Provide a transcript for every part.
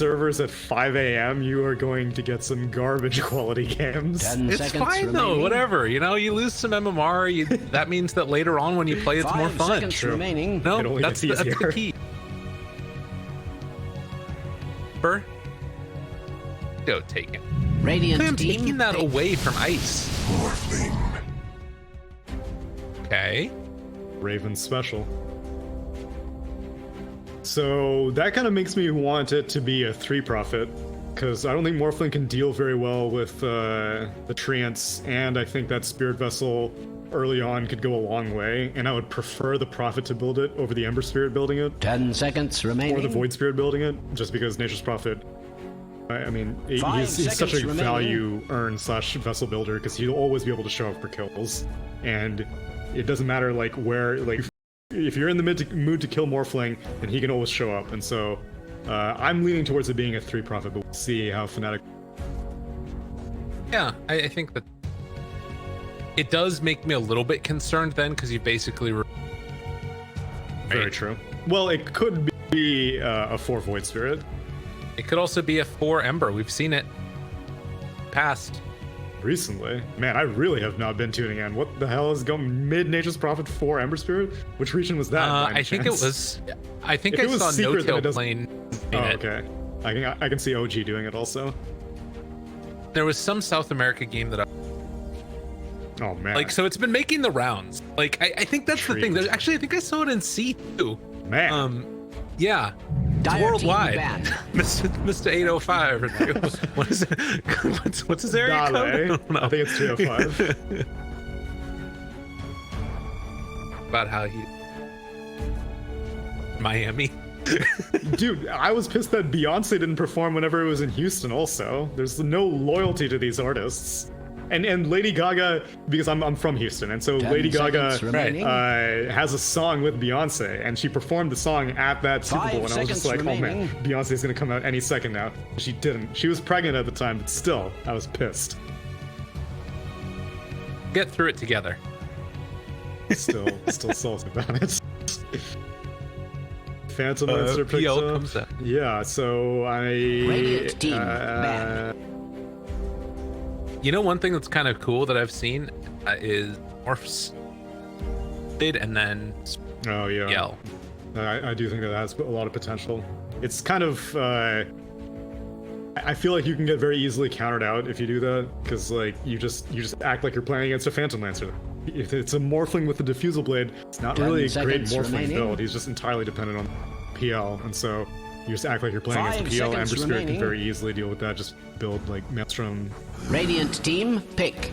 servers at 5 a.m., you are going to get some garbage quality games. 10 It's seconds fine though, remaining. whatever. You know, you lose some MMR. That means that later on when you play, it's more 5 fun. seconds remaining. No, It only that's gets the easier. key. Burr? Go take it. Radiant I'm team taking that pick. away from ice. Okay. Raven special. So that kind of makes me want it to be a 3 profit, because I don't think Morphling can deal very well with the Treants, and I think that Spirit Vessel early on could go a long way, and I would prefer the Prophet to build it over the Ember Spirit building it, 10 seconds remaining. or the Void Spirit building it, just because Nature's Prophet, I mean, 5 he's such a seconds remaining. value earn slash vessel builder, because he'll always be able to show up for kills, and it doesn't matter like where, like if you're in the mood to kill Morphling, then he can always show up, and so I'm leaning towards it being a 3 profit, but we'll see how FNATIC. Yeah, I think that it does make me a little bit concerned then, because you basically Very true. Well, it could be a 4 Void Spirit. It could also be a 4 Ember. We've seen it past. Recently. Man, I really have not been tuning in. What the hell is going mid Nature's Prophet 4 Ember Spirit? Which region was that? by any I think it chance? was. I think If I it was saw secret, then No it Tail doesn't- playing. Oh, it. okay. I can see OG doing it also. There was some South America game that I Oh man. like. So it's been making the rounds. Like I think that's the thing. There's actually, I think I saw it in C too. Man. Yeah. It's Dire team worldwide. banned. Mr. 805. What is it? What's his area Dale. code? I don't know. I think it's 305. About how he Miami. Dude, I was pissed that Beyonce didn't perform whenever it was in Houston also. There's no loyalty to these artists. And Lady Gaga, because I'm from Houston, and so 10 Lady Gaga seconds remaining. has a song with Beyonce, and she performed the song at that Super 5 Bowl, and I was just like, seconds oh man, remaining. Beyonce's gonna come out any second now. She didn't. She was pregnant at the time, but still, I was pissed. Get through it together. Still salty about it. Phantom Lancer picks PL up. comes out. Yeah, so Radiant team banned. You know, one thing that's kind of cool that I've seen is Morphs did and then oh yeah. Yell. I do think that has a lot of potential. It's kind of I feel like you can get very easily countered out if you do that, because like you just act like you're playing against a Phantom Lancer. If it's a Morphling with a Diffusal Blade, it's not 10 really a great seconds Morphling remaining. build. He's just entirely dependent on PL, and so you just act like you're playing 5 against PL. Ember seconds Spirit can remaining. very easily deal with that. Just build like Maelstrom. Radiant team pick.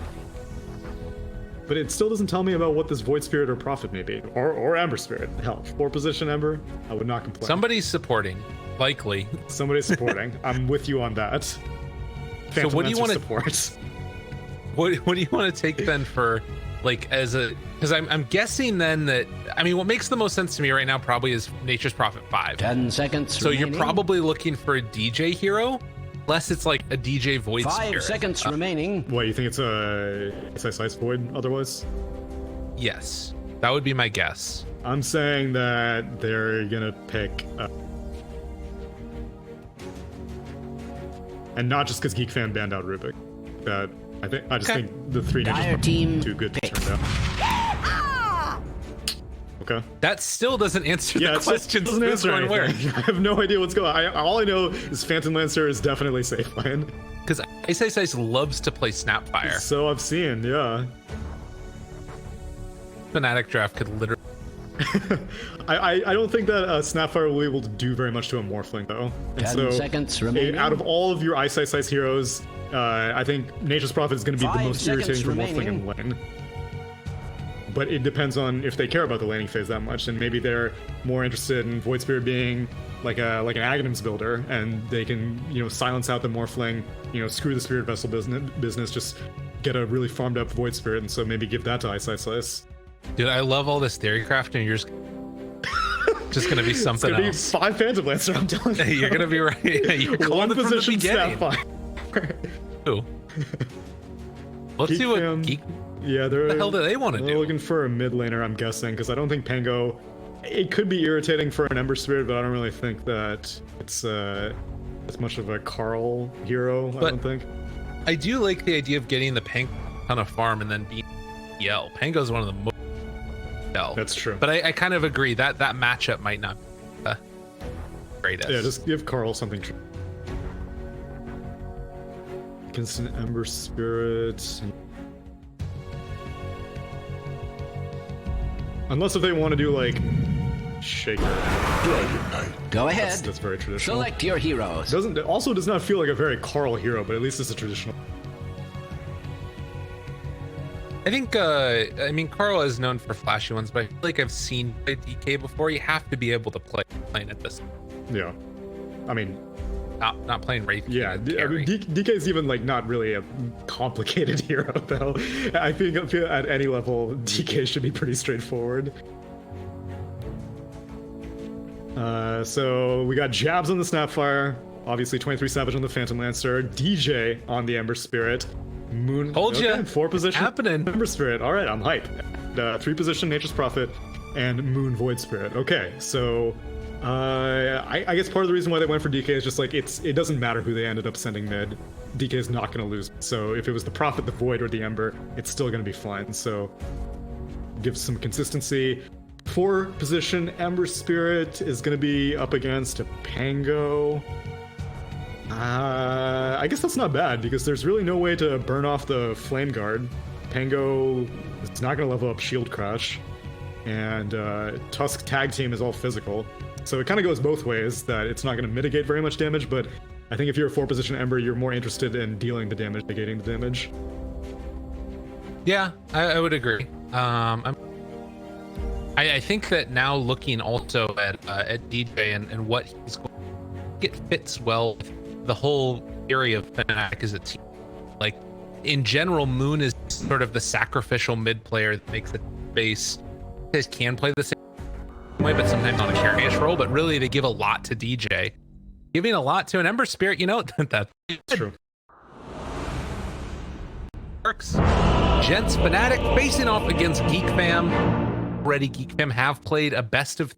But it still doesn't tell me about what this Void Spirit or Prophet may be, or Ember Spirit. Hell, 4 position Ember, I would not complain. Somebody's supporting, likely. Somebody's supporting. I'm with you on that. Phantom what do you Lancer wanna- support? What do you want to take then for, like, as a, because I'm guessing then that, I mean, what makes the most sense to me right now probably is Nature's Prophet 5. 10 seconds So remaining. you're probably looking for a DJ hero, unless it's like a DJ Void 5 Spirit. seconds remaining. What, you think it's a Ice Void otherwise? Yes, that would be my guess. I'm saying that they're gonna pick and not just because Geek Fan banned out Rubik. That I just Okay. think the 3 Dire ninjas team are too good to pick. turn down. Okay. That still doesn't answer Yeah, the it question. doesn't answer where. anything. I have no idea what's going on. All I know is Phantom Lancer is definitely safe lane. Because Ice loves to play Snapfire. So I've seen, yeah. Fnatic draft could literally. I don't think that Snapfire will be able to do very much to a Morphling, though. And 10 so, seconds remaining. out of all of your Ice heroes, I think Nature's Prophet is going to be the 5 most seconds irritating for Morphling remaining. in lane. But it depends on if they care about the laning phase that much, and maybe they're more interested in Void Spirit being like an Aghanims builder, and they can, silence out the Morphling, screw the Spirit Vessel business, just get a really farmed up Void Spirit, and so maybe give that to Ice. Dude, I love all this theory crafting. And you're just gonna be It's something gonna else. be 5 Phantom Lancer, I'm telling you. You're gonna be right. You called One it from the position beginning. Snapfire. Ooh. Let's Geek see what fam. Geek. Yeah, they're The hell do they want to they're do? looking for a mid laner, I'm guessing, because I don't think Pango. It could be irritating for an Ember Spirit, but I don't really think that it's as much of a Carl hero, I don't think. I do like the idea of getting the Pango on a farm and then being Yell. Pango's one of the most Yell. That's true. But I kind of agree that that matchup might not be greatest. Yeah, just give Carl something. Instant Ember Spirit. Unless if they want to do like Shaker. Go ahead. That's very traditional. Select your heroes. Does not feel like a very Carl hero, but at least it's a traditional. I think, I mean, Carl is known for flashy ones, but I feel like I've seen DK before. You have to be able to playing at this. Yeah. I mean, not playing Wraith. Yeah, I mean, DK is even like not really a complicated hero though. I think at any level, DK should be pretty straightforward. So we got Jabs on the Snapfire, obviously 23 Savage on the Phantom Lancer, DJ on the Ember Spirit, Moon. Told ya. 4 position Happening. Ember Spirit. All right, I'm hyped. 3 position Nature's Prophet, and Moon Void Spirit. Okay, so. I guess part of the reason why they went for DK is just like it doesn't matter who they ended up sending mid. DK is not going to lose. So if it was the Prophet, the Void, or the Ember, it's still going to be fine. So gives some consistency. 4 position Ember Spirit is going to be up against a Pango. I guess that's not bad because there's really no way to burn off the Flame Guard. Pango is not going to level up Shield Crash. And Tusk Tag Team is all physical. So it kind of goes both ways, that it's not going to mitigate very much damage, but I think if you're a 4 position Ember, you're more interested in dealing the damage, negating the damage. Yeah, I would agree. I think that now looking also at DJ and what he's going, it fits well with the whole area of FNATIC as a team. Like, in general, Moon is sort of the sacrificial mid player that makes the base. Guys can play the same way, but sometimes on a carry-ish role, but really they give a lot to DJ. Giving a lot to an Ember Spirit, you know, that's true. Works. Gents FNATIC facing off against Geek Fam. Already Geek Fam have played a best of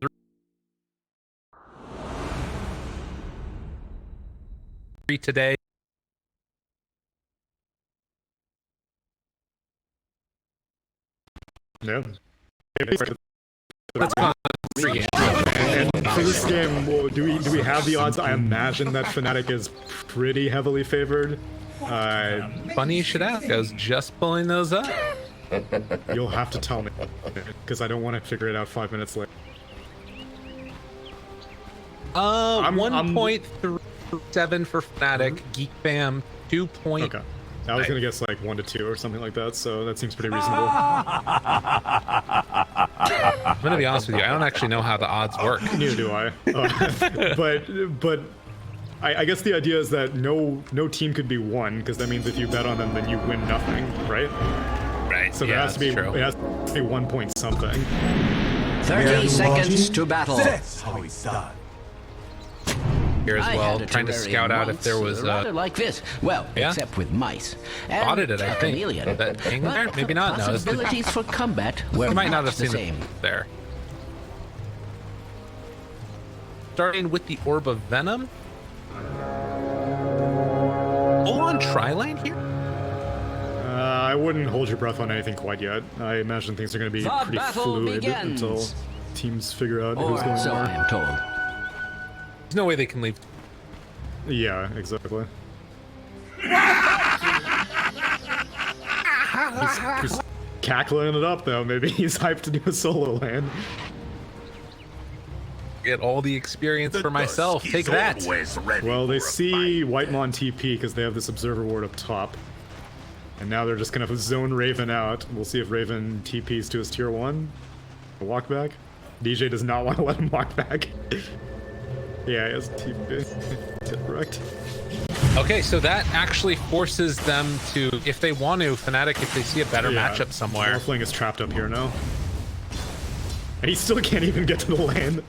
3 today. Yeah. That's and for this game, well, do we have the odds? I imagine that FNATIC is pretty heavily favored. Funny you should ask. I was just pulling those up. You'll have to tell me, because I don't want to figure it out 5 minutes later. 1.37 for FNATIC. Geek Fam 2. Okay. I was gonna guess like 1 to 2 or something like that, so that seems pretty reasonable. I'm gonna be honest with you, I don't actually know how the odds work. Neither do I. But I guess the idea is that no team could be 1, because that means if you bet on them, then you win nothing, right? Right. So there has to be it has to be 1 point something. 30 seconds to battle. That's how it's done. Here as I well, had a trying to terrarium scout out if once, there was rather like this. Well, yeah? except with mice. And Spotted it, I a think. chameleon. That hang But there? Maybe not. No, it's the, possibilities for combat were you might not not have the seen same. it there. Starting with the Orb of Venom. Full on tri-lane here? I wouldn't hold your breath on anything quite yet. I imagine things are going to be The pretty battle fluid begins. until teams figure out who's Or going so I where. am told. There's no way they can leave. Yeah, exactly. He's cackling it up though. Maybe he's hyped to do a solo lane. Get all the experience for myself. Take that. Well, they see Whitemon TP because they have this observer ward up top. And now they're just gonna zone Raven out. We'll see if Raven TPs to his tier 1. A walk back. DJ does not want to let him walk back. Yeah, he has TP. Correct. Okay, so that actually forces them to, if they want to, FNATIC, if they see a better matchup somewhere. Morphling is trapped up here now. And he still can't even get to the land.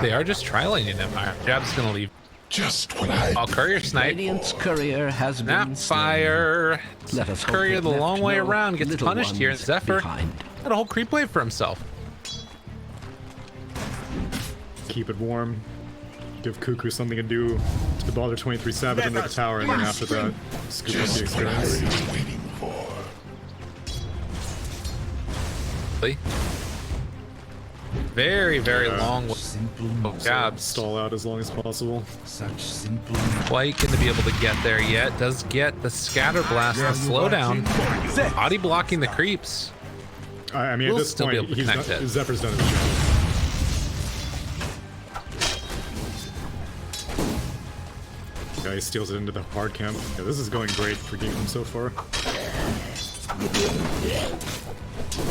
They are just tri-laning him. Jab's gonna leave. Just what I. Oh, Courier Snipe. Radiant's courier has been Snapfire. Let us hope Courier it the left long way no around gets little punished here. ones Zephyr behind. got a whole creep wave for himself. Keep it warm. give Cuckoo something to do to bother 23 Savage under the tower, and then after that, scoop up the experience. Waiting for. Very, very long Simple. jabs. Stall out as long as possible. Such simple. Quite going to be able to get there yet. Does get the scatter blast, the slowdown. Body blocking the creeps. I mean, We'll at this still be point, able to connect it. Zephyr's done his job. Yeah, he steals it into the hard camp. Yeah, this is going great for GEEK so far.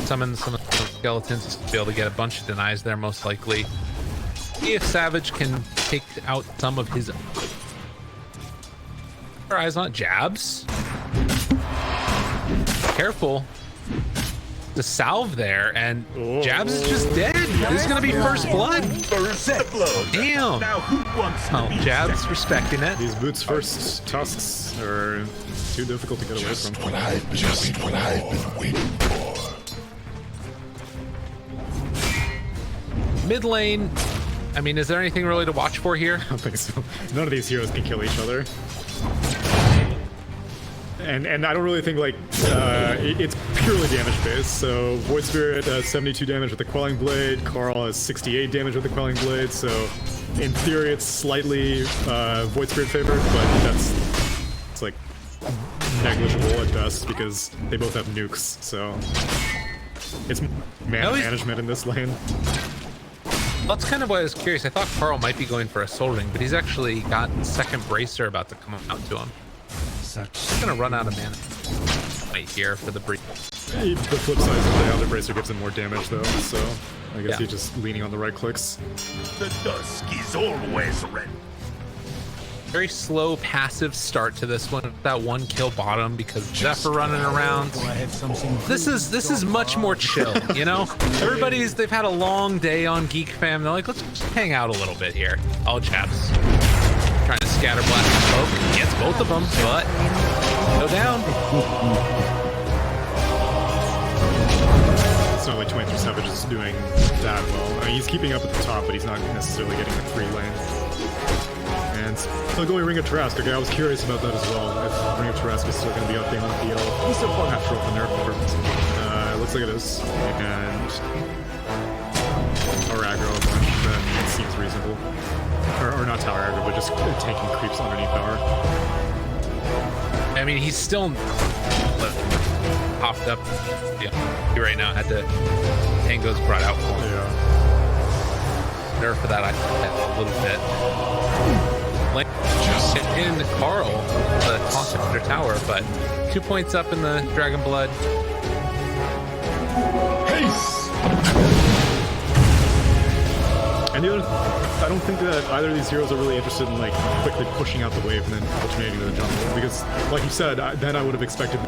Summon some of the skeletons to be able to get a bunch of denies there, most likely. See if Savage can take out some of his eyes on jabs. Careful. The salve there, and Jabs is just dead. This is gonna be first blood. Damn. Oh, Jabs respecting it. These boots first tusks are too difficult to get away from. What I've been waiting for. Mid lane, I mean, is there anything really to watch for here? I don't think so. None of these heroes can kill each other. And I don't really think, like, it's purely damage based. So Void Spirit has 72 damage with the Quelling Blade, Carl has 68 damage with the Quelling Blade, so in theory it's slightly Void Spirit favored, but it's like negligible at best because they both have nukes, so it's mana management in this lane. That's kind of why I was curious. I thought Carl might be going for a Soul Ring, but he's actually got second Bracer about to come out to him. He's gonna run out of mana right here for the breach. The flip side is the other Bracer gives him more damage though, so I guess Yeah. he's just leaning on the right clicks. The dusk is always red. Very slow passive start to this one. That one kill bottom because Zephyr running around. This is much more chill, you know? They've had a long day on Geek Fam. They're like, let's just hang out a little bit here. All Jabs trying to scatter blast the smoke. Gets both of them, but go down. It's not like 23 Savage is doing that well. I mean, he's keeping up at the top, but he's not necessarily getting the free lane. And still going Ring of Tarrasque. Okay, I was curious about that as well. If Ring of Tarrasque is still going to be up there on the DL after all the nerf purpose. Looks like it is. And Tower aggro a bunch, then it seems reasonable. Or not tower aggro, but just taking creeps underneath tower. I mean, he's still popped up. Yeah, he right now had to Tango's brought out for him. Yeah. Nerf for that, I had a little bit. Lane in Carl, the toss under tower, but 2 points up in the Dragon Blood. And the other, I don't think that either of these heroes are really interested in like quickly pushing out the wave and then alternating to the jungle, because like you said, then I would have expected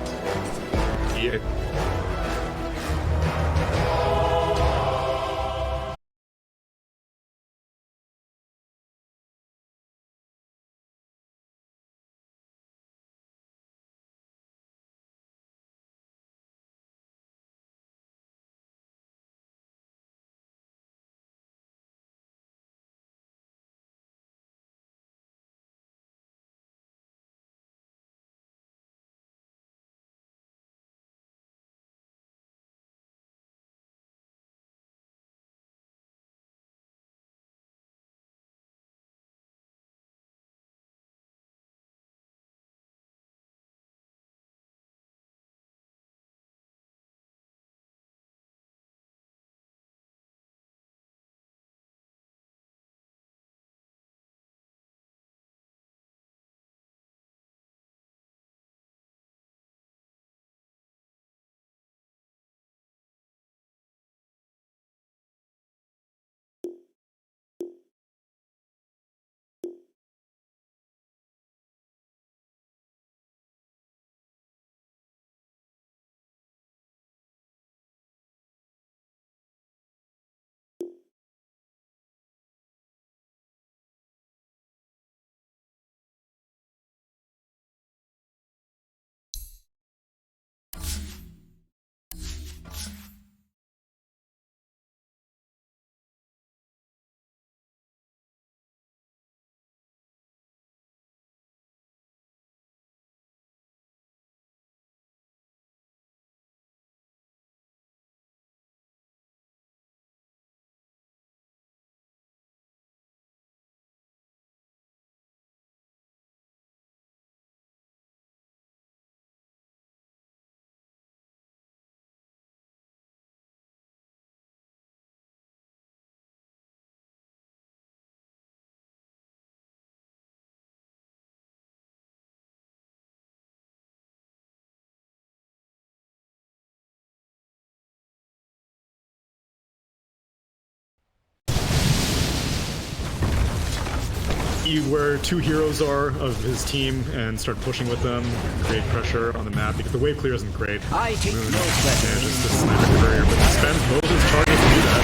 see where two heroes are of his team and start pushing with them, create pressure on the map because the wave clear isn't great. I take Moon no pleasure. manages to snipe a courier, but he spends both his charges to do that.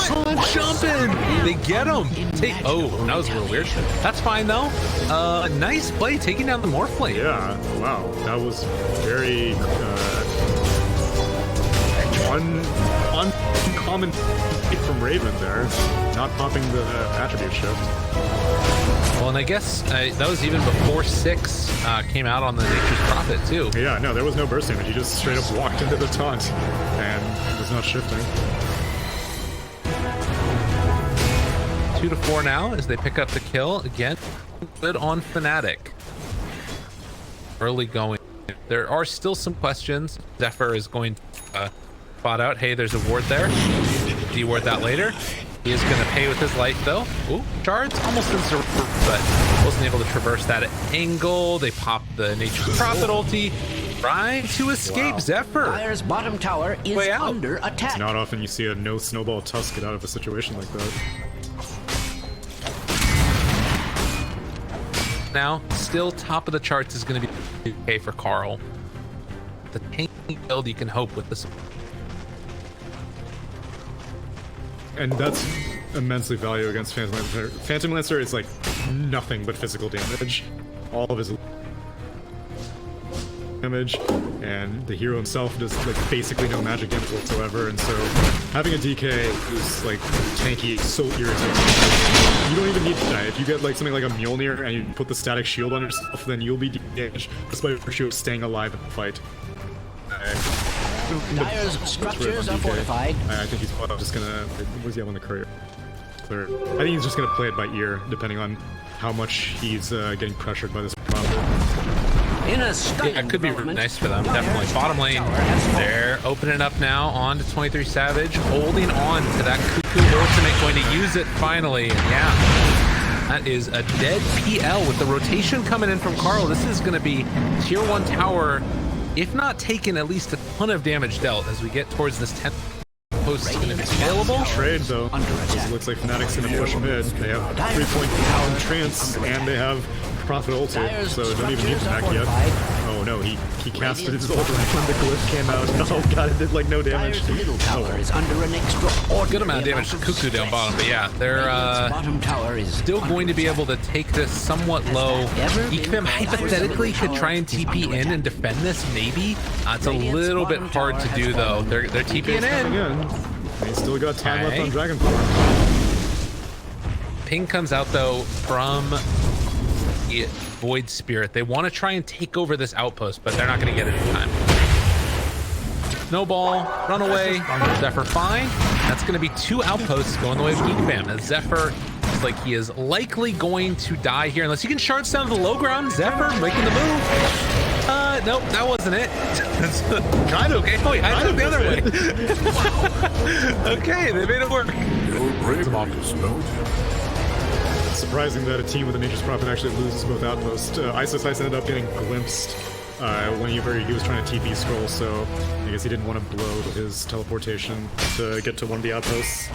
Taunt jumping! They get him! Oh, that was a little weird. That's fine though. Nice play taking down the Morphling. Yeah, wow, that was very uncommon pick from Raven there, not popping the attribute shift. Well, and I guess that was even before 6 came out on the Nature's Prophet too. Yeah, no, there was no burst damage. He just straight up walked into the taunt and was not shifting. 2 to 4 now as they pick up the kill again. Good on FNATIC. Early going. There are still some questions. Zephyr is going to spot out. Hey, there's a ward there. De-ward that later. He is going to pay with his life though. Ooh, shards almost in survival, but wasn't able to traverse that angle. They pop the Nature's Prophet ulti. Trying to escape. Wow. Zephyr. Dire's bottom tower is Way out. under attack. It's not often you see a no snowball Tusk get out of a situation like that. Now, still top of the charts is going to be okay for Carl. The tanky build you can hope with this. And that's immensely valuable against Phantom Lancer. Phantom Lancer is like nothing but physical damage. All of his damage, and the hero himself does like basically no magic damage whatsoever, and so having a DK who's like tanky is so irritating. You don't even need to die. If you get like something like a Mjolnir and you put the static shield on yourself, then you'll be damaged just by virtue of staying alive in the fight. Dire's structures are fortified. I think he's just gonna. What does he have on the courier? Clear. I think he's just gonna play it by ear, depending on how much he's getting pressured by this problem. In a stunning Yeah, it could be development, nice for them, Dire's definitely. Bottom lane, tower has fallen. they're opening up now on to 23 Savage, holding on to that Cuckoo ultimate, going to use it finally. And yeah, that is a dead PL with the rotation coming in from Carl. This is going to be tier 1 tower, if not taking at least a ton of damage dealt as we get towards this 10th post is going to be available. Trade though, because it looks like Fnatic's gonna push mid. They have 3-point pound trance and they have Prophet ulti, so don't even need to back yet. Oh no, he casted his ult right when the glyph came out. Oh god, it did like no damage. Dire's middle tower is under an extraordinary Good amount of damage to Cuckoo down bottom, but yeah, they're bottom tower is still going to be able to take this somewhat low. EKM hypothetically could try and TP in and defend this, maybe. It's a little bit hard to do though. They're TPing in. Again, he's still got time left on Dragon Form. Ping comes out though from the Void Spirit. They want to try and take over this outpost, but they're not going to get it in time. Snowball, run away. Zephyr fine. That's going to be 2 outposts going the way of EKM. As Zephyr looks like he is likely going to die here unless he can shards down to the low ground. Zephyr making the move. Nope, that wasn't it. Kind of. Okay, wait, I took the other way. Okay, they made it work. Your bravery is noted. It's surprising that a team with a Nature's Prophet actually loses both outposts. Ice ended up getting glimpsed whenever he was trying to TP scroll, so I guess he didn't want to blow his teleportation to get to one of the outposts.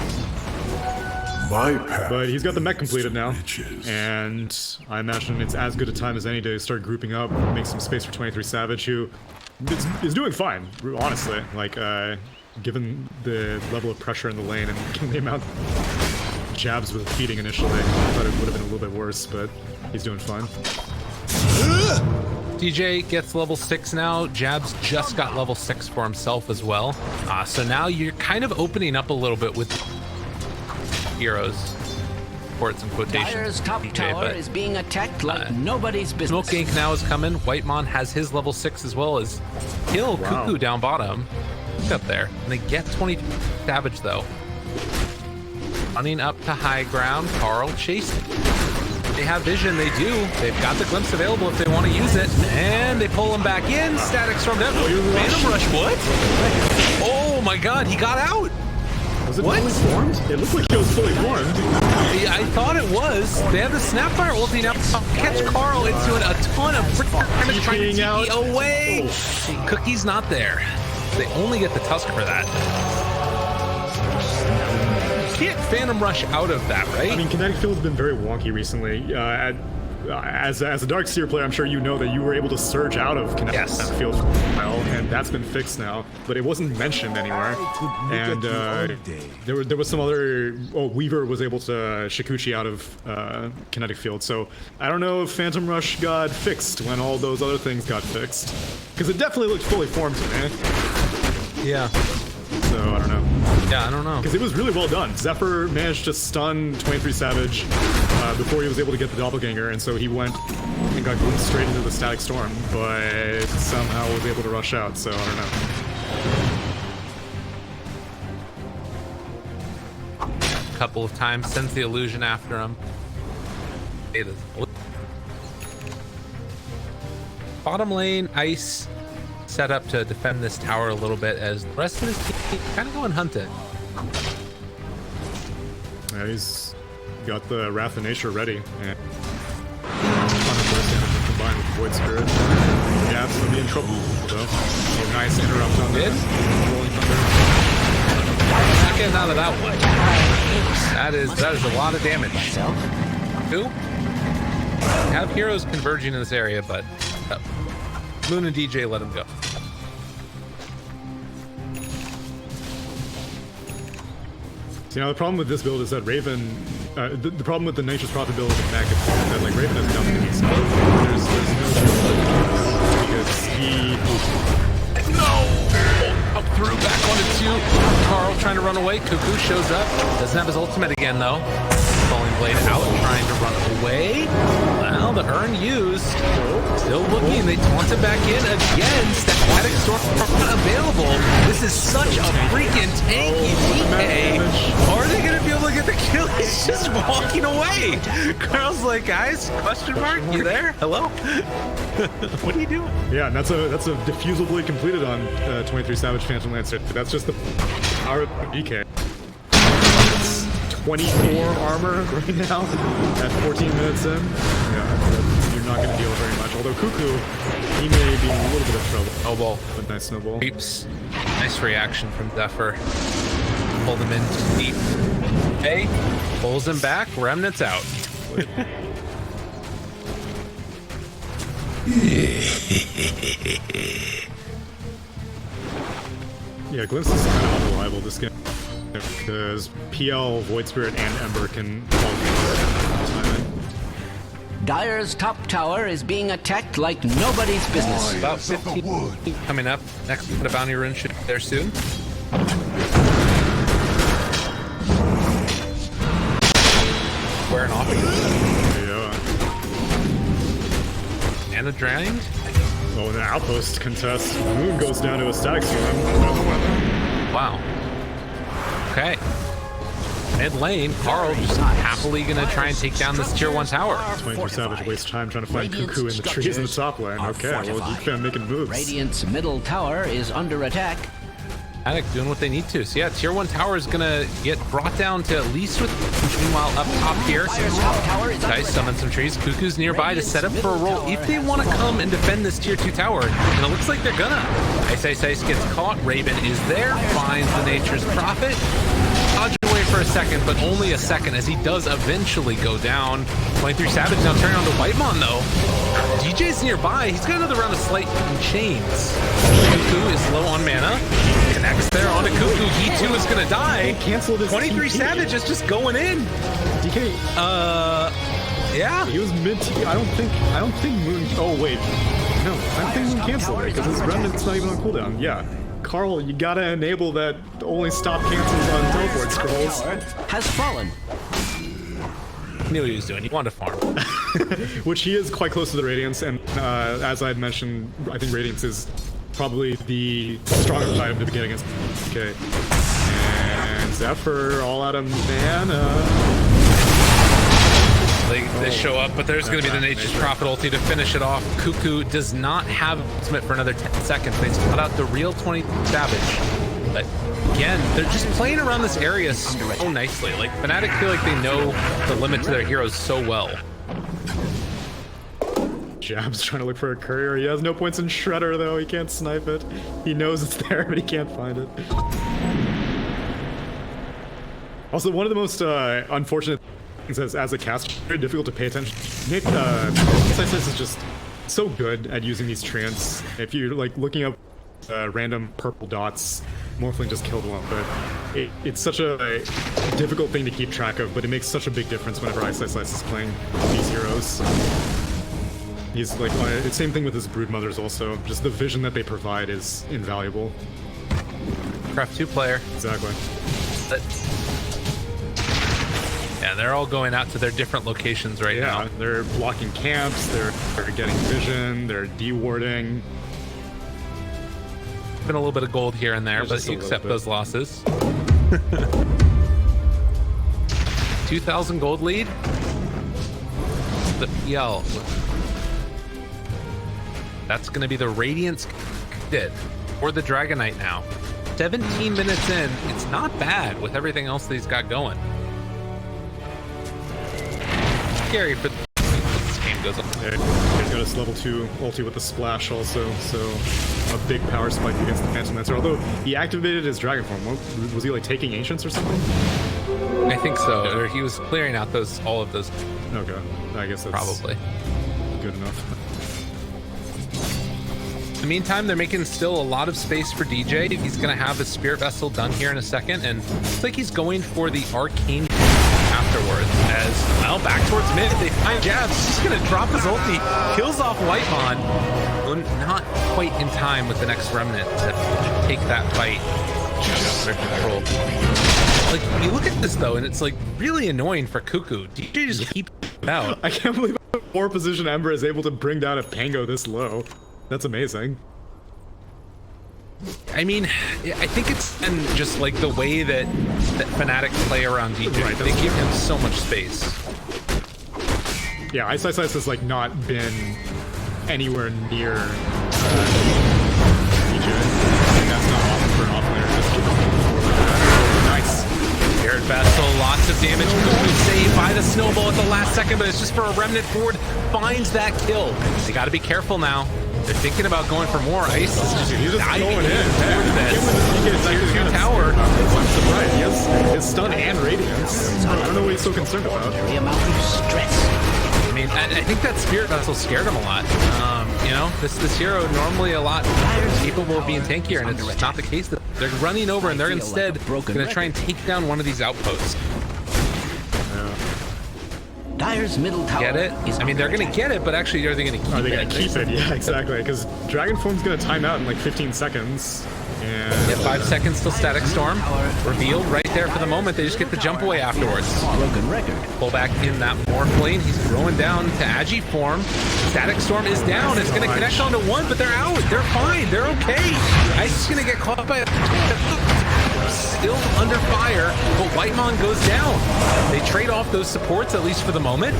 My path. But he's got the mech completed now, riches. and I imagine it's as good a time as any to start grouping up, make some space for 23 Savage, who is doing fine, honestly. Like, given the level of pressure in the lane and given the amount jabs with feeding initially, I thought it would have been a little bit worse, but he's doing fine. DJ gets level 6 now. Jabs just got level 6 for himself as well. So now you're kind of opening up a little bit with heroes. Ports and quotations. Dire's top DJ, tower but is being attacked like nobody's business. Smoke Gank now is coming. Whitemon has his level 6 as well as kill Wow. Cuckoo down bottom. Look up there. And they get 20 Savage though. Running up to high ground. Carl chasing. They have vision, they do. They've got the glimpse available if they want to use it. And they pull him back in. Statics from them. Phantom Rush, what? Oh my god, he got out. Was it What? fully formed? It looked like it was fully formed. Yeah, I thought it was. They have the Snapfire ulti now. Catch Carl into a ton of freaking damage trying to TPing out. TP away. Cookie's not there. They only get the Tusk for that. can't Phantom Rush out of that, right? I mean, Kinetic Field's been very wonky recently. As a Dark Seer player, I'm sure you know that you were able to surge out of Kinetic Field for a while, and that's been fixed now. But it wasn't mentioned anywhere. And there was some other. Oh, Weaver was able to Shikuchi out of Kinetic Field. So I don't know if Phantom Rush got fixed when all those other things got fixed, because it definitely looked fully formed to me. Yeah. So I don't know. Yeah, I don't know. Because it was really well done. Zephyr managed to stun 23 Savage before he was able to get the doppelganger, and so he went and got glimpsed straight into the static storm, but somehow was able to rush out, so I don't know. A couple of times, sends the illusion after him. Bottom lane, Ice set up to defend this tower a little bit as the rest of his team kind of going hunted. Yeah, he's got the Wrath of Nature ready. And combined with the Void Spirit. Yeah, it's gonna be in trouble though. A nice interrupt on this. Rolling Thunder. Not getting out of that one. That is a lot of damage. Who? Have heroes converging in this area, but Moon and DJ let him go. So, you know, the problem with this build is that Raven, the problem with the Nature's Prophet build with Mac is that like Raven has nothing to be scared of. There's no because he. No! Up through, back 1-2. Carl trying to run away. Cuckoo shows up. Doesn't have his ultimate again though. Falling Blade out, trying to run away. Well, the Urn used. Still looking. They taunt it back in again. Static Storm available. This is such a freaking tanky DK. Are they going to be able to get the kill? He's just walking away. Carl's like, guys, question mark, you there? Hello? What are you doing? Yeah, and that's a diffusal completed on 23 Savage Phantom Lancer. That's just the power of DK. 24 armor right now at 14 minutes in. Yeah, you're not going to deal very much. Although Cuckoo, he may be in a little bit of trouble. Snowball. But nice snowball. Creeps. Nice reaction from Zephyr. Pulled him in deep. Hey, pulls him back. Remnants out. Yeah, Glimpse is kind of unreliable this game. Because PL, Void Spirit, and Ember can all timing. Dire's top tower is being attacked like nobody's business. About 15 coming up. Next, the bounty rune should be there soon. Wearing off again. Yeah. And a drained. Oh, and an outpost contest. Moon goes down to a static storm. Wow. Okay. Mid lane, Carl just happily gonna try and take down this tier 1 tower. 24 Savage wastes time trying to find Cuckoo in the trees in the top lane. Okay, well, GEEK fan making moves. Radiant's middle tower is under attack. FNATIC doing what they need to. So yeah, tier 1 tower is gonna get brought down to at least with. Meanwhile, up top here, Dice summon some trees. Cuckoo's nearby to set up for a roll if they want to come and defend this tier 2 tower. And it looks like they're gonna. Ice gets caught. Raven is there, finds the Nature's Prophet. Dodge away for a second, but only a second as he does eventually go down. 23 Savage now turning on to Whitemon though. DJ's nearby. He's got another round of Slight and Chains. Cuckoo is low on mana. Connects there onto Cuckoo. He too is gonna die. Cancel this. 23 Savage is just going in. DK. Yeah. He was mid TP. I don't think Moon. Oh wait. No, I don't think Moon canceled it because his remnant's not even on cooldown. Yeah. Carl, you gotta enable that only stop cancels on teleport scrolls. Has fallen. He knew what he was doing. He wanted to farm. Which he is quite close to the Radiance, and as I had mentioned, I think Radiance is probably the strongest item to get against. Okay. And Zephyr all out of mana. They show up, but there's going to be the Nature's Prophet ulti to finish it off. Cuckoo does not have ultimate for another 10 seconds. They spot out the real 20 Savage. But again, they're just playing around this area so nicely. Like, FNATIC feel like they know the limit to their heroes so well. Jab's trying to look for a courier. He has no points in Shredder, though. He can't snipe it. He knows it's there, but he can't find it. Also, one of the most unfortunate things as a caster, very difficult to pay attention. Nick, Slice is just so good at using these treants. If you're like looking up random purple dots, Morphling just killed one, but it's such a difficult thing to keep track of, but it makes such a big difference whenever Slice is playing these heroes. He's like, it's same thing with his broodmothers also. Just the vision that they provide is invaluable. Craft 2 player. Exactly. Yeah, they're all going out to their different locations right now. Yeah, they're blocking camps, they're getting vision, they're dewarding. Been a little bit of gold here and there, but you accept those losses. 2,000 gold lead. The PL. That's going to be the Radiance did or the Dragonite now. 17 minutes in, it's not bad with everything else that he's got going. Scary for this game goes on. Yeah, he's got his level 2 ulti with the splash also, so a big power spike against the Phantom Lancer. Although he activated his Dragon form, was he like taking Ancients or something? I think so, or he was clearing out all of those. Okay, I guess that's probably good enough. In the meantime, they're making still a lot of space for DJ. He's going to have the Spirit Vessel done here in a second, and it's like he's going for the Arcane afterwards. As, well, back towards mid, they find jabs. He's just going to drop his ulti, kills off Whitemon. Not quite in time with the next Remnant to take that fight under control. Like, you look at this, though, and it's, like, really annoying for Cuckoo. DJ just keeps out. I can't believe a 4-position Ember is able to bring down a Pango this low. That's amazing. I mean, I think it's just like the way that FNATIC play around DJ. Right, they give him so much space. Yeah, Ice has like not been anywhere near DJ. And that's not often for an offlaner. Nice. Spirit Vessel, lots of damage. Cuckoo saved by the snowball at the last second, but it's just for a Remnant forward. Finds that kill. They got to be careful now. They're thinking about going for more. Ice is just diving going in. Tier 2 tower. I'm surprised. He has his stun and radiance. I don't know what he's so concerned about. The amount of stress. I mean, I think that Spirit Vessel scared him a lot. You know, this hero normally a lot capable of being tankier, and it's just not the case. They're running over, and they're instead going to try and take down one of these outposts. Dyer's middle tower. Get it? I mean, they're going to get it, but actually, are they going to keep it? Are they going to keep it? Yeah, exactly. Because Dragon Form's going to time out in like 15 seconds. And yeah, 5 seconds till Static Storm. Revealed right there for the moment. They just get the jump away afterwards. Broken record. Pull back in that Morphling. He's throwing down to Agi form. Static Storm is down. It's going to connect onto one, but they're out. They're fine. They're okay. Ice is going to get caught by a... Still under fire, but Whitemon goes down. They trade off those supports, at least for the moment.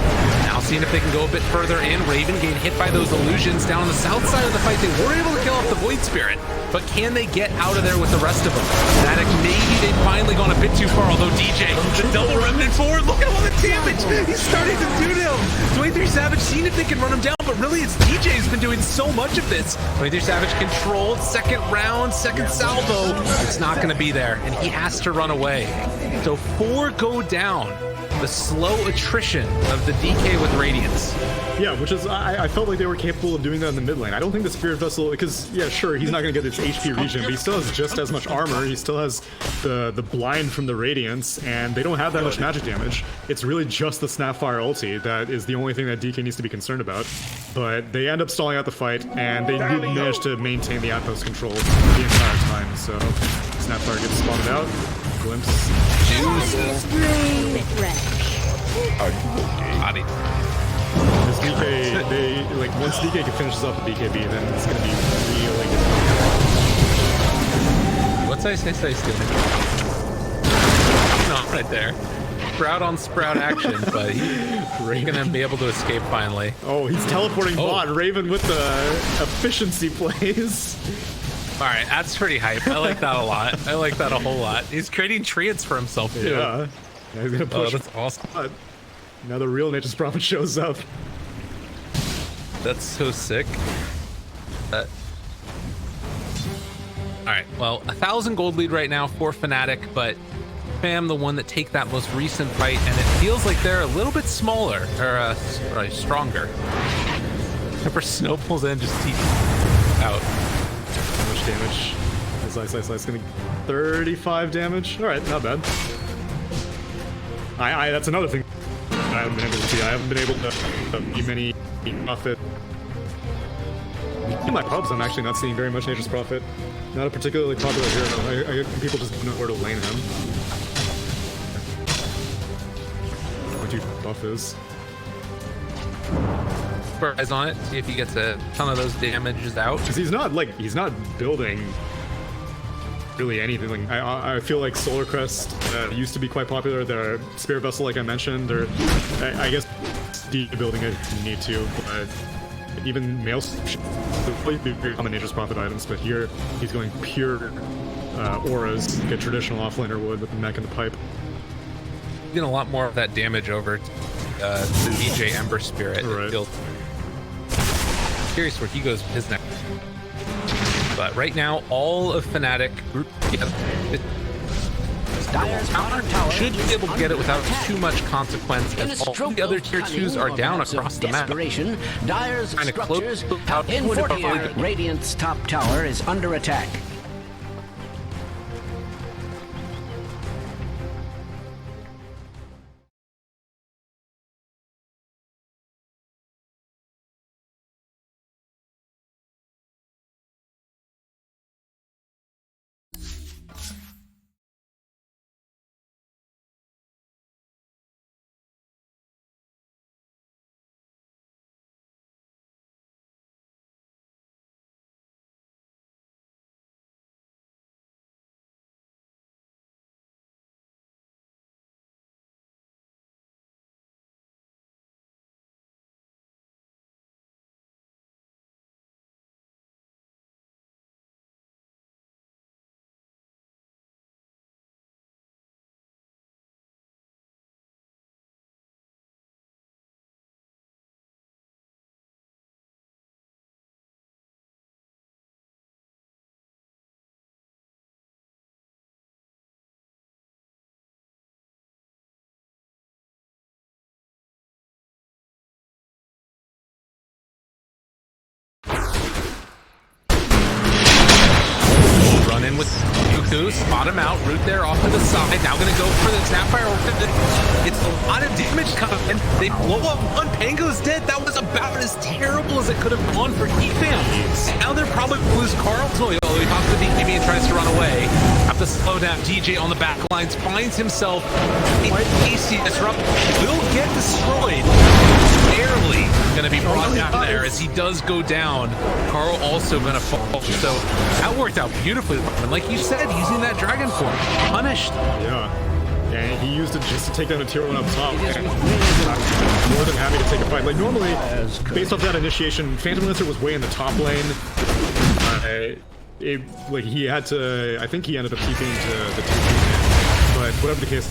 Now seeing if they can go a bit further in. Raven getting hit by those illusions down on the south side of the fight. They were able to kill off the Void Spirit, but can they get out of there with the rest of them? FNATIC, maybe they've finally gone a bit too far, although DJ, the double Remnant forward, look at all the damage he's starting to do to him. 23 Savage seeing if they can run him down, but really it's DJ who's been doing so much of this. 23 Savage controlled, second round, second salvo. It's not going to be there, and he has to run away. So 4 go down. The slow attrition of the DK with Radiance. Yeah, which is, I felt like they were capable of doing that in the mid lane. I don't think the Spirit Vessel, because, yeah, sure, he's not going to get its HP regen, but he still has just as much armor. He still has the blind from the Radiance, and they don't have that much magic damage. It's really just the Snapfire ulti that is the only thing that DK needs to be concerned about. But they end up stalling out the fight, and they did manage to maintain the outpost control the entire time, so Snapfire gets spotted out. Glimpse. Body. This DK, like, once DK finishes off the BKB, then it's gonna be really good. What's Ice doing? Not right there. Sprout on Sprout action, but he's gonna be able to escape finally. Oh, he's teleporting bot. Raven with the efficiency plays. All right, that's pretty hype. I like that a lot. I like that a whole lot. He's creating treants for himself too. Yeah, he's gonna push. Oh, that's awesome. Now the real Nature's Prophet shows up. That's so sick. All right, well, 1,000 gold lead right now for FNATIC, but Fam, the one that take that most recent fight, and it feels like they're a little bit smaller, or stronger. Pepper snowballs in, just teeth out. How much damage? Slice, gonna 35 damage. All right, not bad. That's another thing I haven't been able to see. I haven't been able to be many profit. In my pubs, I'm actually not seeing very much Nature's Prophet. Not a particularly popular hero. People just don't know where to lane him. What do buff is? Eyes on it, see if he gets a ton of those damages out. Because he's not building really anything. Like, I feel like Solar Crest used to be quite popular. The Spirit Vessel, like I mentioned, or I guess building it if you need to, but even male should be very common Nature's Prophet items, but here he's going pure auras, like a traditional offlaner would with the mech and the pipe. Getting a lot more of that damage over to DJ Ember Spirit. Right. Curious where he goes with his next. But right now, all of FNATIC group together. Should be able to get it without too much consequence, as all the other tier 2s are down across the map. Dyer's Trying to close structures out in would Fort have probably Year, been- Radiant's top tower is under attack. Run in with Cuckoo, spot him out, root there off to the side. Now gonna go for the Snapfire. It's a lot of damage coming in. They blow up one. Pango's dead. That was about as terrible as it could have gone for Fam. Now they're probably gonna lose Carl Toy, although he pops the BKB and tries to run away. Have to slow down. DJ on the back lines finds himself in AC disrupt. Will get destroyed. Barely gonna be brought down there as he does go down. Carl also gonna fall. So that worked out beautifully. And like you said, using that dragon form, punished. Yeah. And he used it just to take down a tier 1 up top. And I'm more than happy to take a fight. Like, normally, based off that initiation, Phantom Lancer was way in the top lane. Like, he had to... I think he ended up TPing to the 2 but whatever the case,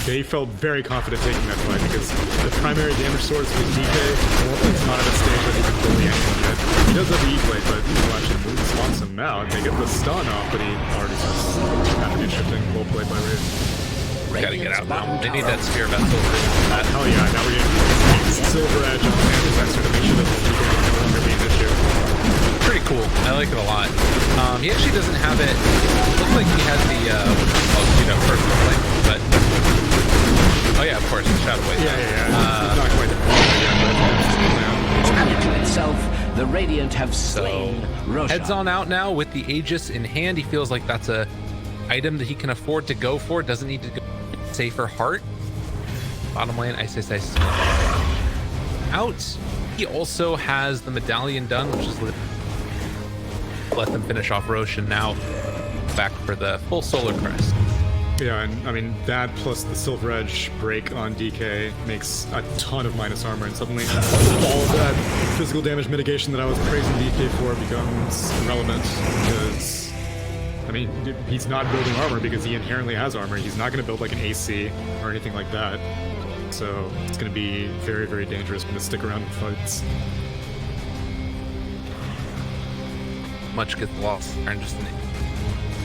they felt very confident taking that fight because the primary damage source was DK. It's not at a stage that he can bully anyone yet. He does have the E-plate, but he'll actually move spawns him out and they get the stun off, but he already starts having it shifting. Well played by Raid. Gotta get out now. They need that spear vessel. Hell yeah, now we're getting Silver Edge on the Manifestor to make sure that the DK is no longer being an issue. Pretty cool. I like it a lot. He actually doesn't have it. Looks like he has the first play, but oh yeah, of course, the Shadow Wave. Yeah. It's not quite there yet, To itself, the Radiant have slain Roshan. Heads on out now with the Aegis in hand. He feels like that's a item that he can afford to go for. Doesn't need to go safer heart. Bottom lane, ice out. He also has the medallion done, which is let them finish off Roshan now. Back for the full Solar Crest. Yeah, and I mean, that plus the Silver Edge break on DK makes a ton of minus armor, and suddenly all of that physical damage mitigation that I was praising DK for becomes irrelevant, because, I mean, he's not building armor because he inherently has armor. He's not going to build like an AC or anything like that, so it's going to be very, very dangerous when to stick around in fights. Much gets lost. Iron just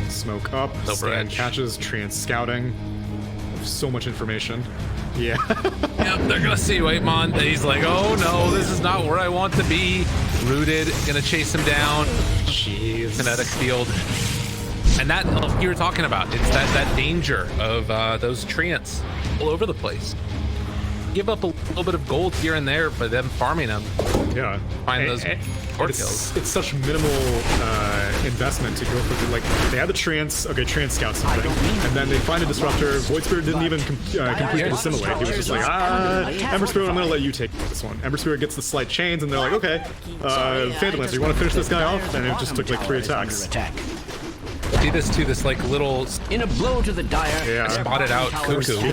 Smoke up, Silver stand Edge. catches, Treant scouting. so much information. Yeah. Yep, they're gonna see Waitmon. He's like, oh no, this is not where I want to be. Rooted, gonna chase him down. Jeez. Kinetic field. And that, like you were talking about, it's that danger of those treants all over the place. Give up a little bit of gold here and there for them farming them. Yeah. Find those kills. It's such minimal investment to go for, like, they had the treants, okay, treant scout something, and then they find a disruptor. Void Spirit didn't even complete the assimilate. He was just like, Ember Spirit, I'm gonna let you take this one. Ember Spirit gets the slight chains, and they're like, okay, Phantom Lancer, you wanna finish this guy off? And it just took like 3 attacks. See this too, this like little In a blow to the dire, spotted out Cuckoo. He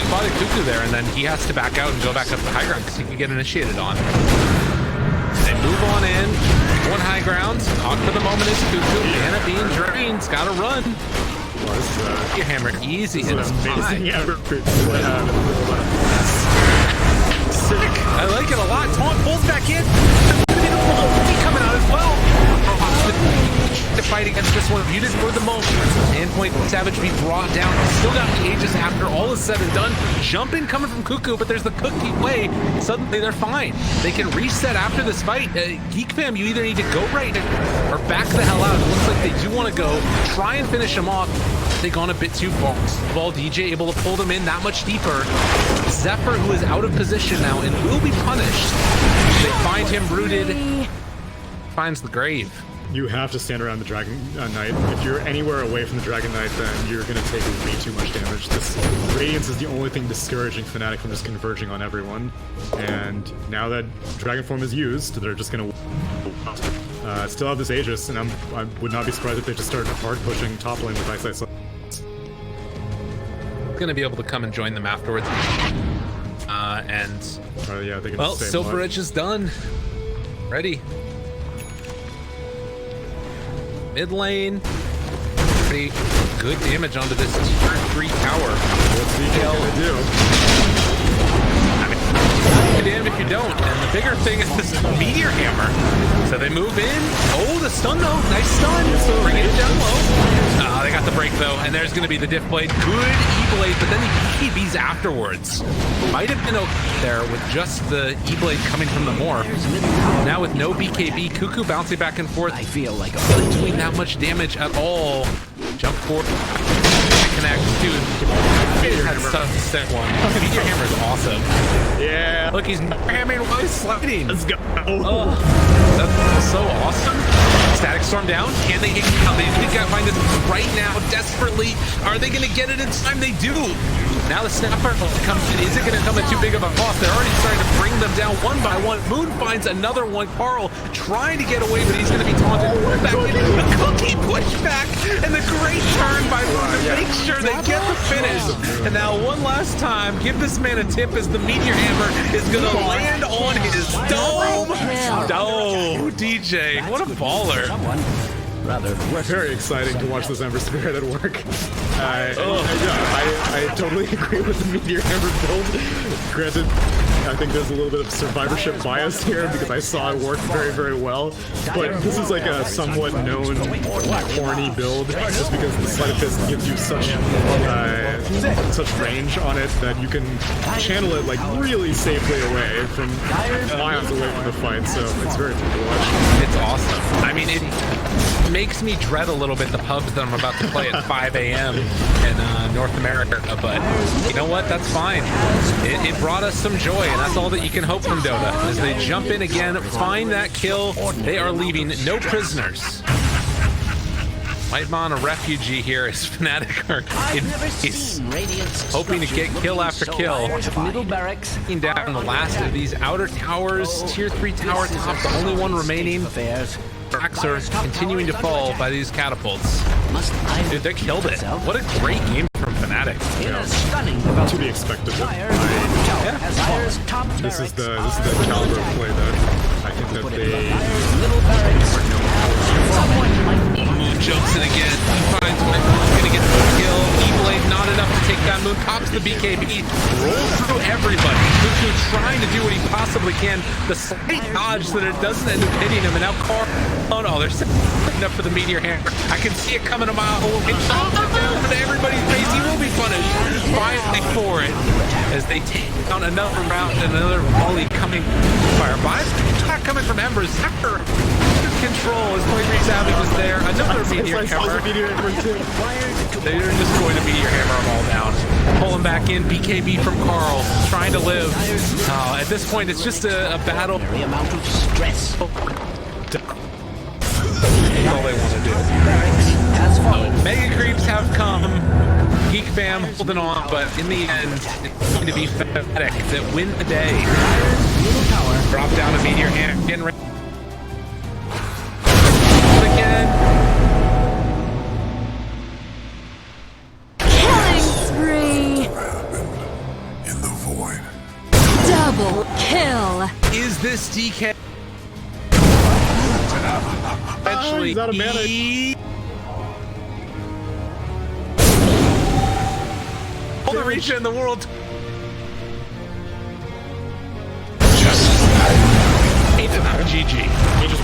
spotted Cuckoo there, and then he has to back out and go back up the high ground because he can get initiated on. They move on in, one high ground. Hawk for the moment is Cuckoo. Mana being drained, it's gotta run. Your hammer easy hits high. Sick. I like it a lot. Taunt pulls back in. Coming out as well. To fight against this one, muted for the moment. Endpoint Savage be brought down. Still got the Aegis after all is said and done. Jump in coming from Cuckoo, but there's the cookie way. Suddenly they're fine. They can reset after this fight. Geek fam, you either need to go right or back the hell out. It looks like they do want to go. Try and finish them off. They gone a bit too far. Ball DJ able to pull them in that much deeper. Zephyr, who is out of position now and will be punished. They find him rooted. Finds the grave. You have to stand around the Dragon Knight. If you're anywhere away from the Dragon Knight, then you're going to take way too much damage. This Radiance is the only thing discouraging FNATIC from just converging on everyone. And now that Dragon Form is used, they're just going to still have this Aegis, and I would not be surprised if they just started hard pushing top lane with Ice. Going to be able to come and join them afterwards. Yeah, they can well, Silver Edge is done. Ready. Mid lane, pretty good damage onto this tier 3 tower. What's DK gonna do? I mean, damn if you don't. And the bigger thing is this meteor hammer. So they move in. Oh, the stun though, nice stun. Bring it down low. They got the break though, and there's gonna be the diff blade. Good E-blade, but then the BKBs afterwards. Might have been okay there with just the E-blade coming from the morph. Now with no BKB, Cuckoo bouncing back and forth. I feel like Really doing that much damage at all. Jump forward. Connect, dude. That's such a sick one. Meteor hammer is awesome. Yeah. Look, he's hammering while he's sliding. Let's go. Oh, that's so awesome. Static Storm down. Can they get out? They got to find this right now desperately. Are they going to get it in time? They do. Now the snapper comes in. Is it going to come at too big of a cost? They're already starting to bring them down one by one. Moon finds another one. Carl trying to get away, but he's going to be taunted. Back in. The cookie pushback and the great turn by Moon to make sure they get the finish. And now one last time, give this man a tip as the Meteor Hammer is going to land on his dome. Oh, DJ, what a baller. Very exciting to watch this Ember Spirit at work. I totally agree with the Meteor Hammer build. Granted, I think there's a little bit of survivorship bias here because I saw it work very, very well. But this is like a somewhat known corny build just because the Sleight of Fist gives you such range on it that you can channel it like really safely away from miles away from the fight. So it's very fun to watch. It's awesome. I mean, it makes me dread a little bit the pubs that I'm about to play at 5 a.m. in North America, but you know what? That's fine. It brought us some joy, and that's all that you can hope from Dota. As they jump in again, find that kill, they are leaving no prisoners. Mightmon, a refugee here, as FNATIC are hoping to get kill after kill. Middle barracks. Taking down the last of these outer towers, tier 3 tower top, the only one remaining. Tracks are continuing to fall by these catapults. Dude, they killed it. What a great game from FNATIC. To be expected. This is the caliber of play that I think that they Moon jumps in again. He finds one. He's gonna get the kill. E-blade not enough to take down Moon. Cops the BKB. Rolls through everybody. Cuckoo trying to do what he possibly can. The slight dodge so that it doesn't end up hitting him. And now Carl. Oh no, they're setting up for the Meteor Hammer. I can see it coming a mile away. Down to everybody's face. He will be finally for it as they take down another round and another volley coming fire. But it's not coming from Embers. Ember control as Point Reach Savage is there. Another meteor hammer. They're just going to meteor hammer them all down. Pulling back in BKB from Carl, trying to live. At this point, it's just a battle. Very amount of stress. That's all they want to do. Has fallen. Mega creeps have come. Geek fam holding on, but in the end, it's going to be FNATIC that win the day. Drop down a meteor hammer. Getting ready. Again. Killing spree. In the void. Double kill. Is this DK? Eventually, he's out of mana. All the reach in the world. GG. He just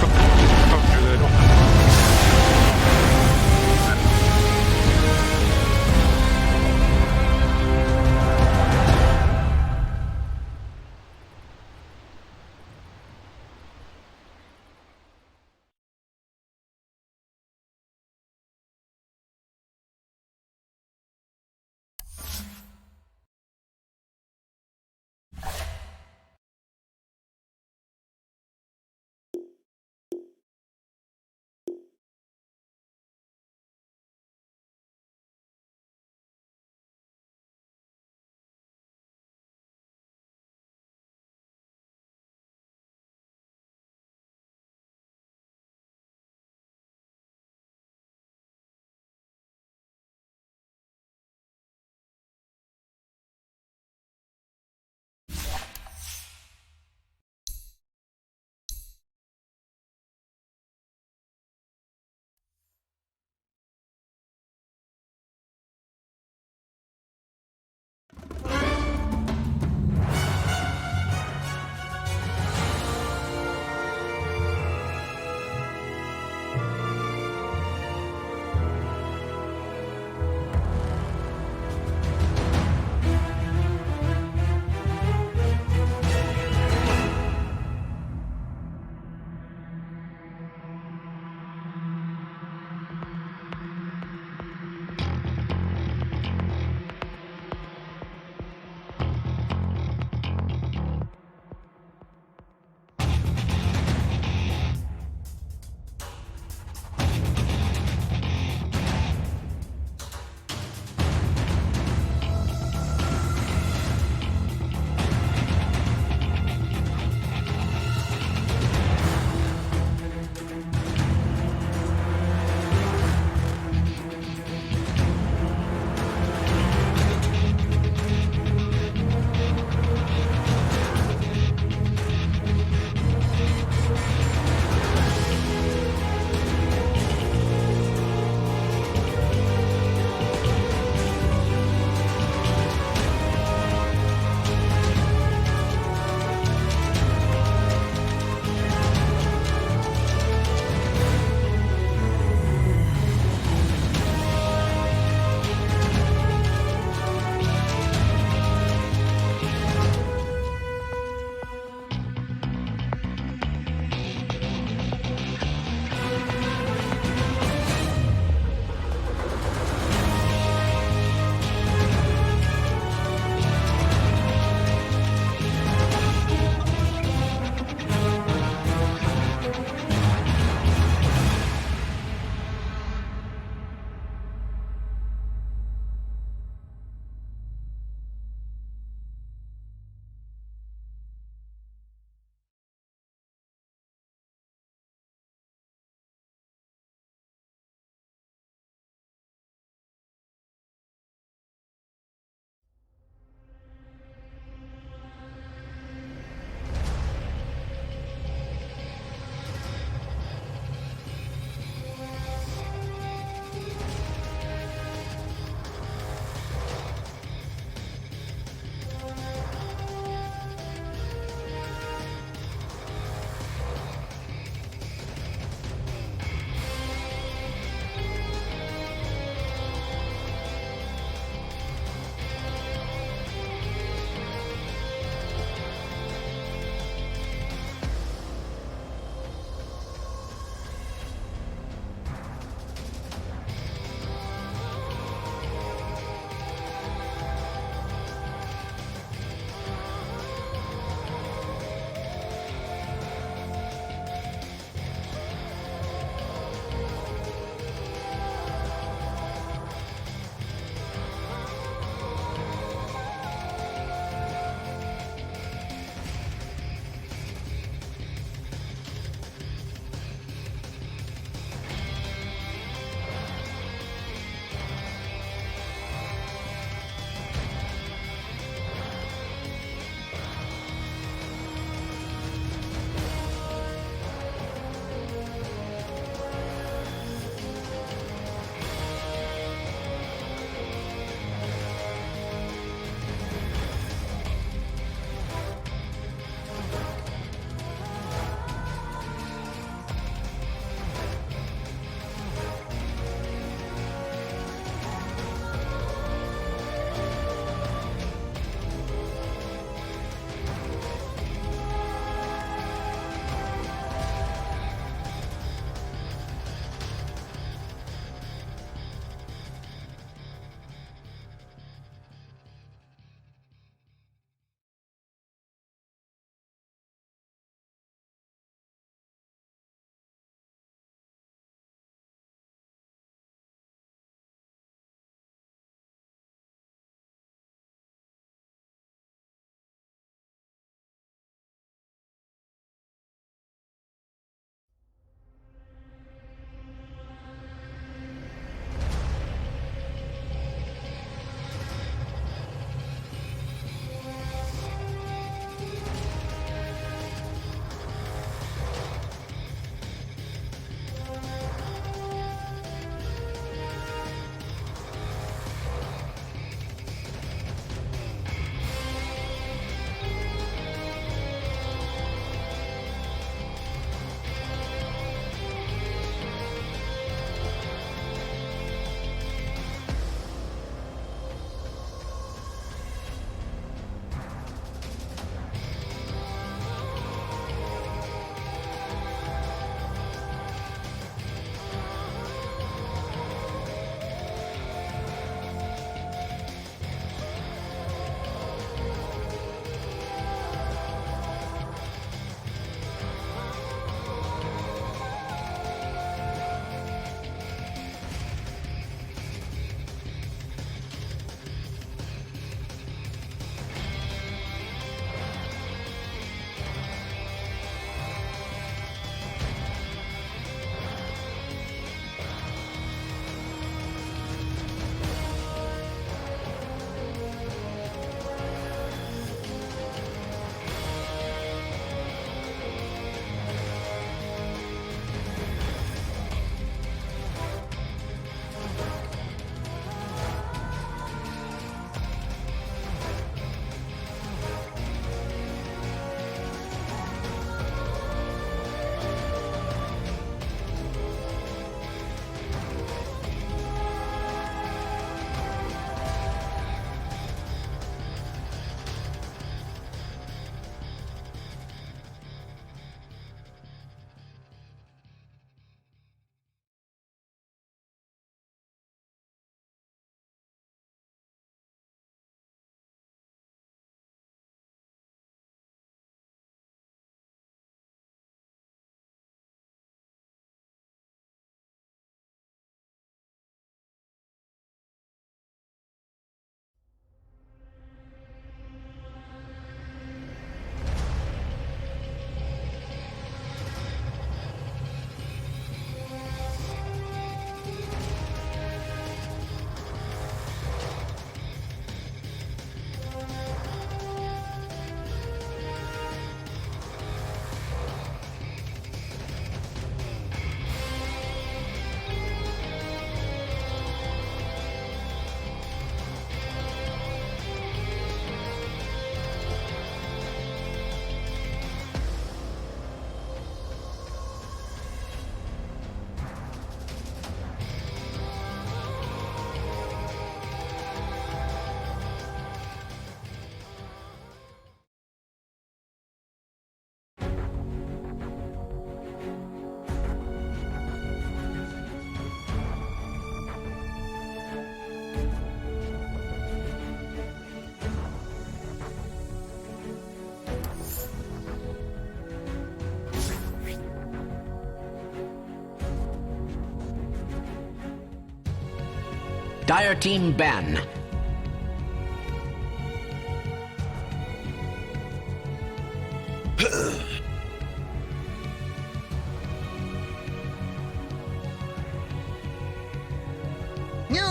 Dire team ban.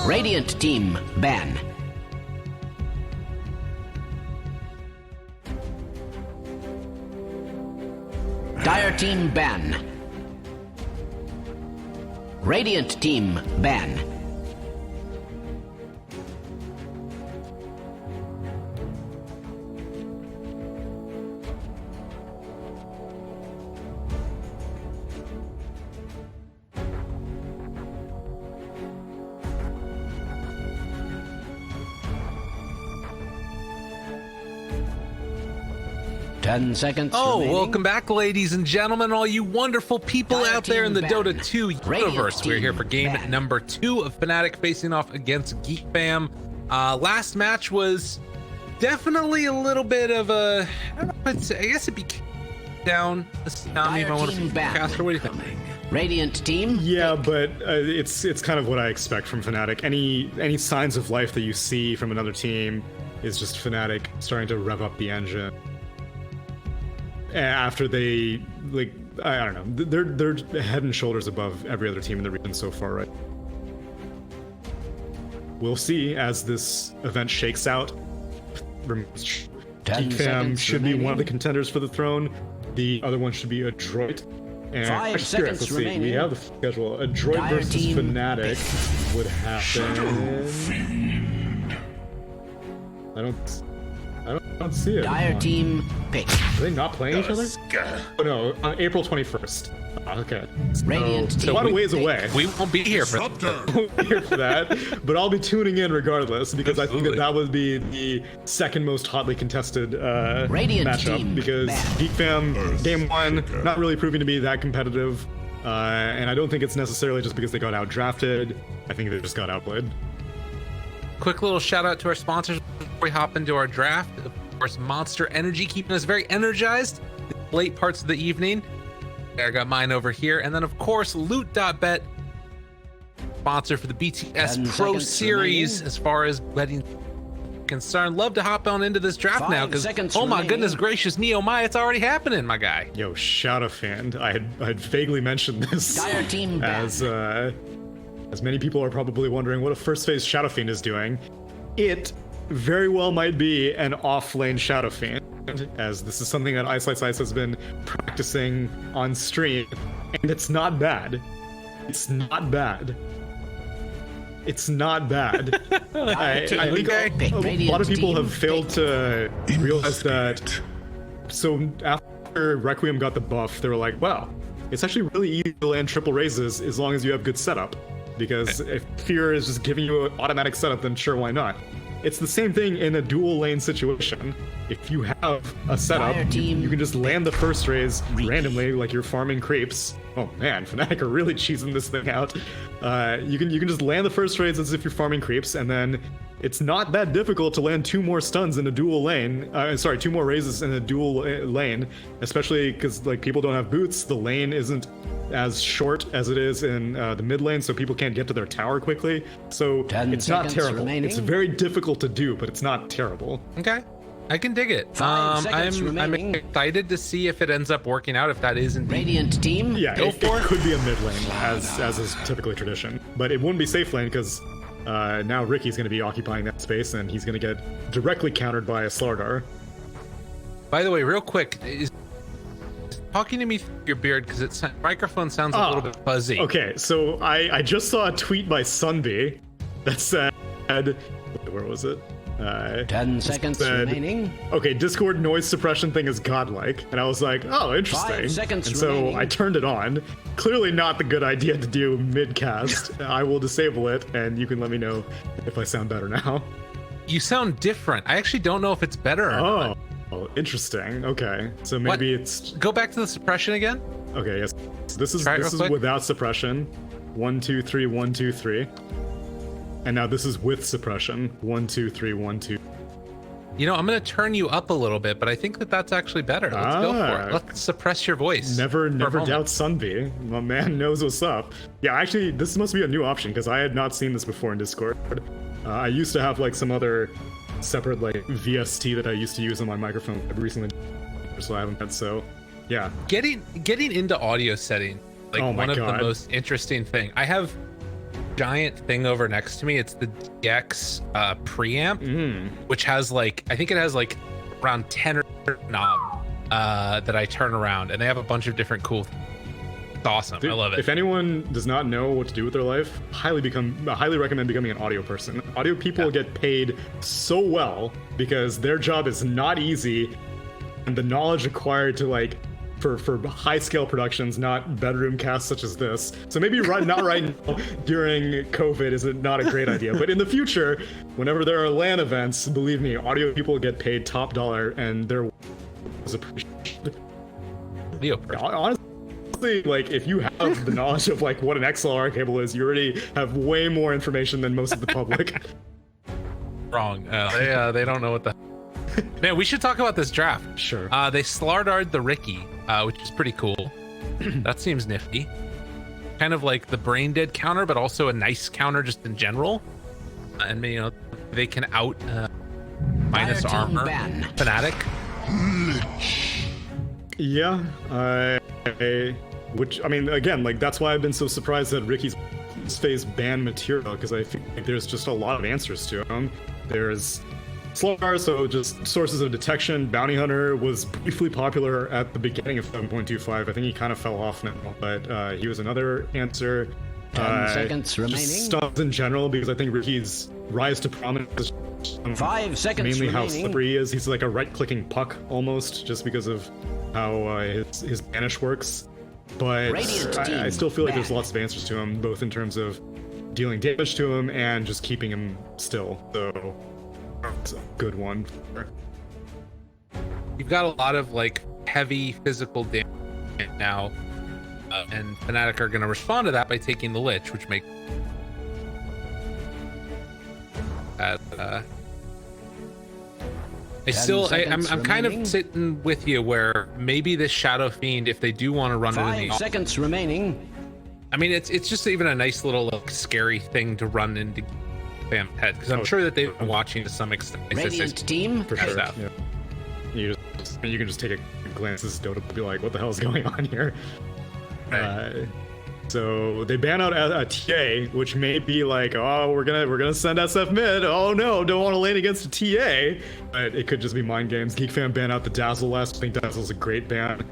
Radiant team ban. Dire team ban. Radiant team ban. Ten seconds. Oh, remaining. welcome back, ladies and gentlemen, all you wonderful people Dire out there in the team Dota ban. 2 Radiant universe. We're here for game team ban. number 2 of FNATIC facing off against GEEK Fam. Last match was definitely a little bit of a, I don't know if I'd say, I guess it'd be down. Dire team ban. Caster, what do you think? Radiant team. Yeah, but it's kind of what I expect from Fnatic. Any signs of life that you see from another team is just Fnatic starting to rev up the engine. After they, like, I don't know, they're head and shoulders above every other team in the region so far, right? We'll see as this event shakes out. 10 GEEK Fam seconds should be one of remaining. the contenders for the throne. The other one should be Adroit. And 5 let's seconds see. remaining. We have the schedule. Adroit Dire versus team Fnatic would happen. I don't see it. Dire Come on. team pick. Are they not playing each other? Oh no, on April 21st. Okay. Radiant So team. quite a ways away. We won't be here for Here for that, but I'll be tuning in regardless because I think Absolutely. that would be the second most hotly contested Radiant matchup team because ban. GEEK Fam game one not really proving to be that competitive, and I don't think it's necessarily just because they got out drafted. I think they just got outplayed. Quick little shout out to our sponsors before we hop into our draft. Of course, Monster Energy keeping us very energized late parts of the evening. I got mine over here. And then, of course, Loot.bet, sponsor for the 10 BTS Pro seconds Series remaining. as far as betting concerned. Love to hop on into this draft 5 now because, seconds oh my remaining. goodness gracious, Neo Mai, it's already happening, my guy. Yo, shout out fan. I had vaguely mentioned this Dire team ban. as many people are probably wondering what a first phase Shadow Fiend is doing. It very well might be an off-lane Shadow Fiend, as this is something that Ice has been practicing on stream, and it's not bad. It's not bad. It's not bad. I think Okay. a lot of people have failed to realize that. So after Requiem got the buff, they were like, wow, it's actually really easy to land triple raises as long as you have good setup. Because if Fear is just giving you an automatic setup, then sure, why not? It's the same thing in a dual lane situation. If you have a setup, Dire team you can just land the first raise randomly, like you're farming creeps. Oh man, Fnatic are really cheesing this thing out. You can just land the first raise as if you're farming creeps, and then it's not that difficult to land 2 more stuns in a dual lane. Sorry, 2 more raises in a dual lane, especially because like people don't have boots. The lane isn't as short as it is in the mid lane, so people can't get to their tower quickly. So 10 it's not seconds terrible. remaining. It's very difficult to do, but it's not terrible. Okay. I can dig it. 5 seconds I'm remaining. excited to see if it ends up working out, if that is indeed. Radiant team. Yeah, Go it for it. could be a mid lane, as is typically tradition. But it wouldn't be safe lane, because now Ricky's going to be occupying that space, and he's going to get directly countered by a Slardar. By the way, real quick, is talking to me through your beard because its microphone sounds a little bit fuzzy. Okay, so I just saw a tweet by Sunby that said, where was it? 10 seconds said, remaining. okay, Discord noise suppression thing is godlike. And I was like, oh, interesting. 5 seconds and so remaining. I turned it on. Clearly not the good idea to do mid-cast. I will disable it, and you can let me know if I sound better now. You sound different. I actually don't know if it's better or not. Oh, interesting. Okay, so maybe it's... Go back to the suppression again. Okay, yes. So this is Try it real quick. without suppression. 1, 2, 3, 1, 2, 3. And now this is with suppression. 1, 2, 3, 1, 2. You know, I'm going to turn you up a little bit, but I think that that's actually better. Let's go for it. Let's suppress your voice. Never for a moment. doubt Sunby. My man knows what's up. Yeah, actually, this must be a new option because I had not seen this before in Discord. I used to have like some other separate like VST that I used to use on my microphone. I've recently, so I haven't had. So, yeah. Getting into audio setting, like Oh my one of God. the most interesting thing. I have giant thing over next to me. It's the DX preamp, which has like, I think it has like around 10 or knobs that I turn around, and they have a bunch of different cool things. It's awesome. Dude, I love it. If anyone does not know what to do with their life, highly recommend becoming an audio person. Audio people get paid so well because their job is not easy, and the knowledge required to like for high scale productions, not bedroom casts such as this. So maybe not right now during COVID is not a great idea, but in the future, whenever there are LAN events, believe me, audio people get paid top dollar, and their is appreciated. Audio person. Honestly, like if you have the knowledge of like what an XLR cable is, you already have way more information than most of the public. Wrong. They don't know what the. Man, we should talk about this draft. Sure. They Slardar'd the Ricky, which is pretty cool. That seems nifty. Kind of like the brain dead counter, but also a nice counter just in general. And you know, they can out minus Fire team armor. ban. FNATIC. Yeah, which I mean, again, like that's why I've been so surprised that Ricky's phase ban material, because I feel like there's just a lot of answers to him. There's Slogar, so just sources of detection. Bounty Hunter was briefly popular at the beginning of 7.25. I think he kind of fell off now, but he was another answer. 10 seconds remaining. Just stuff in general, because I think Ricky's rise to prominence is 5 seconds mainly how remaining. slippery he is. He's like a right-clicking puck almost, just because of how his banish works. But Radiant I team still feel like there's banned. lots of answers to him, both in terms of dealing damage to him and just keeping him still. So it's a good one. You've got a lot of like heavy physical damage now, and FNATIC are going to respond to that by taking the Lich, which makes I'm kind of remaining. sitting with you where maybe this Shadow Fiend, if they do want to run it in 5 the, seconds remaining. I mean, it's just even a nice little like scary thing to run into Bam's head, because I'm sure that they've been watching to some extent. Radiant team. For sure. Stuff. Yeah. You can just take a glance at this Dota and be like, what the hell is going on here? Right. So they ban out a TA, which may be like, oh, we're gonna send SF mid. Oh no, don't want to lane against a TA. But it could just be mind games. Geek Fan ban out the Dazzle last. I think Dazzle's a great ban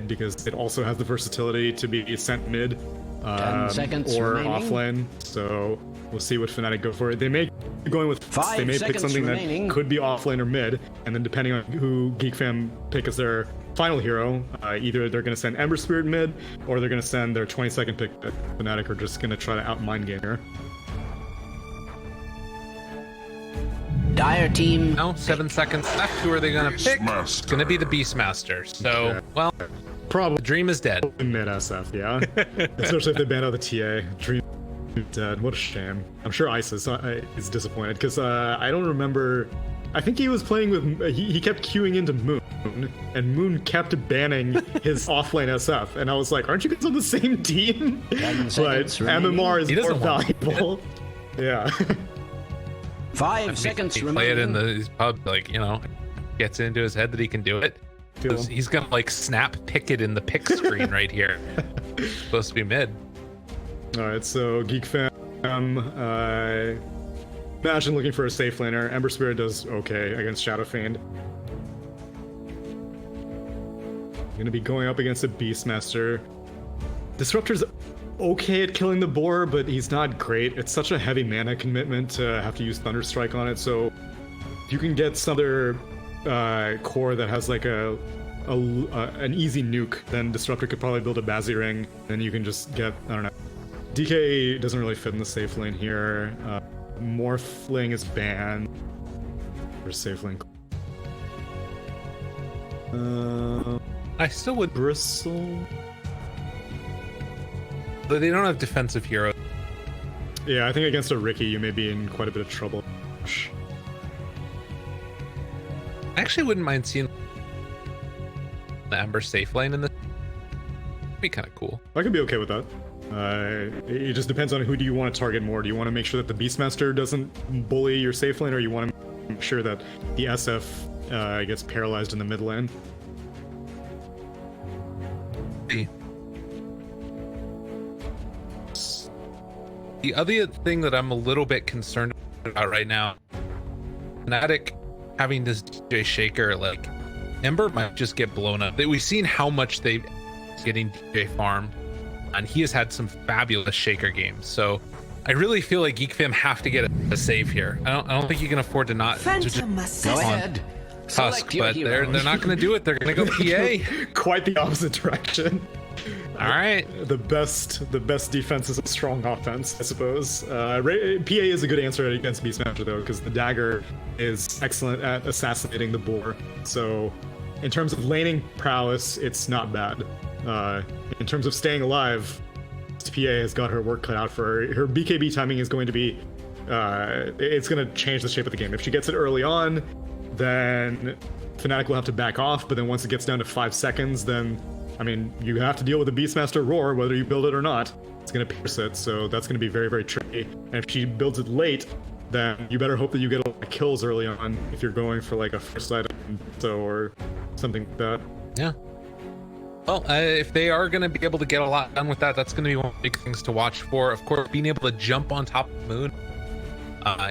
because it also has the versatility to be sent mid 10 seconds or remaining. offlane. So we'll see what FNATIC go for. They may be going with 5 they may pick seconds something remaining. that could be offlane or mid, and then depending on who Geek Fam pick as their final hero, either they're going to send Ember Spirit mid, or they're going to send their 22nd pick. FNATIC are just going to try to out mind game here. Dire team. Now 7 seconds left. Who are they going to pick? It's going to be the Beastmaster. So, well, the Probably dream is dead. mid SF, yeah. Especially if they ban out the TA. Dream dead. What a shame. I'm sure Ice is disappointed because I don't remember. I think he was playing with. He kept queuing into Moon, and Moon kept banning his offlane SF, and I was like, "Aren't you guys on the same team?" 10 But seconds remaining. MMR is He more doesn't want valuable. Yeah. 5 seconds He play it in remaining. his pub, like, you know, gets into his head that he can do it. He's gonna like snap pick it in the pick screen right here. Supposed to be mid. All right, so Geek Fam, imagine looking for a safe laner. Ember Spirit does okay against Shadow Fiend. Gonna be going up against a Beastmaster. Disruptor's okay at killing the boar, but he's not great. It's such a heavy mana commitment to have to use Thunderstrike on it, so if you can get some other core that has like an easy nuke, then Disruptor could probably build a Bazzi Ring, then you can just get, I don't know. DK doesn't really fit in the safe lane here. Morphling is banned. Or safe lane. I still would. Bristle. But they don't have defensive heroes. Yeah, I think against a Ricky, you may be in quite a bit of trouble. actually wouldn't mind seeing the Ember safe lane in this. Be kind of cool. I could be okay with that. It just depends on who do you want to target more. Do you want to make sure that the Beastmaster doesn't bully your safe lane, or you want to make sure that the SF gets paralyzed in the mid lane? The other thing that I'm a little bit concerned about right now, FNATIC having this DJ Shaker, like Ember might just get blown up. We've seen how much they've getting DJ farm, and he has had some fabulous Shaker games. So I really feel like GEEK fam have to get a save here. I don't think you can afford to not to just Go ahead. Tusk, but they're not going to do it. They're going to go PA. Quite the opposite direction. All right. The best defense is a strong offense, I suppose. PA is a good answer against Beastmaster though, because the dagger is excellent at assassinating the boar. So, in terms of laning prowess, it's not bad. In terms of staying alive, PA has got her work cut out for her. Her BKB timing is going to be, it's going to change the shape of the game. If she gets it early on, then FNATIC will have to back off. But then once it gets down to 5 seconds, then I mean, you have to deal with the Beastmaster roar, whether you build it or not. It's going to pierce it, so that's going to be very, very tricky. And if she builds it late, then you better hope that you get a lot of kills early on if you're going for like a first item or something like that. Yeah. Well, if they are going to be able to get a lot done with that, that's going to be one of the big things to watch for. Of course, being able to jump on top of the moon,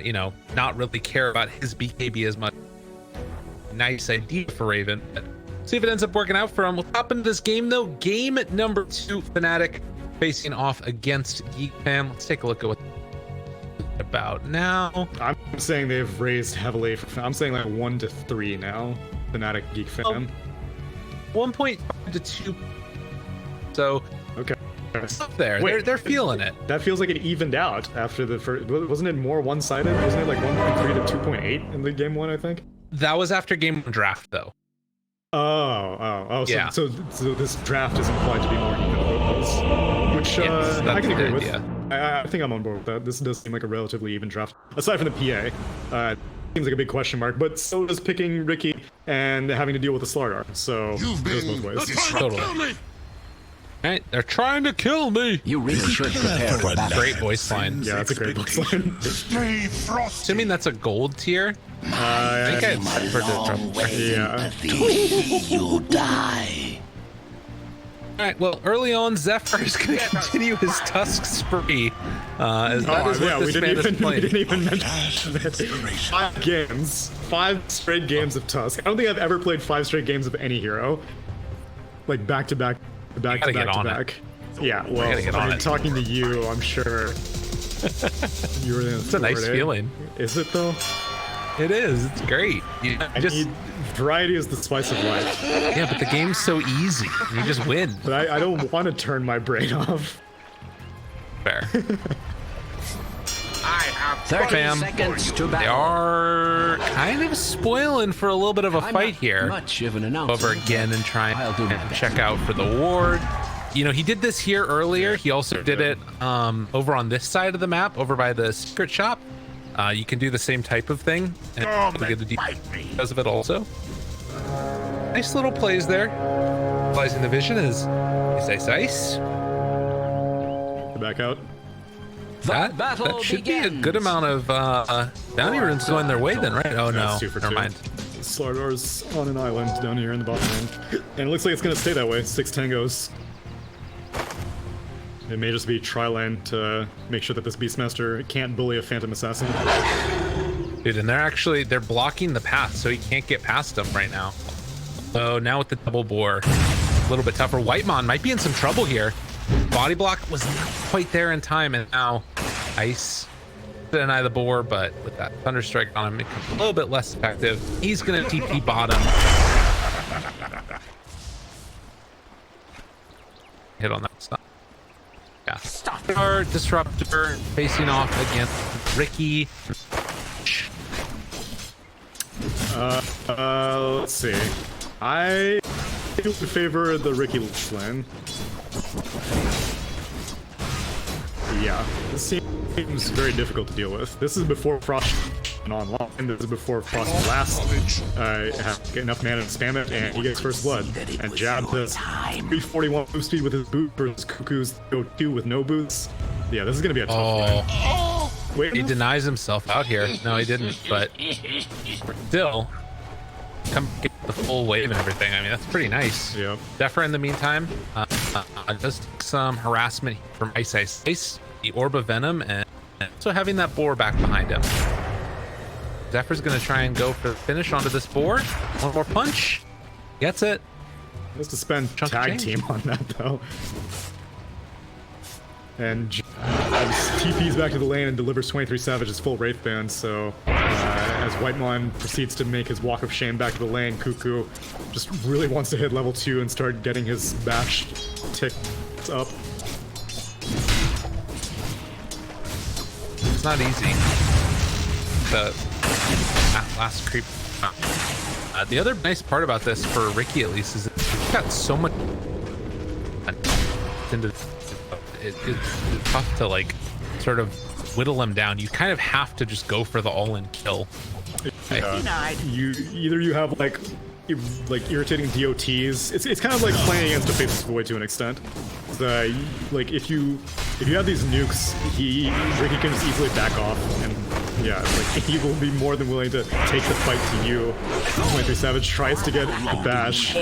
you know, not really care about his BKB as much. Nice idea for Raven, but see if it ends up working out for him. We'll hop into this game though. Game number 2, FNATIC facing off against GEEK fam. Let's take a look at what they're about now. I'm saying they've raised heavily. I'm saying like 1-3 now. FNATIC GEEK fam. 1.5 to 2. So okay. up there. Wait, they're feeling it. That feels like it evened out after the first. Wasn't it more one-sided? Wasn't it like 1.3 to 2.8 in the game 1? I think. That was after game 1 draft though. Oh, yeah. So this draft is implied to be more even than it was, which Yes, I can agree with. idea. I think I'm on board with that. This does seem like a relatively even draft, aside from the PA. Seems like a big question mark, but so does picking Ricky and having to deal with the Slardar. So it goes both ways. Totally. Right, they're trying to kill me. You really should prepare for battle. Great voice line. Yeah, that's a great voice line. Stay frosty. Assuming that's a gold tier. I think I'd prefer to drop. Yeah. You die. All right. Well, early on, Zephyr is going to continue his Tusk spree. As that is what yeah, this we man is didn't playing. even mention that. 5 straight games of Tusk. I don't think I've ever played 5 straight games of any hero, like back to back, back to back to back. Yeah, well, I mean, talking to you, I'm sure you were in. It's a nice feeling. Is it though? It is. It's great. Variety is the spice of life. Yeah, but the game's so easy. You just win. But I don't want to turn my brain off. Fair. I have 30 seconds to battle. They are kind of spoiling for a little bit of a fight here. Much of an announcer. Over again and try and check out for the ward. You know, he did this here earlier. He also did it over on this side of the map, over by the secret shop. You can do the same type of thing and get the because of it also. Nice little plays there. Utilizing the vision is ice. Back out. That should be a good amount of bounty runes going their way then, right? Oh no, never mind. Slardar's on an island down here in the bottom lane. And it looks like it's going to stay that way. 6 tangos. It may just be tri-lane to make sure that this Beastmaster can't bully a Phantom Assassin. Dude, and they're blocking the path, so he can't get past them right now. So now with the double bore, a little bit tougher. Whitemon might be in some trouble here. Body block was not quite there in time, and now ice to deny the boar, but with that Thunderstrike on him, it becomes a little bit less effective. He's gonna TP bottom. Hit on that stop. Yeah. Star Disruptor facing off against Ricky. Let's see. I would favor the Ricky Lich lane. Yeah, this seems very difficult to deal with. This is before Frost online. This is before Frosty last have enough mana to spam it, and he gets first blood. And Jab does 341 move speed with his boot versus Cuckoo's 2 with no boots. Yeah, this is gonna be a tough fight. Wait, He denies himself out here. No, he didn't, but still, come get the full wave and everything. I mean, that's pretty nice. Yeah. Zephyr, in the meantime, does take some harassment from Ice, the Orb of Venom, and also having that boar back behind him. Zephyr's gonna try and go for the finish onto this board. One more punch. Gets it. he has to spend Chunk of tag change. team on that though. And TP's back to the lane and delivers 23 Savage's full Wraith Band, so as Whitemon proceeds to make his walk of shame back to the lane, Cuckoo just really wants to hit level 2 and start getting his bash tick up. It's not easy. The last creep. The other nice part about this, for Ricky at least, is that he's got so much into it's tough to like sort of whittle him down. You kind of have to just go for the all-in kill. You have like irritating DOTs. It's kind of like playing against the Faceless Void to an extent. Like if you have these nukes, Ricky can just easily back off, and yeah, like he will be more than willing to take the fight to you. 23 Savage tries to get the bash,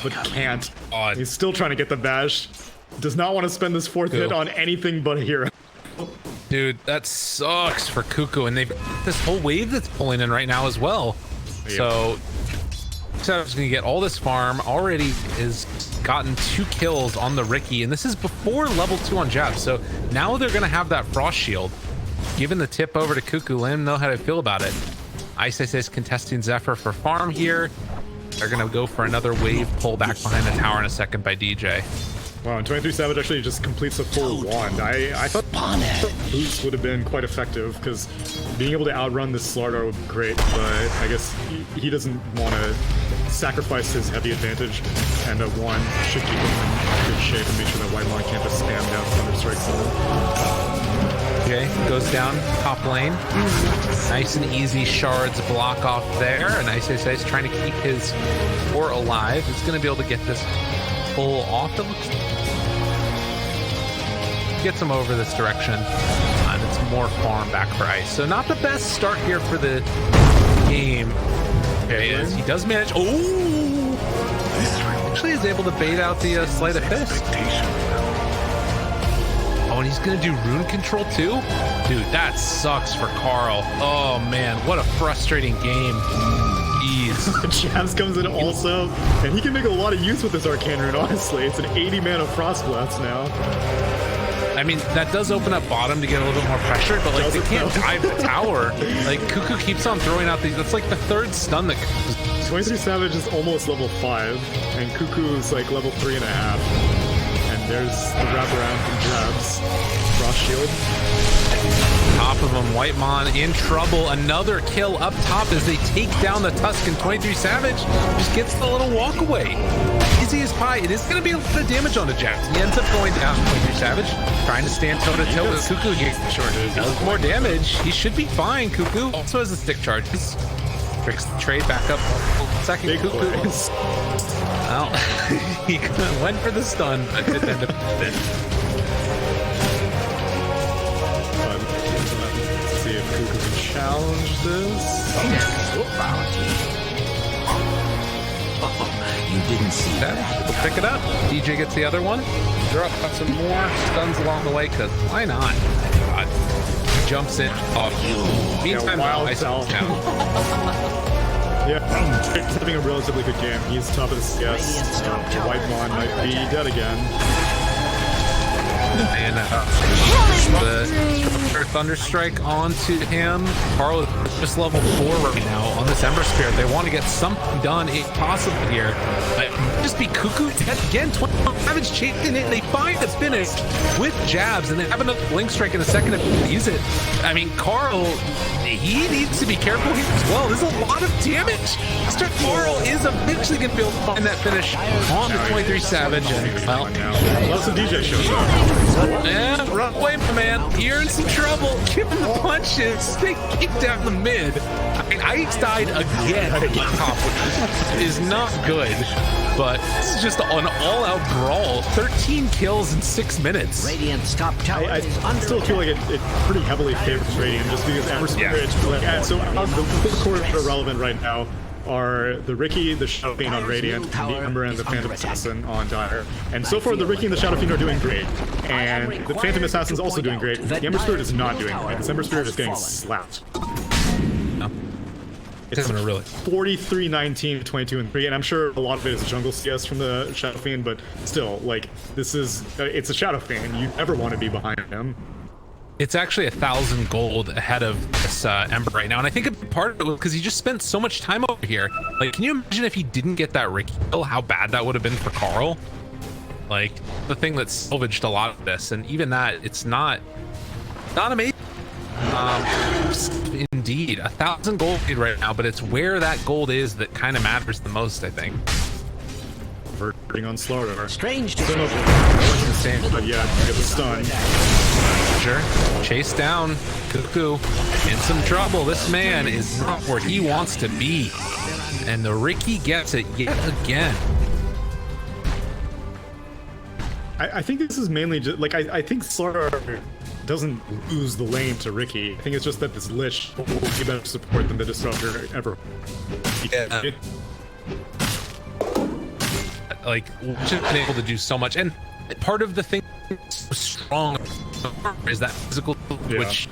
but can't. He's still trying to get the bash. Does not want to spend this 4th hit on anything but a hero. Dude, that sucks for Cuckoo, and they've this whole wave that's pulling in right now as well. Yep. So Savage is gonna get all this farm. Already has gotten 2 kills on the Ricky, and this is before level 2 on Jab. So now they're gonna have that Frost Shield. Giving the tip over to Cuckoo, let him know how to feel about it. Ice is contesting Zephyr for farm here. They're gonna go for another wave pull back behind the tower in a second by DJ. Wow, and 23 Savage actually just completes a full wand. I thought boots would have been quite effective, because being able to outrun this Slardar would be great, but I guess he doesn't want to sacrifice his heavy advantage, and a 1 should keep him in good shape and make sure that Whitemon can't just spam down Thunderstrikes on him. Okay, goes down top lane. Nice and easy shards block off there, and Ice trying to keep his core alive. He's going to be able to get this pull off. It looks gets him over this direction, and it's more farm back for Ice. So not the best start here for the game. Okay, as he does manage. Oh, actually is able to bait out the Sleight of Fist. Oh, and he's gonna do rune control too? Dude, that sucks for Carl. Oh man, what a frustrating game. Jeez. Jabs comes in also, and he can make a lot of use with this Arcane Rune, honestly. It's an 80 mana Frost Blast now. I mean, that does open up bottom to get a little bit more pressure, but like they can't dive the tower. Like Cuckoo keeps on throwing out these. That's like the 3rd stun that 23 Savage is almost level 5, and Cuckoo is like level 3.5. And there's the wraparound from Jabs. Frost Shield. Top of him, Whitemon in trouble. Another kill up top as they take down the Tuscan. 23 Savage just gets the little walk away. Easy as pie. It is going to be a lot of damage on the Jabs. He ends up going down. 23 Savage trying to stand toe to toe with Cuckoo here. Sure, does more damage. He should be fine. Cuckoo also has a stick charge. Tricks the trade back up. Second Big Cuckoo. plays. Well, he went for the stun, but didn't end up with it. Let's see if Cuckoo can challenge this. You didn't see Okay, we'll pick it up. DJ gets the other one. Drop some more stuns along the way, because why not? God. Jumps in. Oh, meantime, wild Ice cell. down. Yeah, he's having a relatively good game. He's top of the CS. Whitemon might be dead again. And the Thunderstrike onto him. Carl is just level 4 right now on this Ember Spirit. They want to get something done if possible here. But just be Cuckoo again. 20 Savage chasing it, and they find the finish with Jabs, and they have another Blink Strike in a second to use it. I mean, Carl, he needs to be careful here as well. There's a lot of damage. Mr. Carl is eventually going to be able to find that finish on the 23 Savage. And, well, Unless the DJ shows up. yeah, run away, my man. You're in some trouble. Give him the punches. They kicked out in the mid. I mean, Ike's died again at top, which is not good. But this is just an all-out brawl. 13 kills in 6 minutes. Radiant's top tower I is under still feel like it pretty heavily favors Radiant just because Ember Spirit. So the core that are relevant right now are the Riki, the Shadow Fiend on Radiant, and the Ember and the Phantom Assassin on Dire. And so far, the Riki and the Shadow Fiend are doing great. And the Phantom Assassin's also doing great. The Ember Spirit is not doing great. This Ember Spirit is getting slapped. No. It's a really 43, 19, 22, and 3, and I'm sure a lot of it is jungle CS from the Shadow Fiend, but still, like, this is, it's a Shadow Fiend. You never want to be behind him. It's actually 1,000 gold ahead of this Ember right now, and I think a big part of it was because he just spent so much time over here. Like, can you imagine if he didn't get that Riki kill, how bad that would have been for Carl? Like, the thing that salvaged a lot of this, and even that, it's not amazing. Indeed, 1,000 gold lead right now, but it's where that gold is that kind of matters the most, I think. Verting on Slaughter. Strange to I don't know if it wasn't the same, but yeah, you get the stun. Sure. Chase down Cuckoo in some trouble. This man is not where he wants to be, and the Riki gets it yet again. I think this is mainly just like I think Slaughter doesn't lose the lane to Riki. I think it's just that this Lich will be better support than the Disruptor ever. Yeah. Like, just been able to do so much, and part of the thing so strong is that physical, which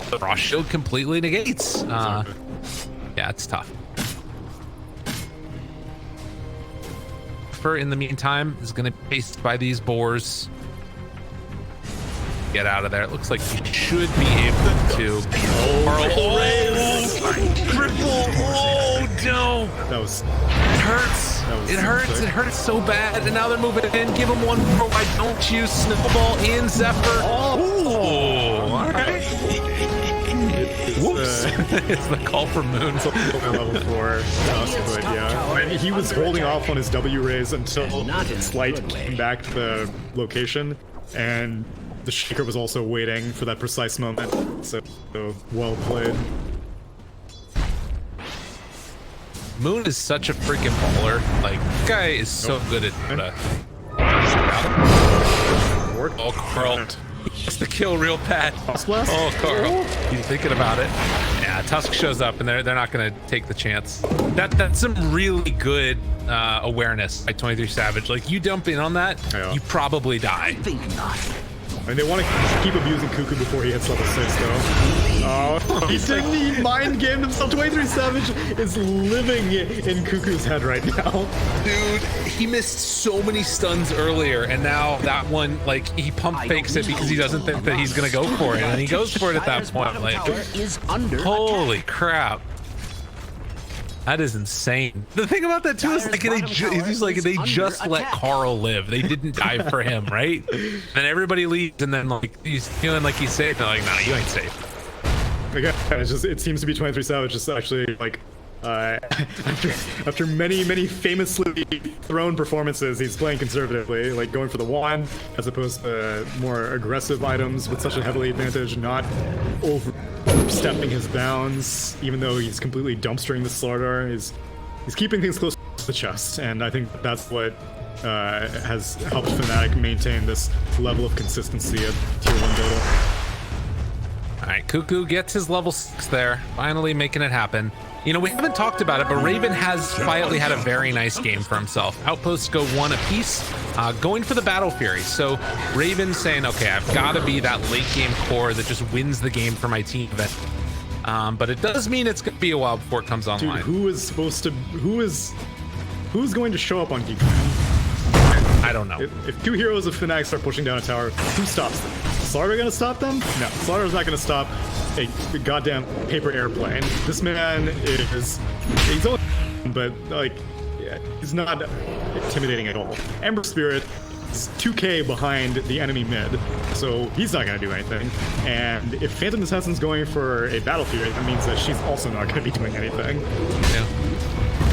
the Frost Shield completely negates. Yeah, it's tough. In the meantime, is going to be chased by these boars. Get out of there. It looks like he should be able to. Triple! Oh no! That was. It hurts. It hurts. Sick. It hurts so bad. And now they're moving in. Give him one more. Why don't you? Snowball in Zephyr. Oh! All right. Whoops! It's the call for Moon. Level 4 but yeah. And he was holding off on his W raise until Slight came back to the location, and the Shaker was also waiting for that precise moment. So well played. Moon is such a freaking baller. Like, this guy is so good at DOTA. Oh, Carl. Just the kill real bad. Oh, Carl. He's thinking about it. Yeah, Tusk shows up and they're not gonna take the chance. That's some really good awareness by 23 Savage. Like, you dump in on that, you probably die. I mean, they want to keep abusing Cuckoo before he hits level 6, though. Oh, he didn't. He mind gamed himself. 23 Savage is living in Cuckoo's head right now. Dude, he missed so many stuns earlier, and now that one, like, he pump fakes it because he doesn't think that he's gonna go for it, and he goes for it at that point. Like, holy crap. That is insane. The thing about that too is like they just let Carl live. They didn't die for him, right? Then everybody leaves, and then like he's feeling like he's safe. They're like, "No, you ain't safe." Okay, it seems to be 23 Savage just actually like after many famously thrown performances, he's playing conservatively, like going for the wand as opposed to more aggressive items with such a heavily advantage, not overstepping his bounds, even though he's completely dumpstering the Slardar. He's keeping things close to the chest, and I think that's what has helped FNATIC maintain this level of consistency at Tier 1 Dota. Alright, Cuckoo gets his level 6 there, finally making it happen. You know, we haven't talked about it, but Raven has quietly had a very nice game for himself. Outposts go 1 apiece, going for the Battle Fury. So Raven saying, okay, I've got to be that late game core that just wins the game for my team. But it does mean it's going to be a while before it comes online. Dude, who's going to show up on GEEK? I don't know. If 2 heroes of FNATIC start pushing down a tower, who stops them? Slaughter gonna stop them? No, Slaughter's not gonna stop a goddamn paper airplane. This man he's only, but like, yeah, he's not intimidating at all. Ember Spirit is 2k behind the enemy mid, so he's not gonna do anything. And if Phantom Assassin's going for a Battle Fury, that means that she's also not gonna be doing anything. Yeah.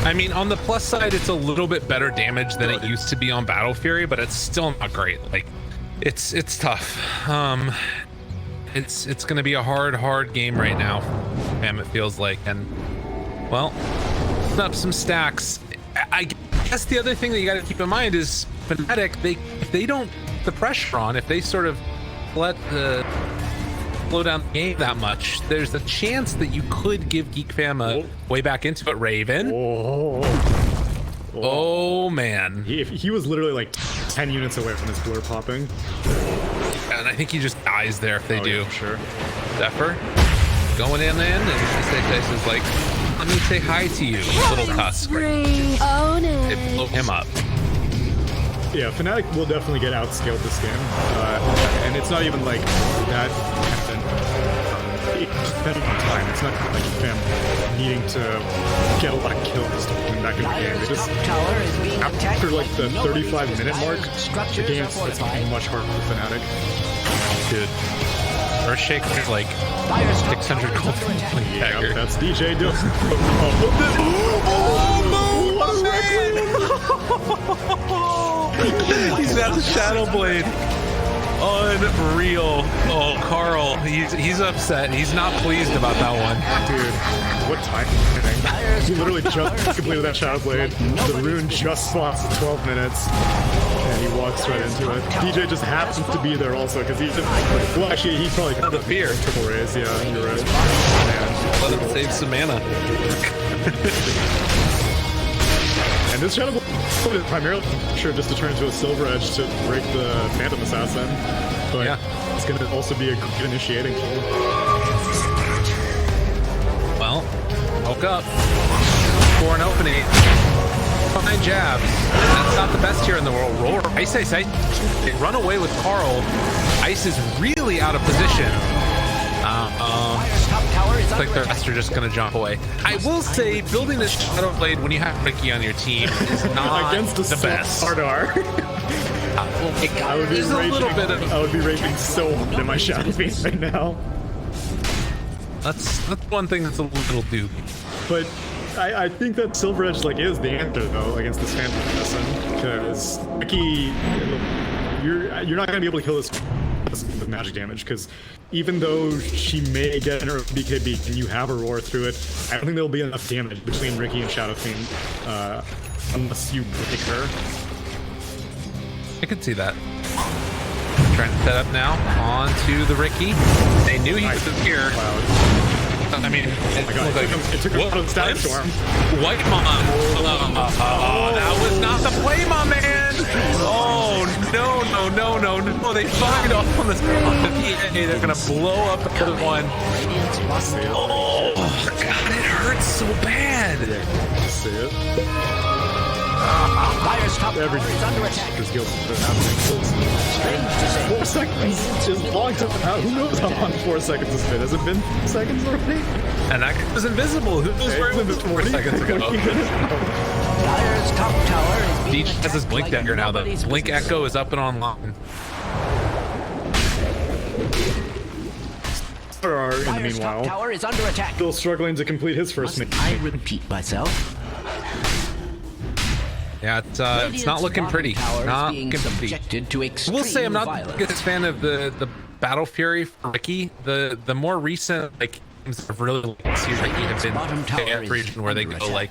I mean, on the plus side, it's a little bit better damage than it used to be on Battle Fury, but it's still not great. Like, it's tough. it's going to be a hard game right now. Damn, it feels like. And well, putting up some stacks. I guess the other thing that you got to keep in mind is FNATIC. If they don't put the pressure on, if they sort of let the slow down the game that much, there's a chance that you could give Geek Fam a way back into it. Raven. Oh man, he was literally like 10 units away from his blur popping. And I think he just dies there if they do. Yeah, sure. Zephyr going in, and Dice is like, let me say hi to you, little tusk. Spree. Own It it. blew him up. Yeah, FNATIC will definitely get outscaled this game, and it's not even like that. Time. It's not like them needing to get a lot of kills to win back in the game. They just after like the 35-minute mark, the game starts getting much harder for FNATIC. Dude, Earthshake is like 600 gold. Yeah, that's DJ doing. He's got the Shadow Blade. Unreal. Oh, Carl, he's upset. He's not pleased about that one. Dude, what time he literally just completed that Shadow Blade. The rune just spawns in 12 minutes, and he walks right into it. DJ just happens to be there also, because he's... Well, actually, he probably got the fear. Triple raise, yeah, you're right. Man, Let him save some mana. and this Shadow Blade is primarily sure just to turn into a Silver Edge to break the Phantom Assassin, but yeah, it's going to also be a good initiating tool. Well, woke up for an opening. 9 jabs. That's not the best here in the world. Roar. Ice. They run away with Carl. Ice is really out of position. Looks like the rest are just going to jump away. I will say, building this Shadow Blade when you have Ricky on your team is not against the best. Sardar. I would be There's a little bit of... I would be raging so hard in my Shadow Blade right now. That's one thing that's a little dupe. But I think that Silver Edge like is the answer though against this Phantom Assassin, because Ricky, you're not going to be able to kill this with magic damage, because even though she may get an BKB and you have a roar through it, I don't think there'll be enough damage between Ricky and Shadow Fiend unless you break her. I could see that. Trying to set up now onto the Ricky. They knew he was here. I mean, it took him out of the static storm. White Mom. That was not the play, my man. Oh, no. They find off on the PA. They're going to blow up the other one. Oh, God, it hurts so bad. See it. Dyer's top tower is under attack. Strange to say. 4 seconds is long time. Who knows how long 4 seconds has been? Has it been 4 seconds already? And that was invisible. Who knows where it was 4 seconds ago? Dyer's top tower is being DJ has his Blink dagger now. The Blink Echo is up and online. In the Dyer's top meanwhile, tower is under attack. still struggling to complete his first mission. I repeat myself. Yeah, it's not looking pretty. Not looking pretty. Subjected to extreme We'll say I'm not the violence. biggest fan of the Battle Fury for Ricky. The more recent like games that have really liked to see Ricky have been the region where they go like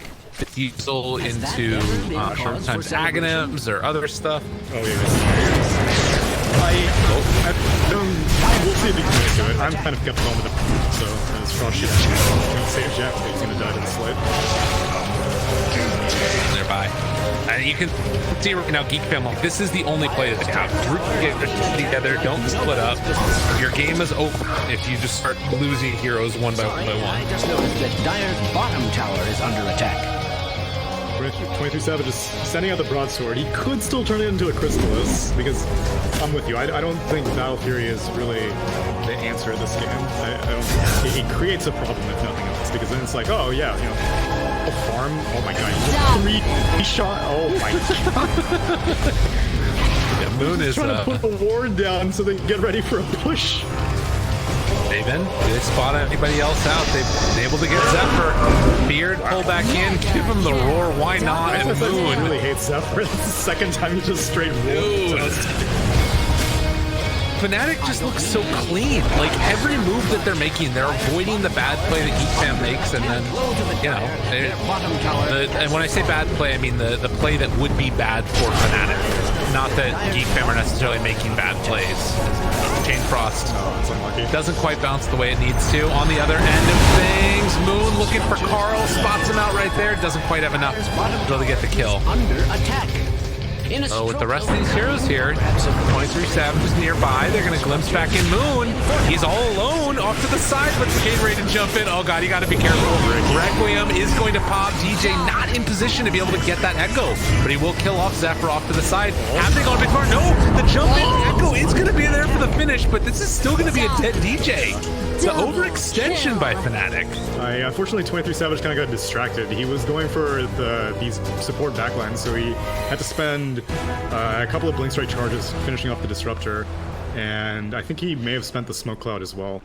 Diesel into sometimes Aghanims or other stuff. Oh yeah. We'll see if he can make it. I'm kind of kept on with it, so as Frosty can't save Jack, he's gonna die to the slide. Nearby. And you can see right now, Geek Fam, like, this is the only play that have. Group together, don't split up. Your game is over if you just start losing heroes one by one. I just noticed that Dyer's bottom tower is under attack. 23 Savage is sending out the broadsword. He could still turn it into a Chrysalis, because I'm with you. I don't think Battle Fury is really the answer to this game. I don't. It creates a problem if nothing else, because then it's like, oh yeah, you know, a farm. Oh my god, you just 3 shot. Oh my god. Yeah, Moon is trying to put a ward down so they can get ready for a push. Daven, do they spot anybody else out? They've been able to get Zephyr. Beard, pull back in, give him the roar, why not? And Moon. I really hate Zephyr. That's the second time he just straight rolled. Fnatic just looks so clean. Like every move that they're making, they're avoiding the bad play that GEEK Fam makes, and then, you know, and when I say bad play, I mean the play that would be bad for Fnatic. Not that GEEK Fam are necessarily making bad plays. Chain Frost doesn't quite bounce the way it needs to. On the other end of things, Moon looking for Carl, spots him out right there. Doesn't quite have enough to really get the kill. Under attack. Oh, with the rest of these heroes here, 23 Savages nearby. They're going to glimpse back in Moon. He's all alone off to the side, but getting ready to jump in. Oh, God, you got to be careful. Requiem is going to pop. DJ not in position to be able to get that Echo, but he will kill off Zephyr off to the side. Have they gone big far? No, the jump in Echo is going to be there for the finish, but this is still going to be a dead DJ. The overextension by Fnatic. Unfortunately, 23 Savage kind of got distracted. He was going for these support backlines, so he had to spend a couple of Blink Strike charges finishing off the Disruptor, and I think he may have spent the Smoke Cloud as well.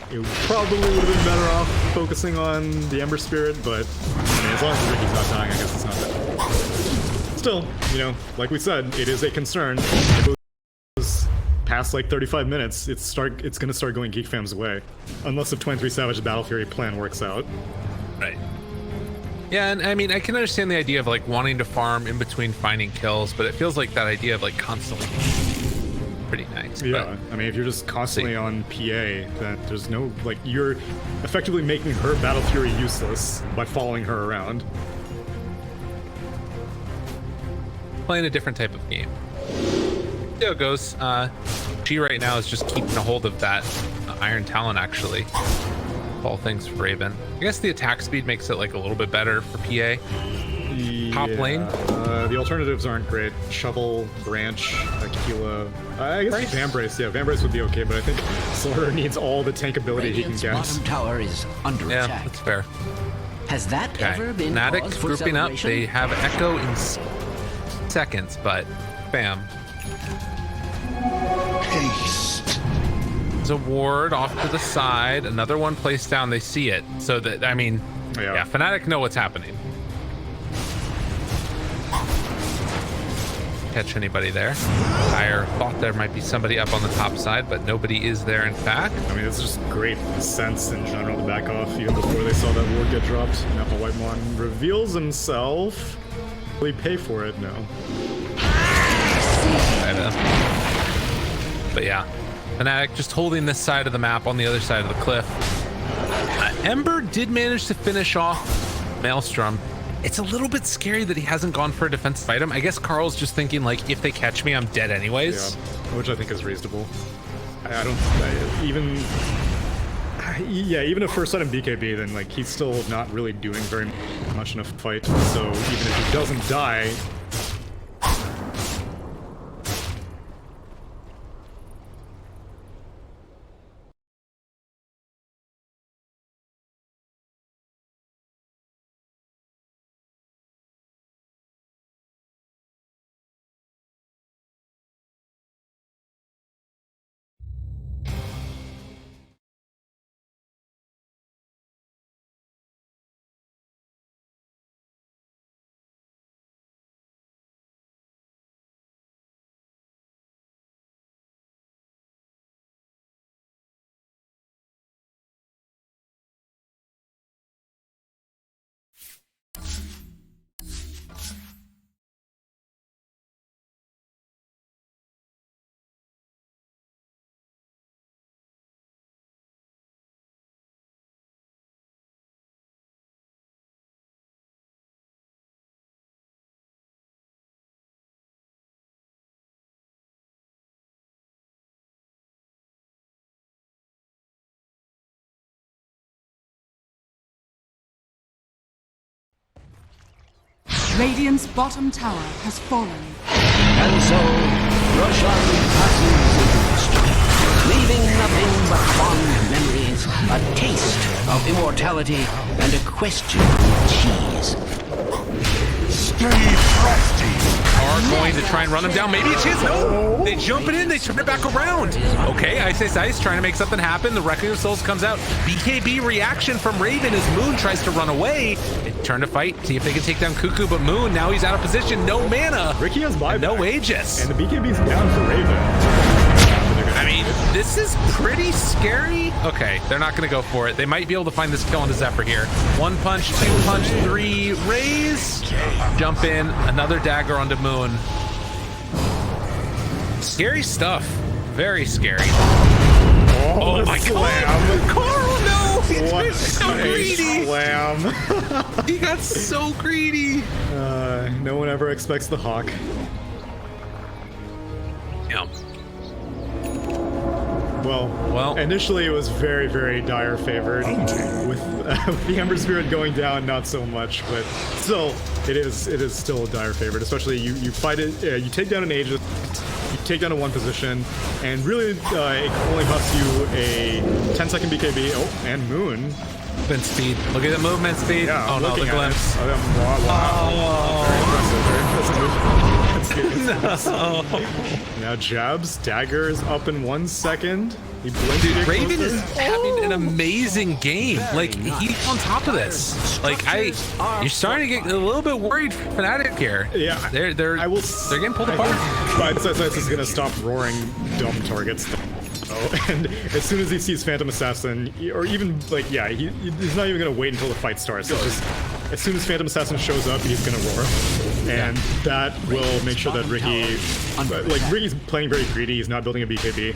It probably would have been better off focusing on the Ember Spirit, but I mean, as long as Ricky's not dying, I guess it's not that bad. Still, you know, like we said, it is a concern. If it was past like 35 minutes, it's gonna start going GEEK Fam's way, unless if 23 Savage Battle Fury plan works out. Right. Yeah, and I mean, I can understand the idea of like wanting to farm in between finding kills, but it feels like that idea of like constantly pretty nice. Yeah, I mean, if you're just constantly on PA, then there's no, like, you're effectively making her Battle Fury useless by following her around. Playing a different type of game. There it goes. She right now is just keeping a hold of that Iron Talon, actually. All things for Raven. I guess the attack speed makes it like a little bit better for PA. Top lane. The alternatives aren't great. Shovel, Branch, Aquila. I guess Vambrace. Yeah, Vambrace would be okay, but I think Slaughter needs all the tank ability he can get. Bottom tower is under attack. Yeah, that's fair. Has that ever been Fnatic cause for grouping up. celebration? They have Echo in seconds, but bam. Haste. There's a ward off to the side. Another one placed down. They see it. So that, I mean, yeah, Fnatic know what's happening. Catch anybody there. Dire thought there might be somebody up on the top side, but nobody is there in fact. I mean, it's just great sense in general to back off even before they saw that ward get dropped. Now Whitemon reveals himself. Will he pay for it? No. But yeah, Fnatic just holding this side of the map on the other side of the cliff. Ember did manage to finish off Maelstrom. It's a little bit scary that he hasn't gone for a defensive item. I guess Carl's just thinking, like, if they catch me, I'm dead anyways. Yeah, which I think is reasonable. Even a first item BKB, then like he's still not really doing very much in a fight. So even if he doesn't die, Radiant's bottom tower has fallen. And so, Roshan passes into history, leaving nothing but fond memories, a taste of immortality, and a question of cheese. Stay frosty. Are going to try and run him down. Maybe a chance. No! They jump it in. They turn it back around. Okay, Ice trying to make something happen. The Reckoning of Souls comes out. BKB reaction from Raven as Moon tries to run away. They turn to fight. See if they can take down Cuckoo, but Moon, now he's out of position. No mana. Ricky has buyback. No Aegis. And the BKB's down for Raven. I mean, this is pretty scary. Okay, they're not going to go for it. They might be able to find this kill on the Zephyr here. 1 punch, 2 punch, 3, raise. Jump in, another dagger onto Moon. Scary stuff. Very scary. Oh my god! Carl, no! He's been so greedy! Slam. He got so greedy! No one ever expects the Hawk. Yeah. Well, initially it was very, very dire favored with the Ember Spirit going down, not so much, but still, it is still a dire favored. Especially you fight it, you take down an Aegis, you take down a 1 position, and really it only costs you a 10-second BKB. Oh, and Moon. Movement speed. Look at the movement speed. Yeah, oh no, the glimpse. Very impressive. No. Now jabs, daggers up in 1 second. He blinks. Dude, Raven is having an amazing game. Like, he's on top of this. Like, you're starting to get a little bit worried for FNATIC here. Yeah, they're getting pulled apart. But Sights is gonna stop roaring dumb targets. Oh, and as soon as he sees Phantom Assassin, or even like, yeah, he's not even gonna wait until the fight starts. It's just as soon as Phantom Assassin shows up, he's gonna roar, and that will make sure that Ricky's playing very greedy. He's not building a BKB.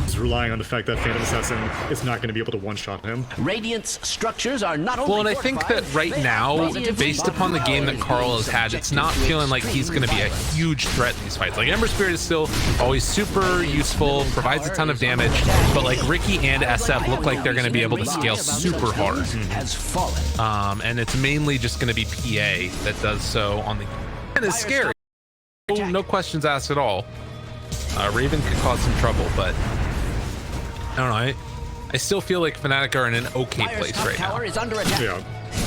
He's relying on the fact that Phantom Assassin is not going to be able to one-shot him. Radiant's structures are not only well, and I think that right now, based upon the game that Carl has had, it's not feeling like he's going to be a huge threat in these fights. Like, Ember Spirit is still always super useful, provides a ton of damage, but like Ricky and SF look like they're going to be able to scale super hard. And it's mainly just going to be PA that does so on the... And it's scary. No questions asked at all. Raven could cause some trouble, but I don't know. I still feel like FNATIC are in an okay place right now. Yeah.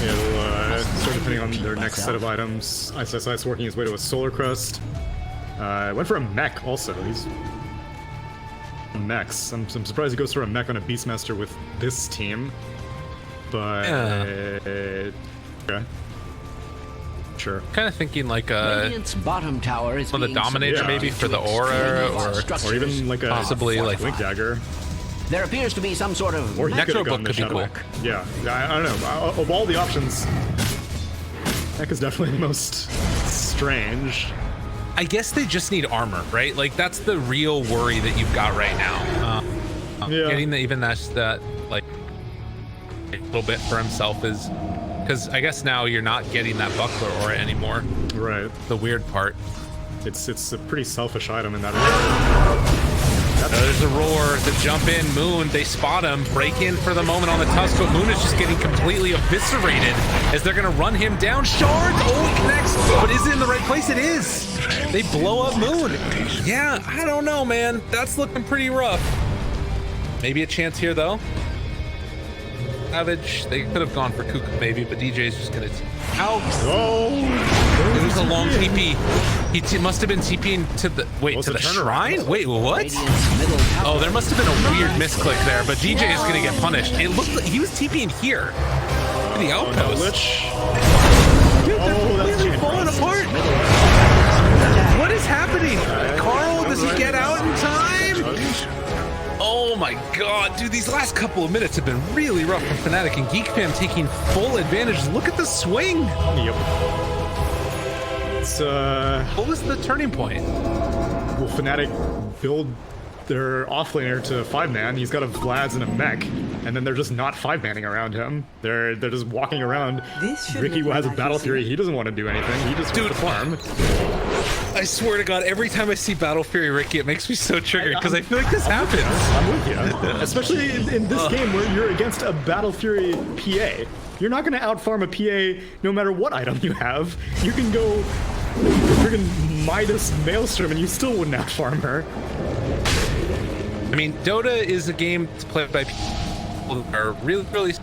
It'll start depending on their next set of items. ISI's working his way to a Solar Crest. Went for a mech also. He's mechs. I'm surprised he goes for a mech on a Beastmaster with this team. But okay. Sure. Kind of thinking like a bottom tower is the Dominator maybe for the aura, or even like a possibly like Link Dagger. There appears to be some sort of or Necro Book could be cool. Yeah, I don't know. Of all the options, Mech is definitely the most strange. I guess they just need armor, right? Like that's the real worry that you've got right now. Getting that like a little bit for himself is because I guess now you're not getting that buckler aura anymore. Right. The weird part. It's a pretty selfish item in that area. There's a roar, the jump in, Moon, they spot him, break in for the moment on the Tusk, but Moon is just getting completely eviscerated as they're gonna run him down. Shard, oh, he connects, but is it in the right place? It is. They blow up Moon. Yeah, I don't know, man. That's looking pretty rough. Maybe a chance here, though. Savage, they could have gone for Kuka maybe, but DJ's just gonna out. Oh, it was a long TP. He must have been TPing to the to the shrine. Wait, what? Oh, there must have been a weird misclick there, but DJ is gonna get punished. It looked like he was TPing here. The outpost. Dude, they're completely falling apart. What is happening? Carl, does he get out in time? Oh my god, dude, these last couple of minutes have been really rough for FNATIC and GEEK fam taking full advantage. Look at the swing. Yep. It's what was the turning point? Well, FNATIC build their offlaner to 5-man. He's got a Vlad's and a mech, and then they're just not 5-manning around him. They're just walking around. Ricky has a Battle Fury. He doesn't want to do anything. He just wants to farm. I swear to God, every time I see Battle Fury Ricky, it makes me so triggered because I feel like this happens. I'm with you. Especially in this game where you're against a Battle Fury PA. You're not going to outfarm a PA no matter what item you have. You can go friggin' Midas Maelstrom and you still wouldn't outfarm her. I mean, Dota is a game to play by people who are really, really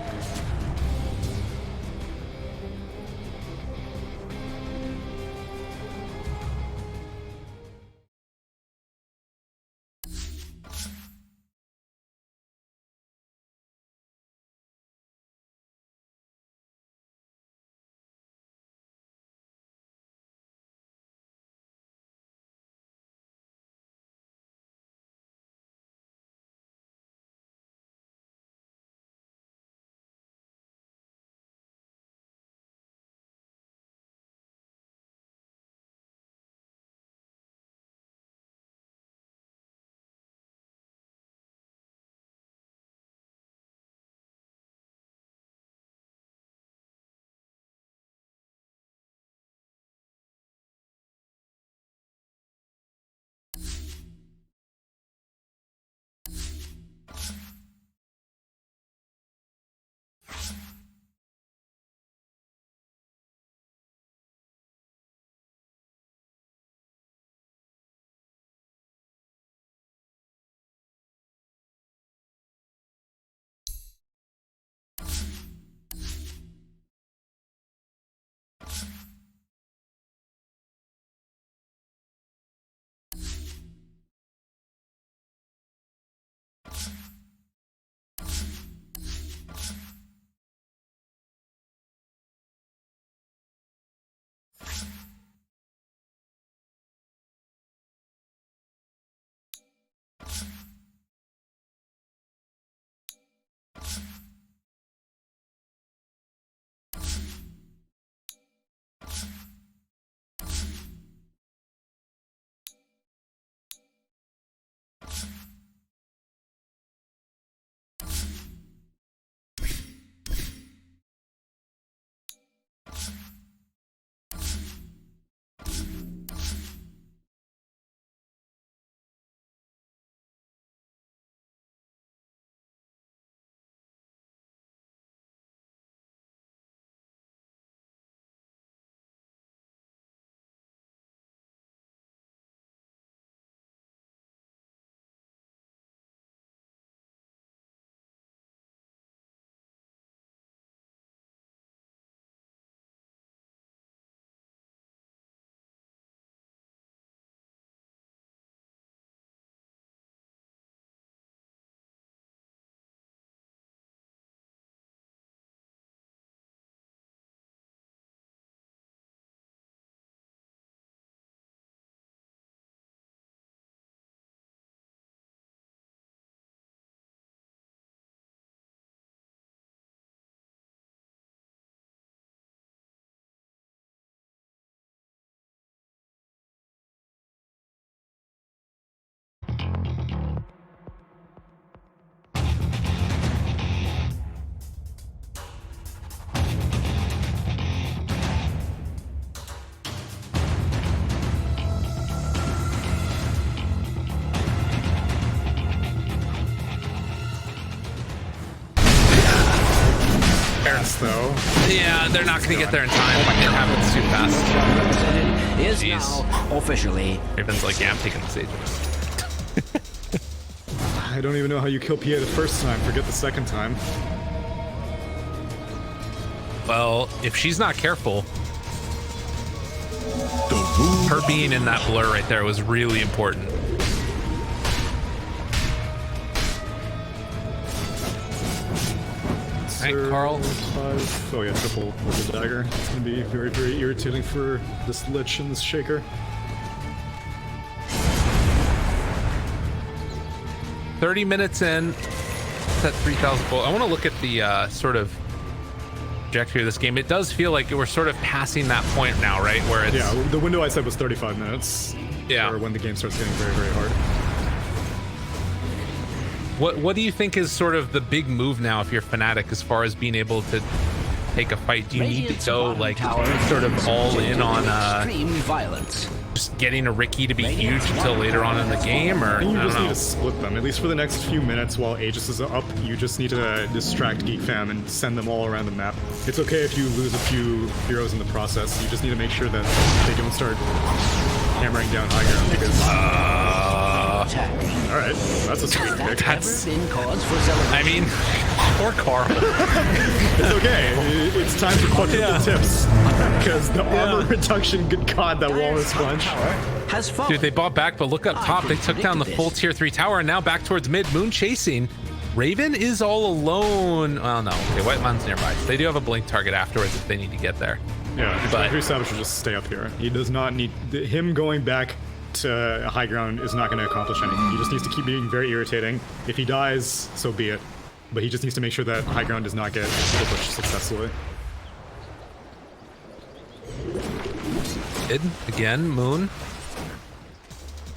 Aegis, though. Yeah, they're not going to get there in time. It happens too fast. Represented is Jeez. now officially. Raven's like, yeah, I'm taking this Aegis. I don't even know how you kill PA the first time. Forget the second time. Well, if she's not careful, The wound her being in that blur right there was really important. Alright, Carl. Oh yeah, triple with the dagger. It's gonna be very, very irritating for this Lich and this Shaker. 30 minutes in. It's at 3,000 gold. I want to look at the sort of trajectory of this game. It does feel like we're sort of passing that point now, right? Where it's Yeah, the window I said was 35 minutes. Yeah. Or when the game starts getting very, very hard. What do you think is sort of the big move now if you're Fnatic as far as being able to take a fight? Do you need to go like sort of all in on Extreme violence. just getting a Ricky to be huge until later on in the game, or I think you I just don't need know. to split them. At least for the next few minutes while Aegis is up, you just need to distract Geek Fam and send them all around the map. It's okay if you lose a few heroes in the process. You just need to make sure that they don't start hammering down high ground because... Attack. Alright, that's a sweet pick. That's- Ever been cause for celebration? I mean, poor Carl. It's okay. It's time for quadruple tips. Because the armor reduction, good god, that walrus punch. Has fallen. Dude, they bought back, but look up top. They took down the full tier 3 tower, and now back towards mid. Moon chasing. Raven is all alone. Oh no. Okay, White Man's nearby. So they do have a blink target afterwards if they need to get there. Yeah, But- but Savage should just stay up here. He does not need... Him going back to high ground is not going to accomplish anything. He just needs to keep being very irritating. If he dies, so be it. But he just needs to make sure that high ground does not get pushed successfully. Mid, again, Moon.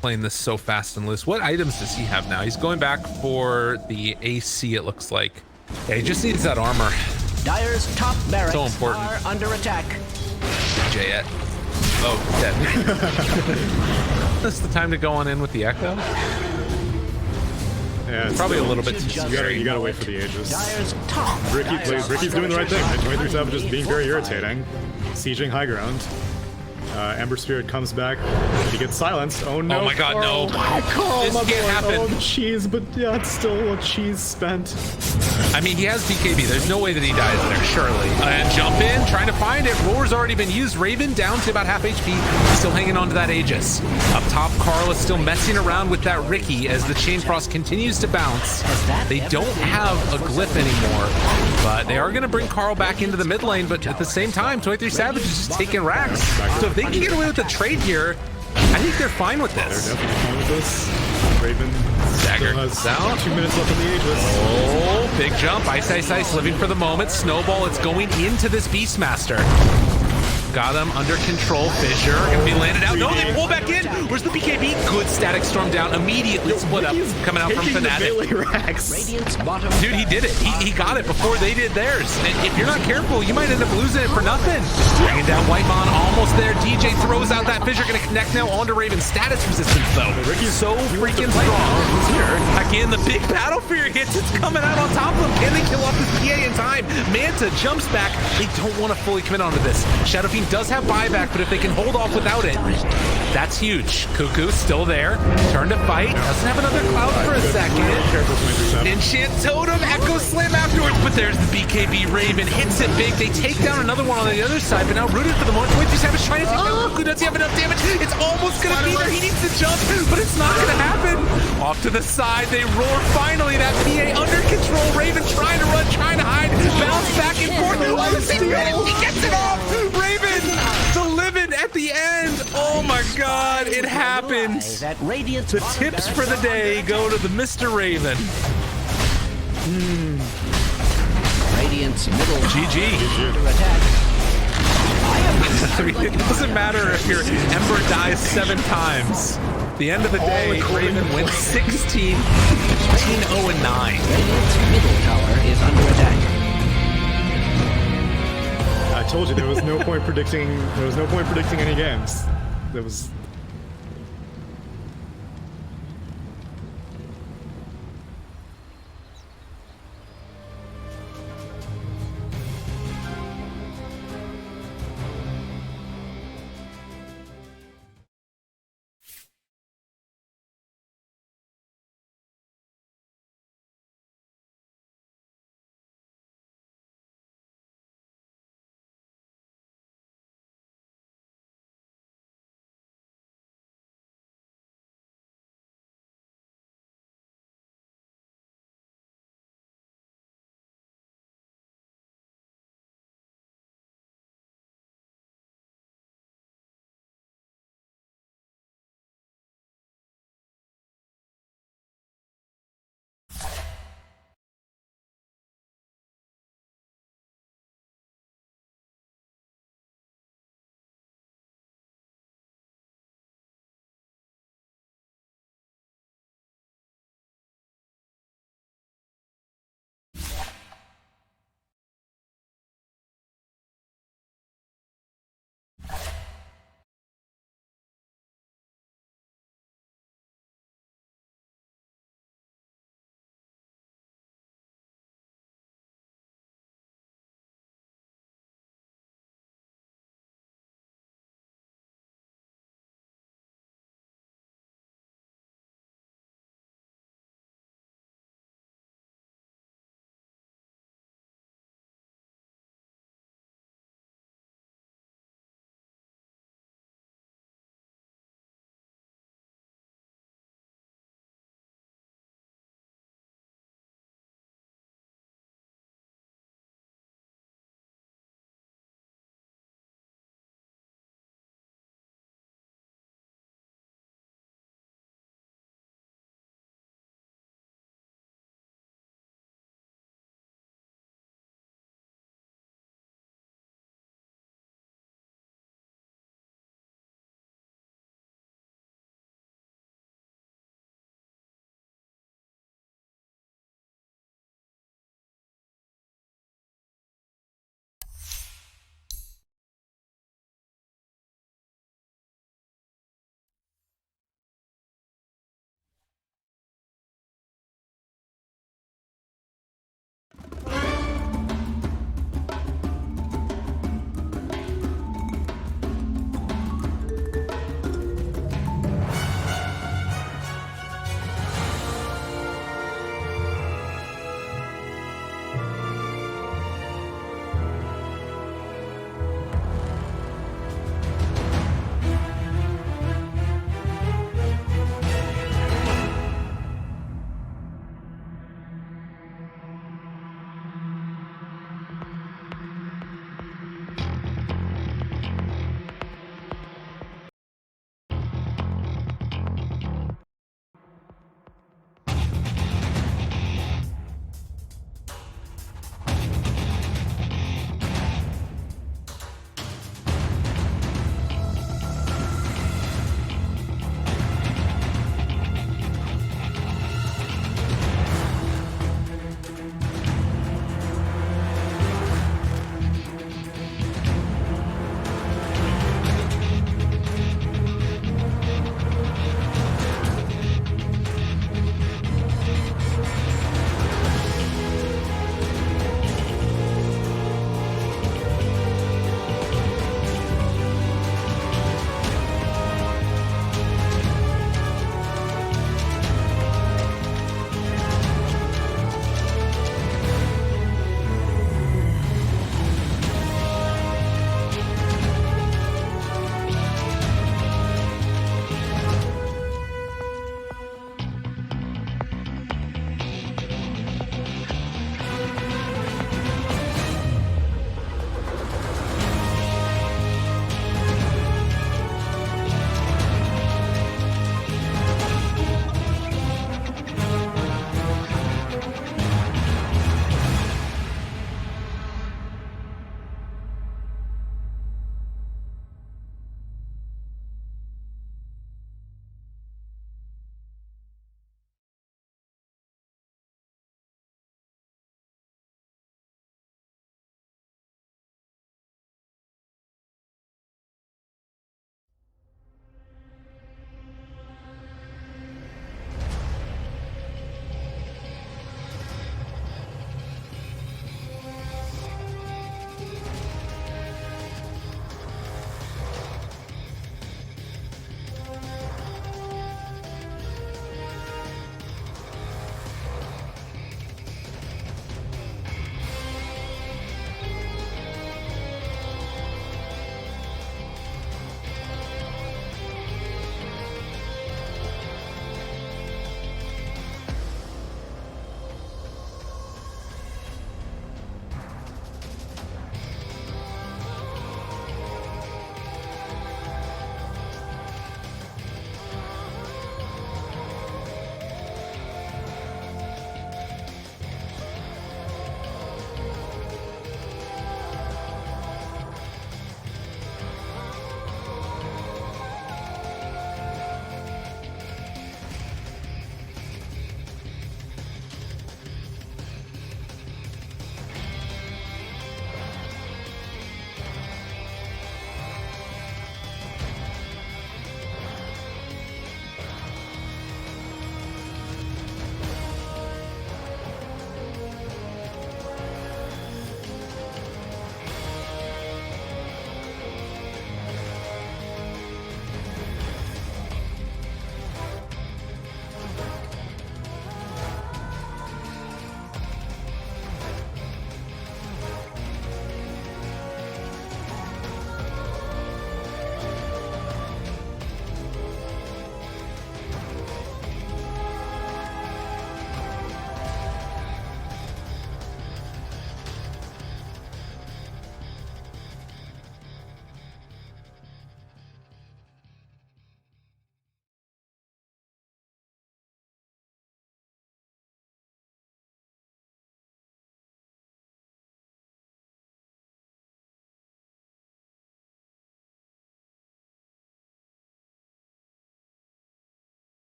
Playing this so fast and loose. What items does he have now? He's going back for the AC, it looks like. Yeah, he just needs that armor. Dire's top barracks So important. are under attack. Jayet. Oh, dead. This is the time to go on in with the Echo. Yeah, it's Probably a still- little bit too You gotta scary. wait for the Aegis. Dire's top. Ricky's doing the right thing. 23 Savage is being very irritating. Sieging high ground. Ember Spirit comes back. He gets silenced. Oh no. Oh my god, no. Carl, This my can't boy. happen. Oh, the cheese, but yeah, it's still a cheese spent. I mean, he has BKB. There's no way that he dies there, surely. And jump in, trying to find it. Roar's already been used. Raven down to about half HP. Still hanging on to that Aegis. Up top, Carl is still messing around with that Ricky as the Chain Frost continues to bounce. They don't have a glyph anymore, but they are going to bring Carl back into the mid lane. But at the same time, 23 Savage is just taking racks. So if they can get away with the trade here, I think they're fine with this. Definitely fine with this. Raven Dagger still has down. 2 minutes left on the Aegis. Oh, big jump. Ice, ice, ice, living for the moment. Snowball, it's going into this Beastmaster. Got him under control. Fissure gonna be landed out. No, they pull back in. Where's the BKB? Good static storm down. Immediately split up. Coming out from Taking the Fnatic. melee racks. Radiant's bottom. Dude, he did it. He got it before they did theirs. And if you're not careful, you might end up losing it for nothing. Bringing down Whitemon, almost there. DJ throws out that Fissure. Gonna connect now onto Raven's status resistance, though. Ricky's so freaking strong. Again, the big battle fear hits. It's coming out on top of him. Can they kill off this PA in time? Manta jumps back. They don't want to fully commit onto this. Shadow Fiend does have buyback, but if they can hold off without it, that's huge. Cuckoo still there. Turn to fight. Doesn't have another cloud for a second. Careful, 23 Savage. Enchant Totem, Echo Slam afterwards, but there's the BKB Raven, hits it big. They take down another one on the other side, but now rooted for the moment. 23 Savage trying to take down Cuckoo. Does he have enough damage? It's almost gonna be there. He needs to jump, but it's not gonna happen. Off to the side, they roar. Finally, that PA under control. Raven trying to run, trying to hide, bounce back and forth. Oh, the same minute, he gets it off. Raven, the living at the end. Oh my God, it happened. That Radiant's The bottom tips for barracks the day go to the Mr. Raven. Radiant's middle. GG. Under attack. I mean, it doesn't matter if your Ember dies 7 times. At the end of the day, Raven wins 16, 0 and 9. Radiant's middle tower is under attack. I told you there was no point predicting. There was no point predicting any games. There was.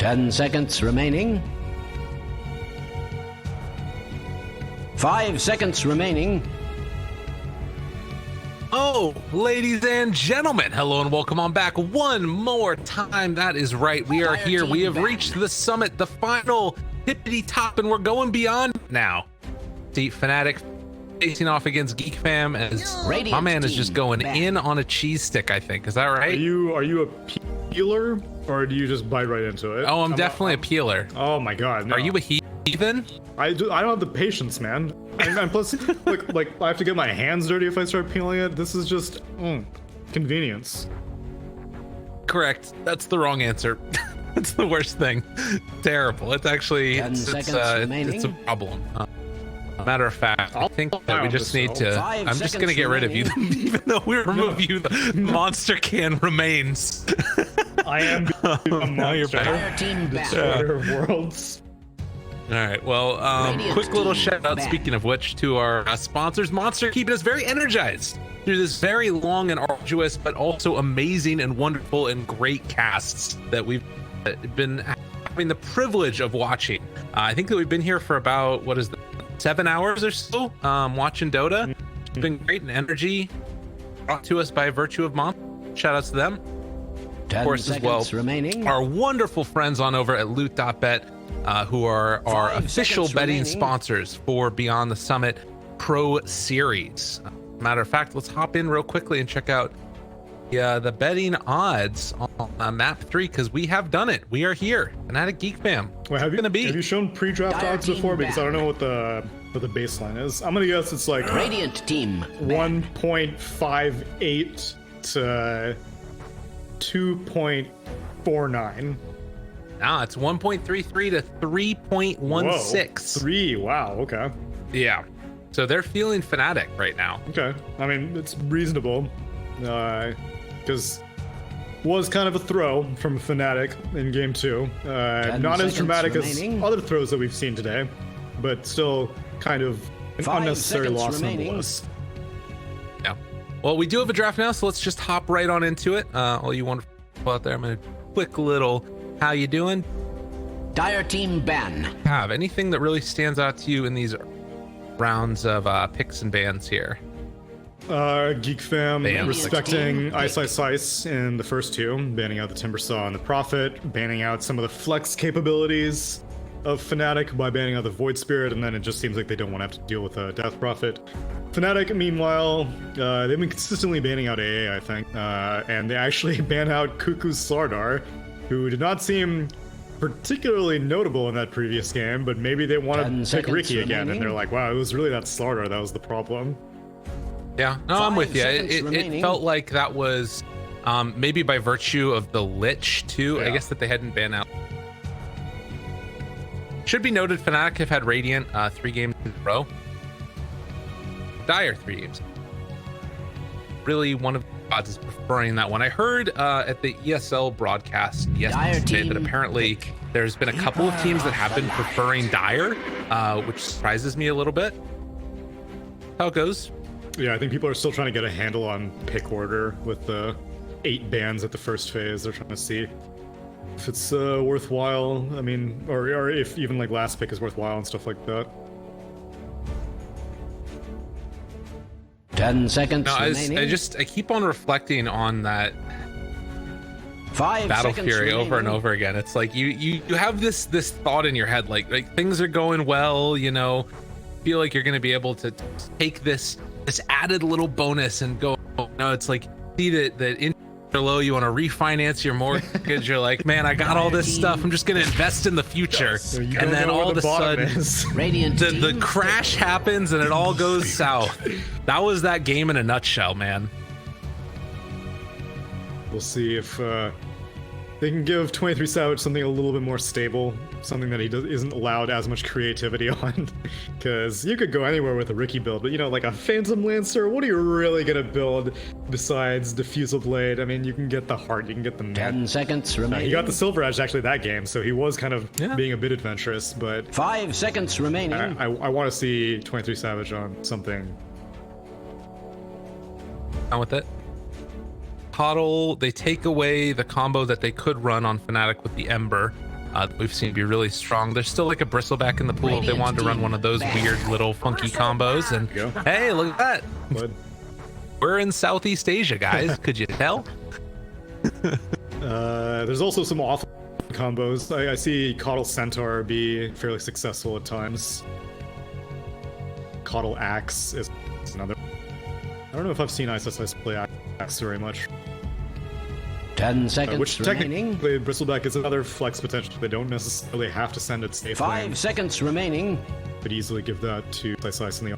10 seconds remaining. 5 seconds remaining. Oh, ladies and gentlemen, hello and welcome on back one more time. That is right. We are here. We have reached the summit, the final hippity top, and we're going beyond now. See, FNATIC facing off against GEEK fam as my man is just going in on a cheese stick, I think. Is that right? Are you a peeler or do you just bite right into it? Oh, I'm definitely a peeler. Oh my god. No. Are you a heathen? I don't have the patience, man. And plus, like I have to get my hands dirty if I start peeling it. This is just convenience. Correct. That's the wrong answer. It's the worst thing. Terrible. It's actually it's a problem. Matter of fact, I think that we just need to. I'm just gonna get rid of you, even though we remove you. The monster can remains. I am a monster. Team back. Destroyer of worlds. All right. Well, quick little shout out. Speaking of which, to our sponsors, Monster, keeping us very energized through this very long and arduous, but also amazing and wonderful and great casts that we've been having the privilege of watching. I think that we've been here for about 7 hours or so, watching Dota. It's been great and energy brought to us by virtue of Monster. Shout outs to them. 10 of course, as well, remaining. Our wonderful friends on over at Loot.bet. Who are our official betting sponsors for Beyond the Summit Pro Series. Matter of fact, let's hop in real quickly and check out the betting odds on map 3 because we have done it. We are here. FNATIC GEEK fam. Well, have you shown pre-draft odds before? Because I don't know what the baseline is. I'm gonna guess it's like Radiant team 1.58 to 2.49. Nah, it's 1.33 to 3.16. Whoa, 3. Wow. Okay. Yeah. So they're feeling FNATIC right now. Okay. I mean, it's reasonable. Because was kind of a throw from FNATIC in game 2. Not as dramatic as other throws that we've seen today, but still kind of an unnecessary loss nonetheless. Yeah. Well, we do have a draft now, so let's just hop right on into it. All you wonderful people out there, I'm gonna quick little. How you doing? Dire team ban. Have anything that really stands out to you in these rounds of picks and bans here? GEEK fam Bam. respecting Ice in the first 2, banning out the Timbersaw and the Prophet, banning out some of the flex capabilities of FNATIC by banning out the Void Spirit, and then it just seems like they don't want to have to deal with a Death Prophet. FNATIC, meanwhile, they've been consistently banning out AA, I think, and they actually ban out Cuckoo's Slardar, who did not seem particularly notable in that previous game, but maybe they want to pick Ricky again, and they're like, wow, it was really that Slardar that was the problem. Yeah, no, I'm with you. It felt like that was maybe by virtue of the Lich, too. Yeah. I guess that they hadn't banned out. Should be noted, FNATIC have had Radiant 3 games in a row. Dire 3 games. Really, one of the odds is preferring that one. I heard at the ESL broadcast yesterday that apparently there's been a couple of teams that have been preferring Dire, which surprises me a little bit. How it goes. Yeah, I think people are still trying to get a handle on pick order with the 8 bans at the first phase. They're trying to see if it's worthwhile. I mean, or if even like last pick is worthwhile and stuff like that. 10 seconds remaining. I keep on reflecting on that 5 Battle seconds Fury remaining. over and over again. It's like you have this thought in your head, like things are going well, you know, feel like you're gonna be able to take this added little bonus and go. No, it's like see that interest are low, you want to refinance your mortgage. You're like, man, I got all this stuff. I'm just gonna invest in the future, and then all of a sudden, Radiant the crash happens and it all goes south. That was that game in a nutshell, man. We'll see if they can give 23 Savage something a little bit more stable, something that he isn't allowed as much creativity on. Because you could go anywhere with a Ricky build, but you know, like a Phantom Lancer, what are you really gonna build besides Diffusal Blade? I mean, you can get the heart, you can get the 10 seconds remaining. he got the Silver Edge actually that game, so he was kind of being a bit adventurous, but 5 seconds remaining. I want to see 23 Savage on something. On with it. Coddle, they take away the combo that they could run on FNATIC with the Ember. we've seen be really strong. There's still like a bristleback in the pool if they wanted to run one of those weird little funky combos. And hey, look at that. But We're in Southeast Asia, guys. Could you tell? there's also some awful combos. I see Caudal Centaur be fairly successful at times. Caudal Axe is another. I don't know if I've seen ISS play Axe very much. 10 seconds Which remaining. technically, Bristleback is another flex potential. They don't necessarily have to send it safe 5 lane. seconds remaining. Could easily give that to Slice in the.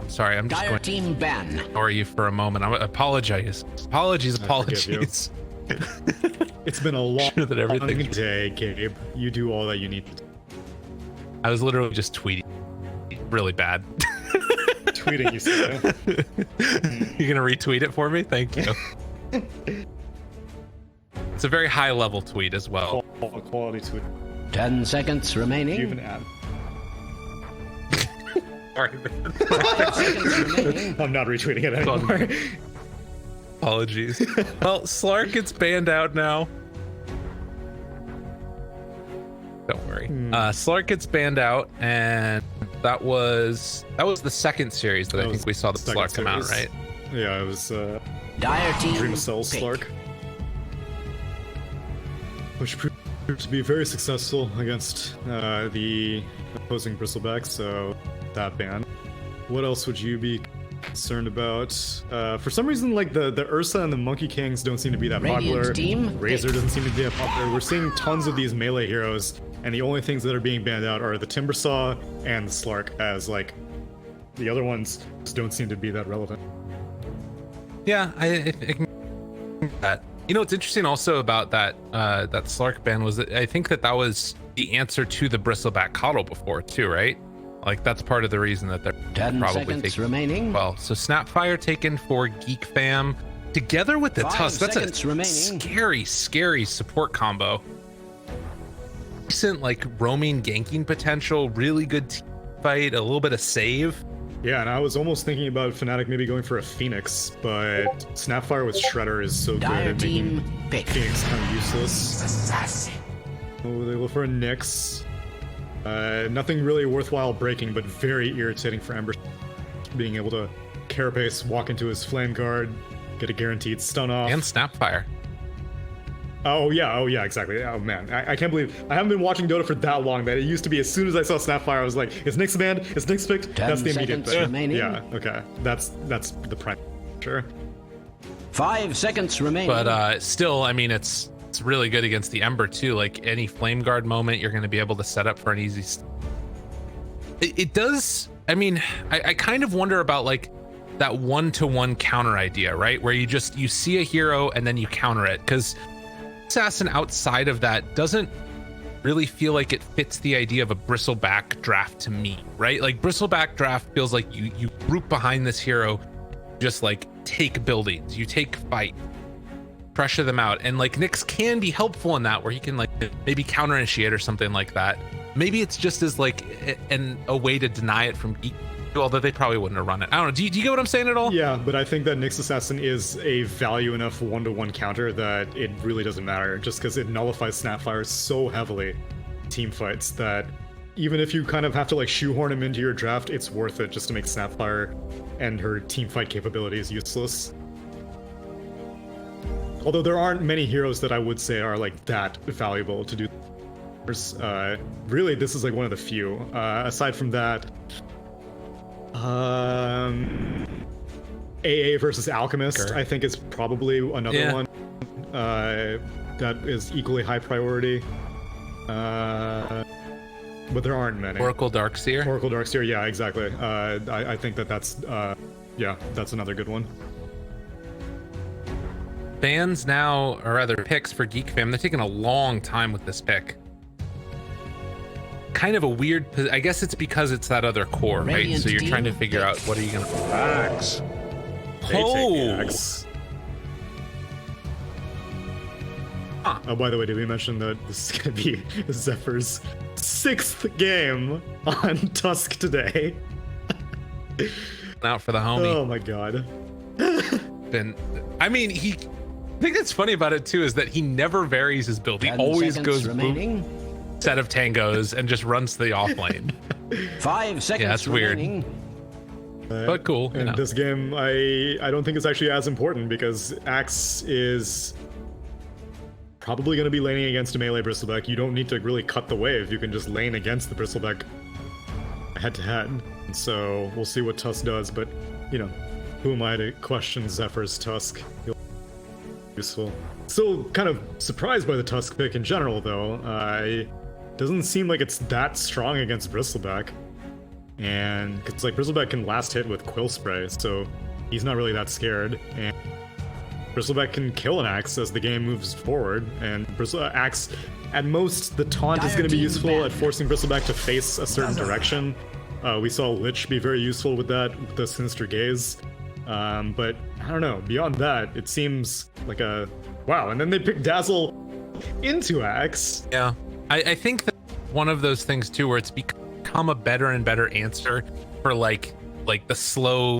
Sorry, I'm just Dire going to team ban. ignore you for a moment. I apologize. Apologies. forgive you. It's been a long Sure that everything- day, Gabe. You do all that you need to do. I was literally just tweeting really bad. Tweeting, you say. You gonna retweet it for me? Thank you. It's a very high level tweet as well. Quality tweet. 10 seconds You remaining. even add. Sorry, man. 5 seconds remaining. I'm not retweeting it anymore. Apologies. Well, Slark gets banned out now. Don't worry. Slark gets banned out, and that was the second series that I think we saw the second Slark come out, series. right? Yeah, it was Dire team Dream of Cells pick. Slark. Which proved to be very successful against the opposing Bristleback, so that ban. What else would you be concerned about? For some reason, like the Ursa and the Monkey Kings don't seem to be that Radiant popular. team Razor pick. doesn't seem to be that popular. We're seeing tons of these melee heroes, and the only things that are being banned out are the Timbersaw and the Slark, as like the other ones just don't seem to be that relevant. Yeah, I can that. You know what's interesting also about that that Slark ban was that I think that was the answer to the Bristleback Coddle before too, right? Like that's part of the reason that they're 10 probably seconds taking remaining. well. So Snapfire taken for Geek Fam together with the 5 Tusk. That's seconds a remaining. scary support combo. Decent like roaming ganking potential, really good team fight, a little bit of save. Yeah, and I was almost thinking about Fnatic maybe going for a Phoenix, but Snapfire with Shredder is so good Dire at team making pick. Phoenix kind of useless. Oh, they go for a Nyx. Nothing really worthwhile breaking, but very irritating for Ember. Being able to carapace, walk into his flame guard, get a guaranteed stun off. And Snapfire. Oh yeah, exactly. Oh man, I can't believe I haven't been watching Dota for that long that it used to be as soon as I saw Snapfire, I was like, is Nyx banned? Is Nyx picked? 10 That's the immediate seconds thing. remaining. Yeah, okay. That's the prime. Sure. 5 seconds remaining. But still, I mean, it's really good against the Ember too. Like any flame guard moment, you're going to be able to set up for an easy. It does. I mean, I kind of wonder about like that 1-to-1 counter idea, right? Where you see a hero and then you counter it, because Assassin outside of that doesn't really feel like it fits the idea of a bristleback draft to me, right? Like bristleback draft feels like you group behind this hero, just like take buildings, you take fight, pressure them out, and like Nyx can be helpful in that, where he can like maybe counter initiate or something like that. Maybe it's just as like a way to deny it from Geek, although they probably wouldn't have run it. I don't know. Do you get what I'm saying at all? Yeah, but I think that Nyx Assassin is a value enough 1-to-1 counter that it really doesn't matter, just because it nullifies Snapfire so heavily in team fights that even if you kind of have to like shoehorn him into your draft, it's worth it just to make Snapfire and her team fight capabilities useless. Although there aren't many heroes that I would say are like that valuable to do. Really, this is like one of the few. Aside from that, AA versus Alchemist, I think is probably another one that is equally high priority. But there aren't many. Oracle Darkseer. Oracle Darkseer, yeah, exactly. I think that's another good one. Bans now, or rather picks for Geek Fam, they're taking a long time with this pick. Kind of a weird, I guess it's because it's that other core, right? Radiant So you're trying to team figure out what are you gonna. Axe. They take the Oh, axe. Oh, by the way, did we mention that this is gonna be Zephyr's 6th game on Tusk today? out for the homie. Oh my god. I mean, I think that's funny about it too is that he never varies his build. He 10 always seconds goes remaining. boom, set of tangos and just runs to the off lane. 5 seconds that's weird. remaining. But cool. You And know. this game, I don't think it's actually as important because Axe is probably going to be laning against a melee Bristleback. You don't need to really cut the wave. You can just lane against the Bristleback head to head. And so we'll see what Tusk does. But you know, who am I to question Zephyr's Tusk? He'll be useful. Still kind of surprised by the Tusk pick in general, though. It doesn't seem like it's that strong against Bristleback. And it's like Bristleback can last hit with Quill Spray, so he's not really that scared. And Bristleback can kill an Axe as the game moves forward. And Axe, at most, the taunt is going to be useful at forcing Bristleback to face a certain direction. We saw Lich be very useful with that, with the Sinister Gaze. But I don't know, beyond that, it seems like a... Wow, and then they picked Dazzle into Axe. Yeah, I think that one of those things too, where it's become a better and better answer for like the slow,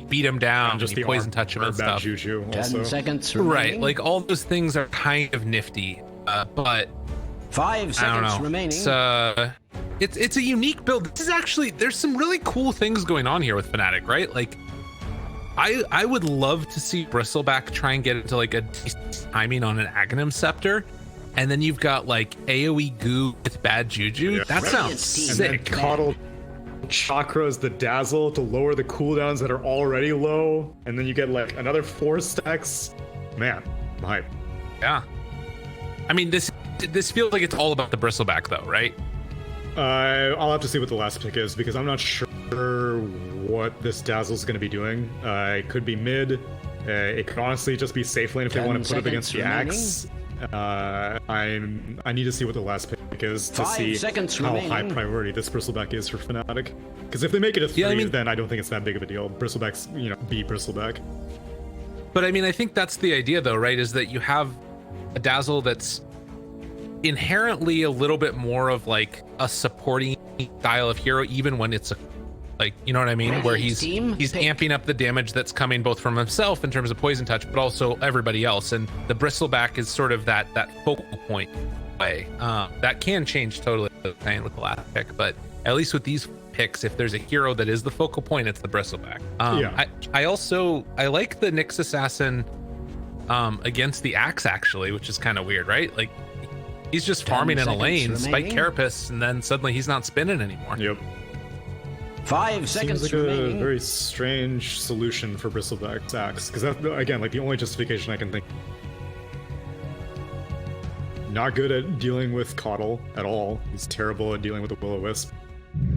beat him down, And just you the poison touch him and bad stuff. juju 10 also. seconds remaining. Right, like all those things are kind of nifty, but 5 I don't seconds know. remaining. It's a unique build. This is actually, there's some really cool things going on here with FNATIC, right? Like, I would love to see Bristleback try and get into like a decent timing on an Aghanim Scepter, and then you've got like AoE goo with bad juju. Yeah. That sounds And then sick. Coddle Chakras the Dazzle to lower the cooldowns that are already low, and then you get like another 4 stacks. Man, I'm hype. Yeah. I mean, this feels like it's all about the Bristleback though, right? I'll have to see what the last pick is because I'm not sure what this Dazzle's going to be doing. It could be mid. It could honestly just be safe lane if they 10 want to put it against the seconds Axe. I need to see what the last pick is to 5 see seconds how remaining. high priority this Bristleback is for Fnatic. Because if they make it a 3, Yeah, I mean- then I don't think it's that big of a deal. Bristleback's, be Bristleback. But I mean, I think that's the idea though, right? Is that you have a Dazzle that's inherently a little bit more of like a supporting style of hero, even when it's a, like, you know what I mean? Where he's Team pick. amping up the damage that's coming both from himself in terms of poison touch, but also everybody else. And the Bristleback is sort of that focal point way. That can change totally with the last pick, but at least with these picks, if there's a hero that is the focal point, it's the Bristleback. Yeah. I like the Nyx Assassin against the Axe actually, which is kind of weird, right? Like, he's just 10 farming in a seconds lane, spike remaining. Carapace, and then suddenly he's not spinning anymore. Yep. 5 seconds Seems like remaining. a very strange solution for Bristleback's Axe. Because that, again, like the only justification I can think. Not good at dealing with Coddle at all. He's terrible at dealing with the Will-O-Wisp.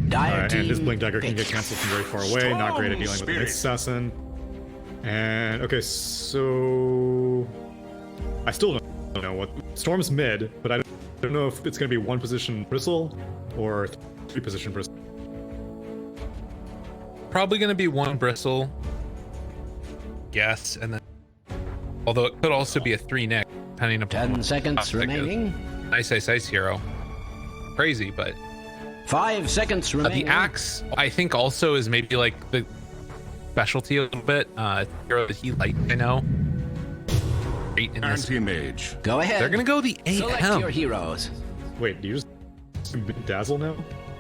Dire And his team Blink Dagger can pick. get cancelled from very far away. Not great at dealing with the Strong Nyx Assassin. And okay, so I still don't know what Storm's mid, but I don't know if it's going to be 1 position Bristle or 3 position Bristle. Probably going to be 1 Bristle, yes, and then although it could also be a 3 Nyx, depending upon 10 what seconds the pick is. remaining. Nice ice hero, crazy, but 5 seconds remaining. the Axe I think also is maybe like the specialty a little bit. Hero that he liked, I know. Great in this. Anti-mage. Go ahead. They're gonna go the Select AM. your heroes. Wait, do you just Dazzle now?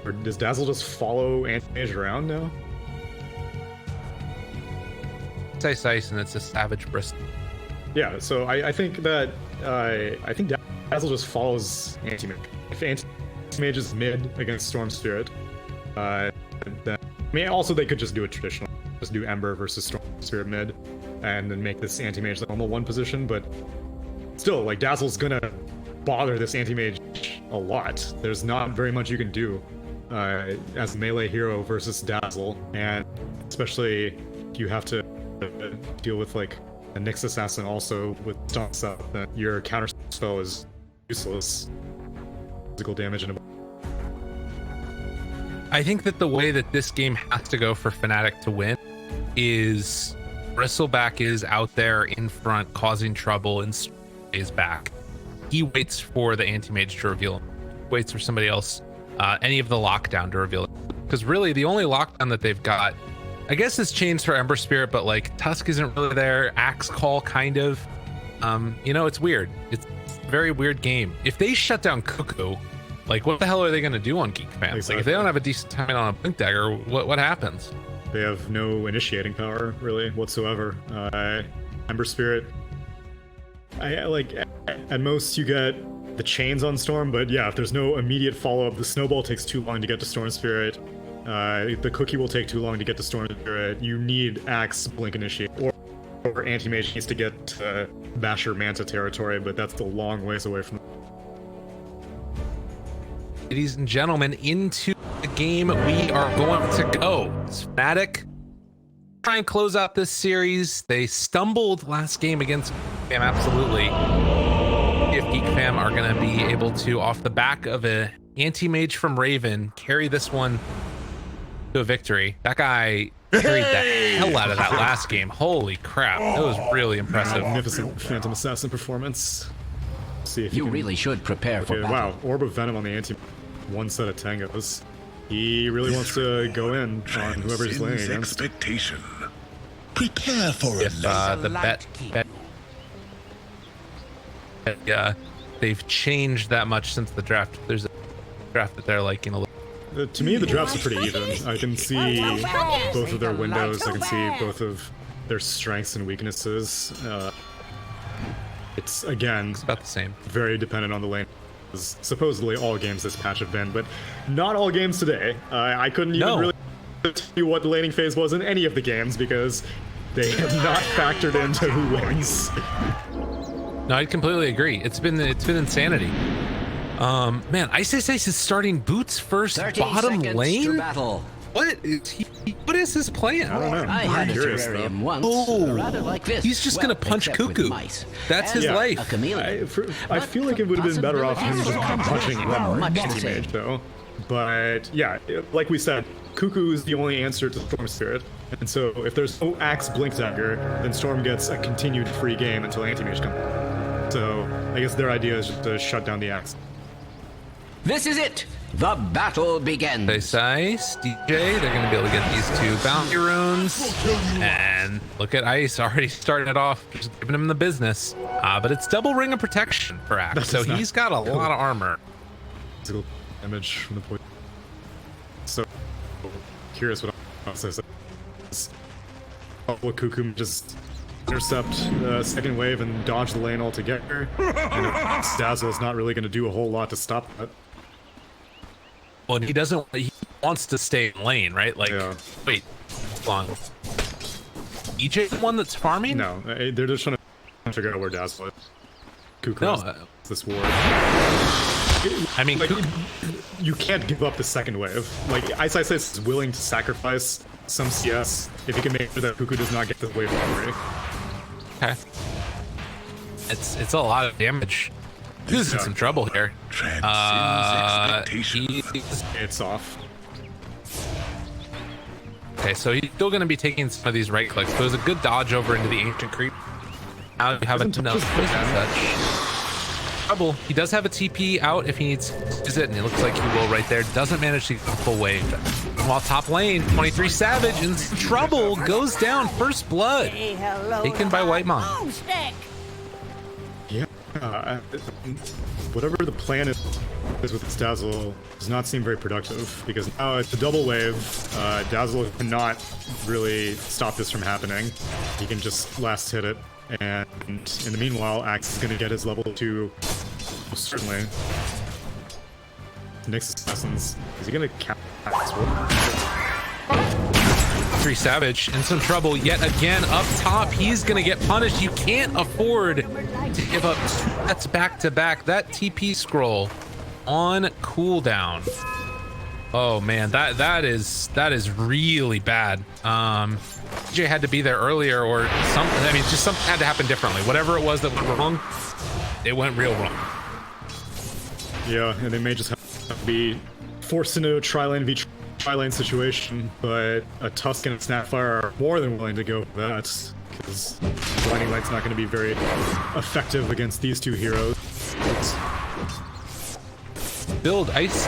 Or does Dazzle just follow Anti-Mage around now? Ice, and it's a Savage Bristle. Yeah, so I think that I think Dazzle just follows Anti-Mage. If Anti-Mage is mid against Storm Spirit, then I mean also they could just do it traditional. Just do Ember versus Storm Spirit mid, and then make this Anti-Mage the normal 1 position, but still, like, Dazzle's gonna bother this Anti-Mage a lot. There's not very much you can do as a melee hero versus Dazzle, and especially if you have to deal with, like, a Nyx Assassin also with stun stuff, that your counter spell is useless. Physical damage and I think that the way that this game has to go for Fnatic to win is Bristleback is out there in front causing trouble and stays back. He waits for the anti-mage to reveal him. Waits for somebody else, any of the lockdown to reveal it. Because really the only lockdown that they've got, I guess, is Chains for Ember Spirit, but like Tusk isn't really there. Axe Call kind of. You know, it's weird. It's a very weird game. If they shut down Cuckoo, like, what the hell are they going to do on Geek Fans? Exactly. Like, if they don't have a decent time on a Blink Dagger, what happens? They have no initiating power, really, whatsoever. Ember Spirit, like, at most you get the chains on Storm, but yeah, if there's no immediate follow-up, the Snowball takes too long to get to Storm Spirit. The Cookie will take too long to get to Storm Spirit. You need Axe, Blink Initiate, or Anti-Mage needs to get to Basher Manta territory, but that's a long ways away from. Ladies and gentlemen, into the game we are going to go. It's FNATIC. Try and close out this series. They stumbled last game against Fam, absolutely. If Geek Fam are going to be able to, off the back of a anti-mage from Raven, carry this one to a victory. That guy carried the hell out of that last game. Holy crap. That was really impressive. Magnificent Phantom Assassin performance. See if You can... really should prepare for battle. Wow, Orb of Venom on the anti. One set of tangos. He really wants to go in on whoever he's laying against. Expectation. Prepare for If the bet they've changed that much since the draft. There's a draft that they're liking a little. To me, the drafts are pretty even. I can see both of their windows. I can see both of their strengths and weaknesses. It's, again, It's about the same. very dependent on the lane. Supposedly all games this patch have been, but not all games today. I couldn't even really tell you what the laning phase was in any of the games because they have not factored into who wins. No, I completely agree. It's been insanity. Man, Ice is starting Boots first 30 bottom seconds to lane. battle. What is his plan? I don't know. I I'm had a curious, terrarium though. once, Oh, rather like this. he's just gonna punch except with Cuckoo. mice. That's And his life. A chameleon. I feel like it would have been better off him just punching Much the anti-mage, same. though. But yeah, like we said, Cuckoo is the only answer to Storm Spirit. And so if there's no Axe Blink Dagger, then Storm gets a continued free game until anti-mage comes. So I guess their idea is just to shut down the Axe. This is it. The battle begins. Ice, DJ, they're gonna be able to get these two bounty runes. And look at Ice already starting it off, just giving him the business. But it's double ring of protection for Axe, so he's got a lot of armor. Physical damage from the point. So curious what else I said. Will Cuckoo just intercept the second wave and dodge the lane altogether? And Dazzle is not really going to do a whole lot to stop that. Well, he doesn't. He wants to stay in lane, right? Like, Yeah. wait, hold on. EJ the one that's farming? No, they're just trying to figure out where Dazzle is. Cuckoo No, has this war. I mean, Like, Cuckoo, you can't give up the second wave. Like, Ice is willing to sacrifice some CS if he can make sure that Cuckoo does not get the wave recovery. okay. It's a lot of damage. Who's in some trouble here? Transcends expectation. It's off. Okay, so he's still going to be taking some of these right clicks, but it was a good dodge over into the ancient creep. Now you have enough such trouble. He does have a TP out if he needs to use it, and it looks like he will right there. Doesn't manage to get the full wave. While top lane, 23 Savage in trouble, goes down, first blood. Taken by White Mom. Yeah. Whatever the plan is with this Dazzle does not seem very productive because now it's a double wave. Dazzle cannot really stop this from happening. He can just last hit it, and in the meanwhile, Axe is going to get his level 2. Certainly. Next Assassins. Is he going to cap Axe? 3 Savage in some trouble yet again up top. He's gonna get punished. You can't afford to give up 2 sets back to back. That TP scroll on cooldown. Oh man, that is really bad. DJ had to be there earlier or something. I mean, just something had to happen differently. Whatever it was that went wrong, it went real wrong. Yeah, and they may just have to be forced into a tri-lane v tri-lane situation, but a Tusk and a Snapfire are more than willing to go for that, because Blinding Light's not going to be very effective against these two heroes. Build Ice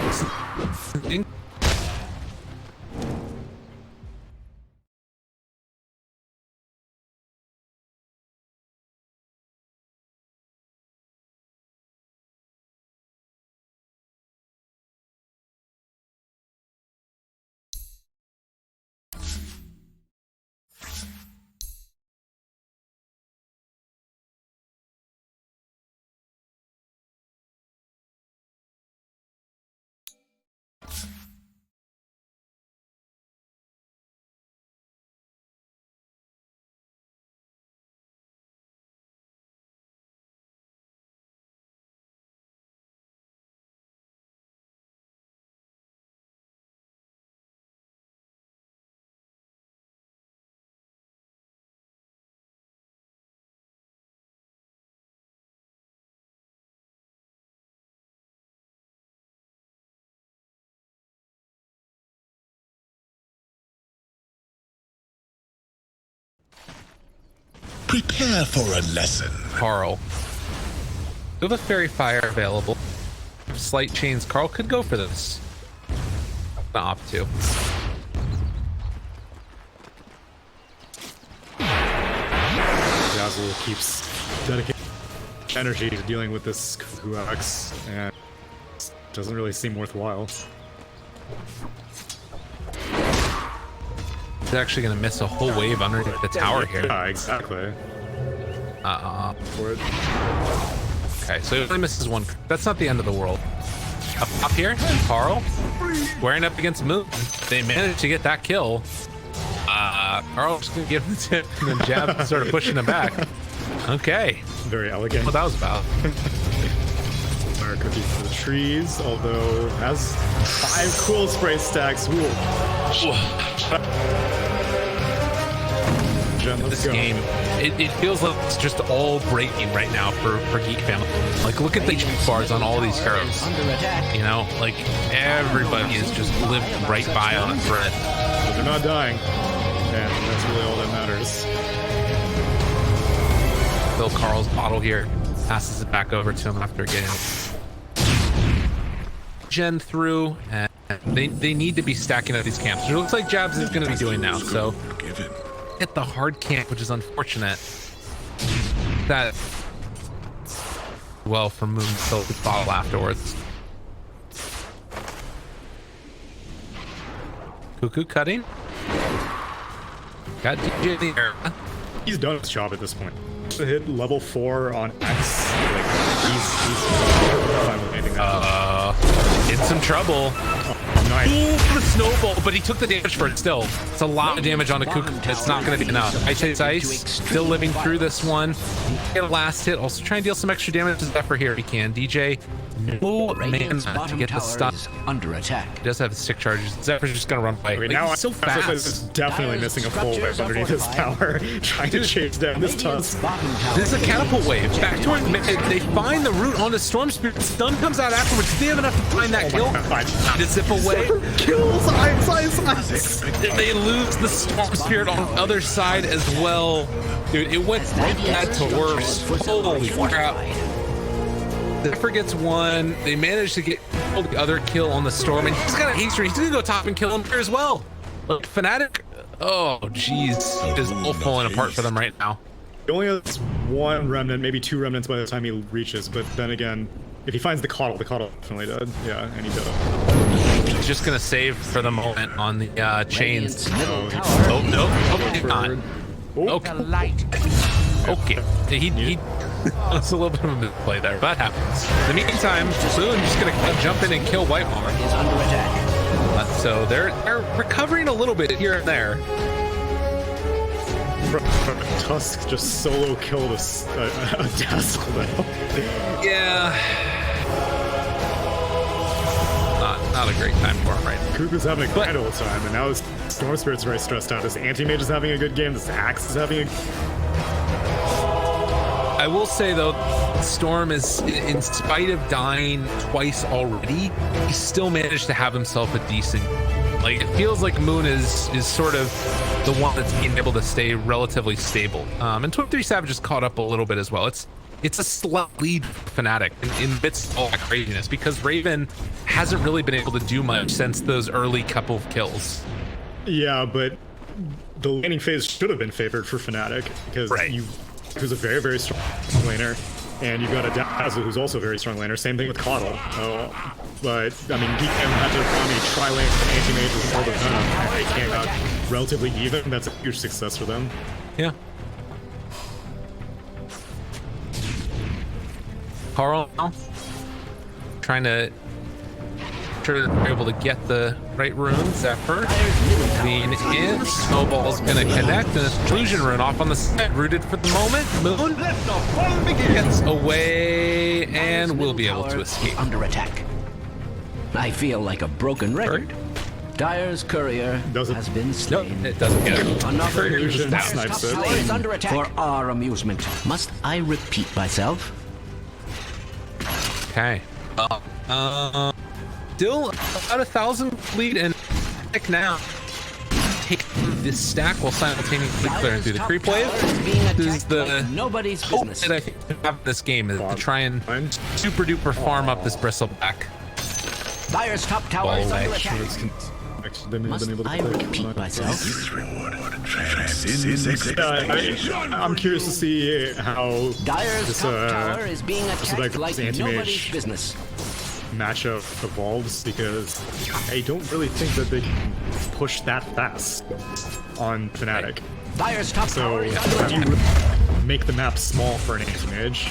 Prepare for a lesson. Carl. You have a fairy fire available. Slight chains. Carl could go for this. I'm gonna opt to. Dazzle keeps dedicating energy to dealing with this Cuckoo X, and it doesn't really seem worthwhile. He's actually gonna miss a whole wave underneath the tower here. Yeah, exactly. For it. Okay, so he only misses one. That's not the end of the world. Up here, Carl, squaring up against Moon. They managed to get that kill. Carl's just gonna give him the tip and then Jab started pushing him back. Okay. Very elegant. What that was about. Fire cookie for the trees, although has 5 cool spray stacks. Ooh. Jen, let's This go. game, it feels like it's just all breaking right now for GEEK family. Like, look at the HP bars on all these heroes. You know, like everybody is just living right by on a thread. But they're not dying, and that's really all that matters. Bill Carl's bottle here, passes it back over to him after getting Gen through, and they need to be stacking up these camps. It looks like Jabs is going to be doing now, so hit the hard camp, which is unfortunate. That well for Moon to the bottle afterwards. Cuckoo cutting. Got DJ in the air. He's done his job at this point. To hit level 4 on X, like he's fine with anything that. In some trouble. Nice. Ooh, the snowball, but he took the damage for it still. It's a lot of damage on the Cuckoo. It's not going to be enough. Ice, still living through this one. Get a last hit. Also try and deal some extra damage to Zephyr here if he can. DJ, no mana to get the stun. Under attack. He does have 6 charges. Zephyr's just going to run away. Okay, Like, now he's so This is fast. definitely missing a full wave underneath his tower, trying to chase down this tusk. This is a catapult wave. Back towards mid. They find the root on the Storm Spirit. Stun comes out afterwards. They have enough to find that kill. To zip away. Kills! Ice! They lose the Storm Spirit on the other side as well. Dude, it went from bad to worse. Holy crap. Zephyr gets one. They managed to get the other kill on the Storm, and he's got a haste. He's gonna go top and kill him here as well. Like, FNATIC, oh jeez, it is all falling apart for them right now. He only has 1 remnant, maybe 2 remnants by the time he reaches, but then again, if he finds the coddle definitely dead. Yeah, and he does. He's just gonna save for the moment on the chains. Oh, no, he's not. Okay. Okay. He it's a little bit of a misplay there, but that happens. In the meantime, Boone just gonna jump in and kill Whitemore. So they're recovering a little bit here and there. Tusk just solo killed a Dazzle though. Yeah. Not a great time for him right now. Cuckoo's having a grand old time, and now his Storm Spirit's very stressed out. His Anti-Mage is having a good game, this Axe is having a... I will say though, Storm is, in spite of dying twice already, he still managed to have himself a decent. Like, it feels like Moon is sort of the one that's being able to stay relatively stable. And 23 Savage is caught up a little bit as well. It's a slight lead for FNATIC in the midst of all that craziness, because Raven hasn't really been able to do much since those early couple of kills. Yeah, but the laning phase should have been favored for FNATIC, because who's a very, very strong laner, and you've got a Dazzle who's also a very strong laner. Same thing with Coddle. But, I mean, GEEK had to tri-lane and anti-mage with all the venom, and they came out relatively even. That's a huge success for them. Yeah. Carl now trying to sure that they're able to get the right rune. Zephyr lean in. Snowball's gonna connect, and a Seclusion rune off on the side, rooted for the moment. Moon gets away and will be able to escape. Under attack. I feel like a broken record. Dire's courier Does it? has been Nope, slain. it doesn't get it. Another Illusion Dire's snipes top it. tower is under attack. For our amusement, must I repeat myself? Okay. Still about 1,000 lead, and now take this stack while simultaneously clearing through the creep wave. This is the nobody's hope business. that I think to have in this game is to try and super duper farm up this bristleback. Dire's top tower is under attack. Must I repeat myself? This reward transcends expectation. I'm curious to see how Dire's this top tower is being attacked like this nobody's anti-mage business. matchup evolves, because I don't really think that they can push that fast on FNATIC. Dire's top So tower is under how do you attack. make the map small for an anti-mage?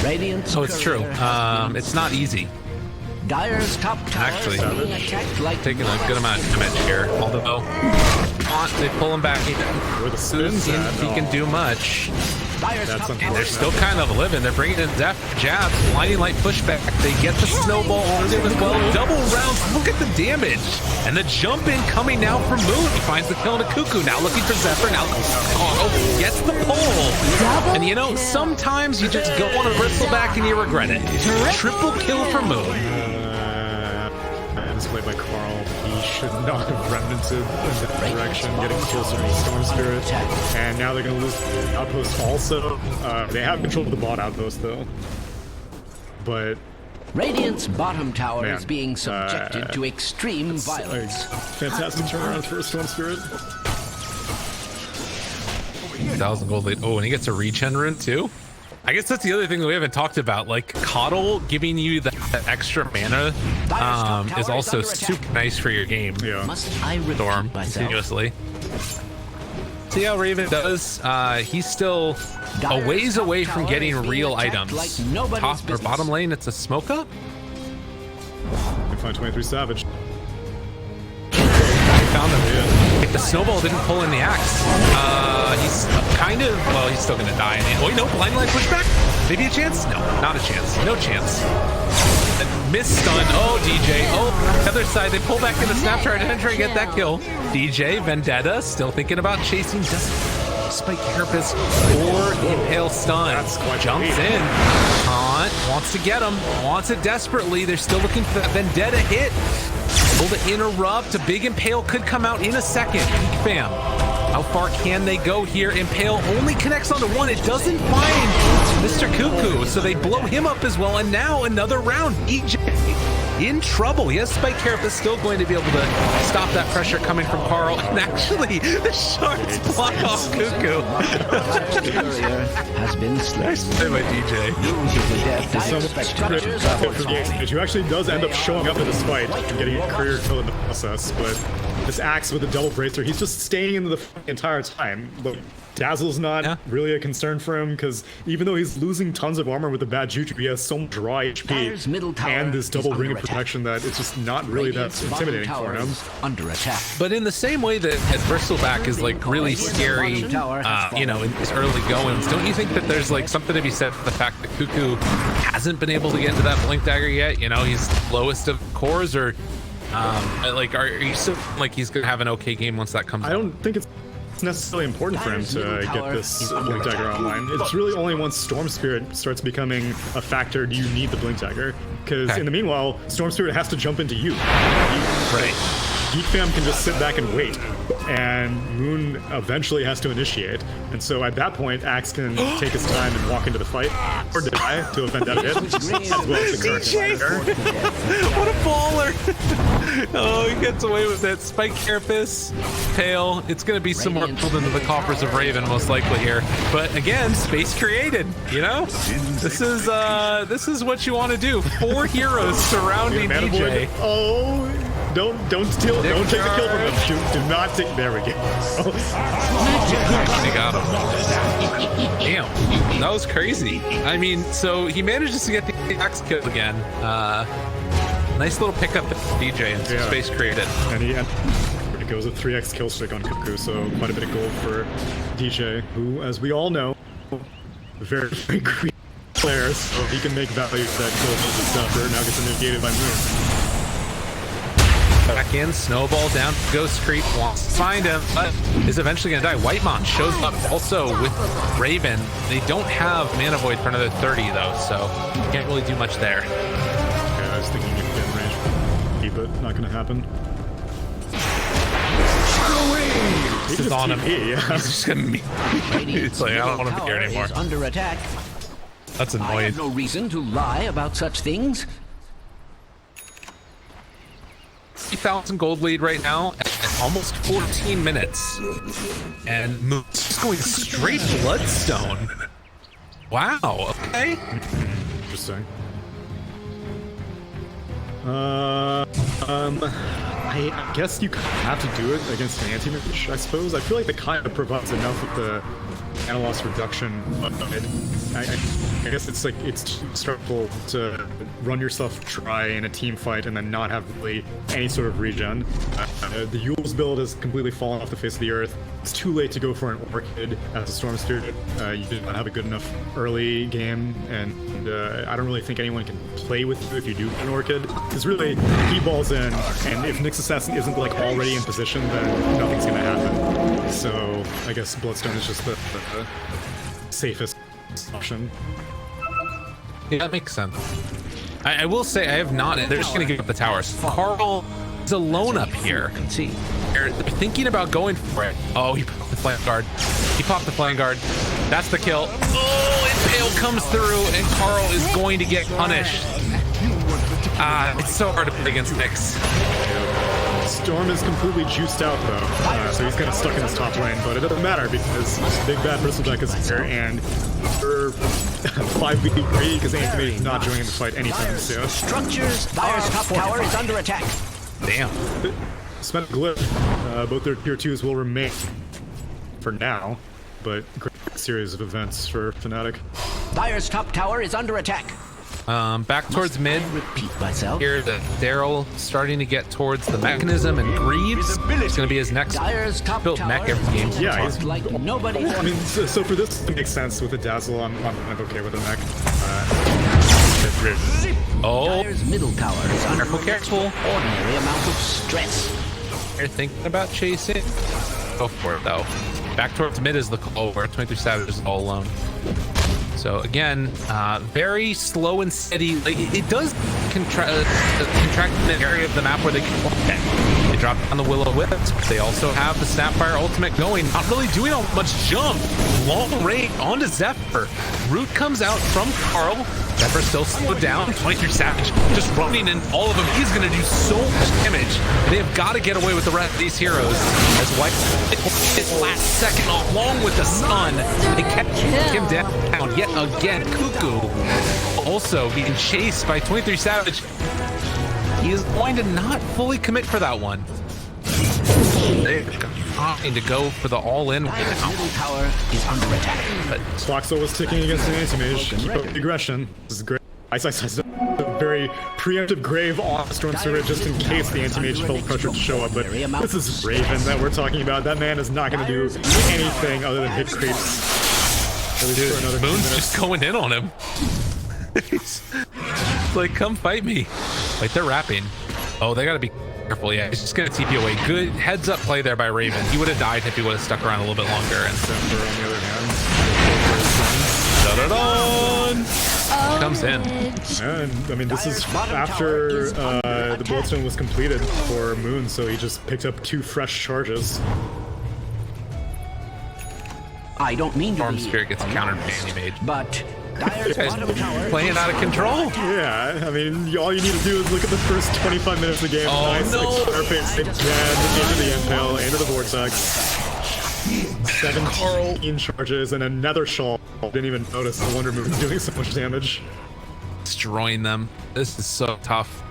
Radiant's So it's true. courier It's not easy. Dire's top tower Actually, is being attacked like Taking a good amount of damage here. Although they pull him back. Where the spins He at? can do much. Dire's That's top something. tower They're is still kind of living. They're bringing in Zeph, jabs, blinding light pushback. They get the snowball on him as well. Double rounds. Look at the damage. And the jump in coming now from Moon. He finds the kill on a Cuckoo. Now looking for Zephyr. Now gets the pull. And you know, sometimes you just go on a bristleback and you regret it. Triple kill for Moon. And it's played by Carl. He should not have remnanted in that direction, getting closer to the Storm Spirit. And now they're going to lose the outpost also. They have control of the bot outpost though. But Radiant's bottom tower Man, is being subjected to extreme like, violence. fantastic turnaround for a Storm Spirit. 1,000 gold lead. Oh, and he gets a regen rune too. I guess that's the other thing that we haven't talked about. Like Coddle giving you that extra mana is also super nice for your game. Yeah. Must I repeat Storm myself? continuously. See how Raven does? He's still a ways away from getting real items. Top or bottom lane, it's a smoke up. You can find 23 Savage. Found him. If the snowball didn't pull in the axe, he's kind of, well, he's still gonna die. Oh, no, blind light pushback? Maybe a chance? No, not a chance. No chance. And miss stun. Oh, DJ. Oh, the other side, they pull back in the snapshot and try to get that kill. DJ, Vendetta, still thinking about chasing. Spike Carapace or Impale stun. That's quite Jumps great. in. Hunt wants to get him. Wants it desperately. They're still looking for that Vendetta hit. Able to interrupt. A big Impale could come out in a second. Geek fam. How far can they go here? Impale only connects onto one. It doesn't find Mr. Cuckoo, so they blow him up as well. And now another round. EJ in trouble. Yes, Spike Carapace still going to be able to stop that pressure coming from Carl. And actually, the shards block off Cuckoo. Courier has been slain. Say my DJ. Who actually does end up showing up in this fight and getting a career kill in the process, but this axe with a double bracer, he's just staying in the entire time. But Dazzle's not really a concern for him, because even though he's losing tons of armor with the bad juju, he has so much raw Dire's middle HP tower and this double is ring under of protection that it's just not really that Radiant's bottom intimidating for tower him. is under attack. But in the same way that Bristleback is like really scary, you know, in these early goings, don't you think that there's like something to be said for the fact that Cuckoo hasn't been able to get into that Blink Dagger yet? You know, he's lowest of cores, or like, are you still like he's gonna have an okay game once that comes out? I don't think it's necessarily important for him to get this Blink Dagger online. It's really only once Storm Spirit starts becoming a factor do you need the Blink Dagger. Because in the meanwhile, Storm Spirit has to jump into you. Right. Geek Fam can just sit back and wait, and Moon eventually has to initiate. And so at that point, Axe can take his time and walk into the fight, or die to a Vendetta hit, as well as the current dagger. What a baller! Oh, he gets away with it. Spike Carapace, Pale. It's going to be some more pulled into the coffers of Raven, most likely here. But again, space created. You know, this is what you want to do. 4 heroes surrounding Mana DJ. Void. Oh, don't steal. Don't take the kill from him. Shoot, do not take. There we go. They got him. Damn, that was crazy. I mean, so he manages to get the axe kill again. Nice little pickup DJ and some space created. And it goes with 3x kill streak on Cuckoo, so quite a bit of gold for DJ, who, as we all know, very, very green player, so he can make value of that gold as a stopper. Now gets negated by Moon. Back in, snowball down, Ghost Creep wants to find him, but is eventually going to die. Whitemon shows up also with Raven. They don't have Mana Void for another 30 though, so can't really do much there. Yeah, I was thinking you could get in range, but not going to happen. This is on him. He's just going to be... It's like, I don't want to be here anymore. Under attack. That's I annoying. have no reason to lie about such things. 3,000 gold lead right now at almost 14 minutes. And Moon's just going straight Bloodstone. Wow, okay. Interesting. I guess you have to do it against an anti-mage, I suppose. I feel like the kind of provides enough with the mana loss reduction. I guess it's like it's too stressful to run yourself dry in a team fight and then not have really any sort of regen. The Yule's build has completely fallen off the face of the earth. It's too late to go for an Orchid as a Storm Spirit. You did not have a good enough early game, and I don't really think anyone can play with you if you do an Orchid. Because really, he balls in, and if Nyx Assassin isn't like already in position, then nothing's gonna happen. So I guess Bloodstone is just the safest option. Yeah, that makes sense. I will say I have not. They're just going to give up the towers. Carl is alone up here. See, They're thinking about going for it. Oh, he popped the flank guard. He popped the flank guard. That's the kill. Oh, Impale comes through, and Carl is going to get punished. It's so hard to play against Nyx. Storm is completely juiced out though, so he's kind of stuck in his top lane, but it doesn't matter because Big Bad Bristlejack is here, and for 5v3 because Anthony is not joining the fight anytime soon. structures. Dire's top tower is under attack. Damn. Spent Glyph, both their tier 2s will remain for now, but great series of events for FNATIC. Dire's top tower is under attack. Back towards mid. Repeat myself. Here, the Daryl starting to get towards the mechanism, and Greaves is going to be his next Dire's top built tower mech every game. Yeah, he's like nobody. I mean, so for this to make sense with the Dazzle, I'm kind of okay with the mech. Oh, Dire's middle tower is under careful. ordinary amount of stress. You're thinking about chasing? Go for it, though. Back towards mid is the call where 23 Savage is all alone. So again, very slow and steady. Like, it does contract the area of the map where they can walk it. They drop down the Will-O-Wisp. They also have the Snapfire ultimate going. Not really doing all much jump. Long range onto Zephyr. Root comes out from Carl. Zephyr still slowed down. 23 Savage just running in all of them. He's going to do so much damage. They have got to get away with the rest of these heroes. As White his last second along with the stun. They kept him down yet again. Cuckoo also being chased by 23 Savage. He is going to not fully commit for that one. They're trying to go for the all-in right now. Middle tower is under attack. But Sloxel was ticking against an anti-mage. Keep up the aggression. This is great. Ice has a very preemptive grave on Storm Spirit just in case the anti-mage felt pressure to show up, but this is Raven that we're talking about. That man is not going to do anything other than hit creeps. At least for another few Moon's minutes. just going in on him. He's like, come fight me. Wait, they're wrapping. Oh, they gotta be careful. Yeah, he's just gonna TP away. Good heads up play there by Raven. He would have died if he would have stuck around a little bit longer. And Zephyr, on the other hand, comes in. and I mean, this is after the Bloodstone was completed for Moon, so he just picked up 2 fresh charges. I don't mean to Storm be Spirit gets countered by Anti-Mage. but Dire's bottom tower Playing out of control. Yeah, I mean, all you need to do is look at the first 25 minutes of the game. Oh, Nice, no. pace again, into the Impale, into the Vortex. 17 charges and another shawl. Didn't even notice the Wonder Move doing so much damage. Destroying them. This is so tough.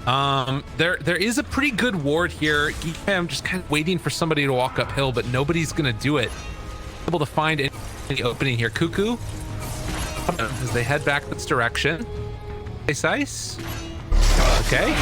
There is a pretty good ward here. I'm just kind of waiting for somebody to walk uphill, but nobody's gonna do it. Able to find any opening here. Cuckoo, as they head back this direction. Ice. Okay.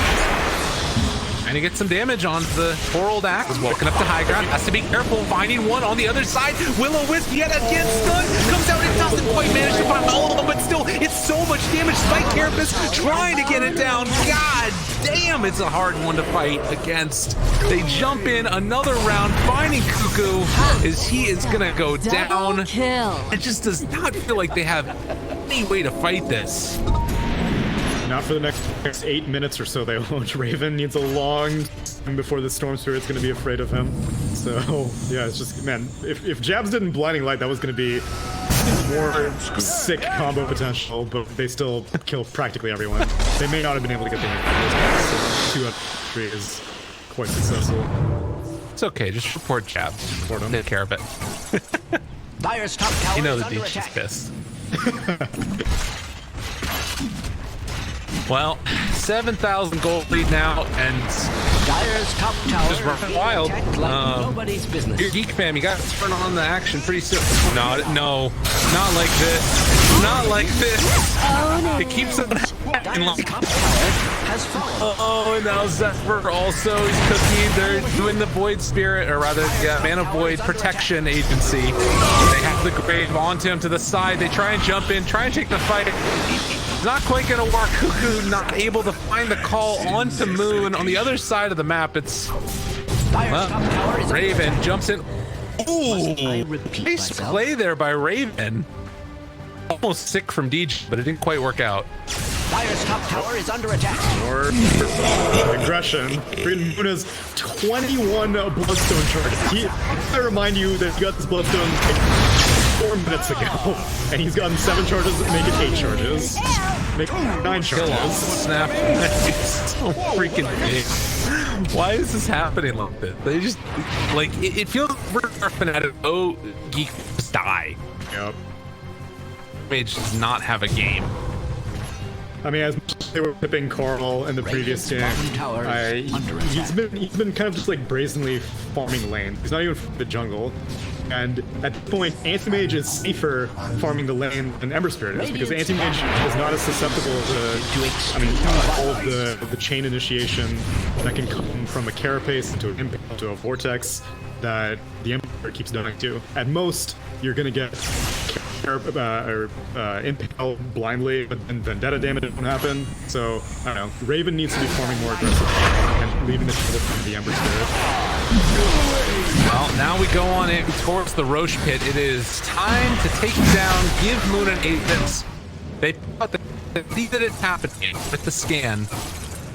Trying to get some damage on the poor old axe. Walking up to high ground. Has to be careful. Finding one on the other side. Will-O-Wisp yet again stunned. Comes out and doesn't quite manage to find all of them, but still, it's so much damage. Spike Carapace trying to get it down. God damn, it's a hard one to fight against. They jump in another round, finding Cuckoo as he is going to go down. Kill. It just does not feel like they have any way to fight this. Not for the next 8 minutes or so, they won't. Raven needs a long time before the Storm Spirit's going to be afraid of him. So, yeah, it's just, man, if Jabs didn't Blinding Light, that was going to be more sick combo potential, but they still kill practically everyone. They may not have been able to get the hit, so 2 out of 3 is quite successful. It's okay, just report Jabs. Report him. Take care of it. Dire's top tower You know is the under beach is attack. pissed. Well, 7,000 gold lead now, and Dire's top tower just run is wild. attacked like nobody's business. Your Geek fam, you gotta turn on the action pretty soon. No, not like this. Not like this. It keeps on happening. Dire's top tower has fallen. Oh, and now Zephyr also is cooking. They're doing the Void Spirit, or rather, yeah, Mana Void Protection Agency. They have the Grave onto him to the side. They try and jump in, try and take the fight. It's not quite gonna work. Cuckoo not able to find the call onto Moon. On the other side of the map, it's Dire's top tower is Raven under jumps in. Ooh, I repeat nice myself? play there by Raven. Almost sick from DJ, but it didn't quite work out. Dire's top tower is under attack. Or aggression. Freedom Moon has 21 Bloodstone charges. I remind you that he got this Bloodstone like 4 minutes ago, and he's gotten 7 charges, make it 8 charges. Make 9 Kill off. charges. Snap. It's so freaking big. Why is this happening like this? They just, like, it feels like we're FNATIC. Oh, Geek just die. Yep. Mage does not have a game. I mean, as much as they were pipping Carl in the previous game, he's been kind of just like brazenly farming lane. He's not even from the jungle. And at this point, Anti-Mage is safer farming the lane than Ember Spirit is, because Anti-Mage is not as susceptible to, I mean, all of the chain initiation that can come from a Carapace into an Impale to a Vortex that the Ember keeps doing to. At most, you're gonna get Impale blindly, but then Vendetta damage won't happen. So, I don't know. Raven needs to be farming more aggressively and leaving the trouble from the Ember Spirit. Well, now we go on in towards the Roche pit. It is time to take him down, give Moon an 8 hits. They thought that see that it's happening with the scan.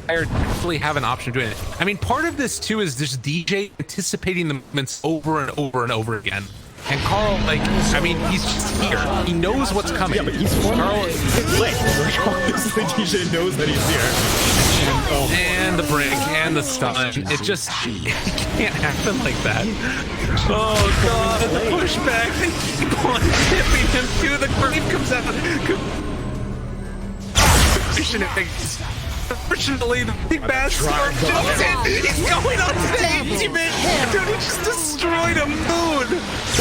I actually have an option of doing it. I mean, part of this too is just DJ anticipating the movements over and over and over again. And Carl, like, I mean, he's just here. He knows what's coming. Yeah, but he's Carl. Like, obviously, DJ knows that he's here. And the break and the stun. It just it can't happen like that. Oh god, the pushback. They keep on tipping him too. The grave comes out. Unfortunately, the big bad storm jumps in. He's going on to the ultimate. Dude, he just destroyed a Moon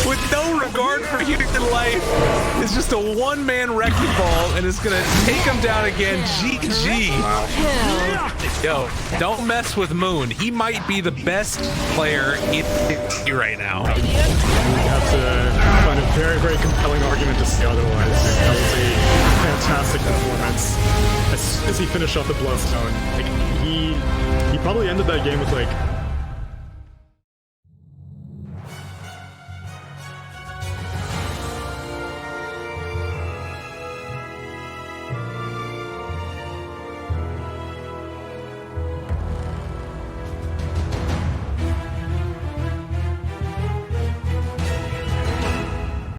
with no regard for human life. It's just a one-man wrecking ball and is gonna take him down again. GG. Wow. Yo, don't mess with Moon. He might be the best player in the right now. You have to find a very, very compelling argument to say otherwise. That was a fantastic performance. As soon as he finished off the Bloodstone, like he probably ended that game with like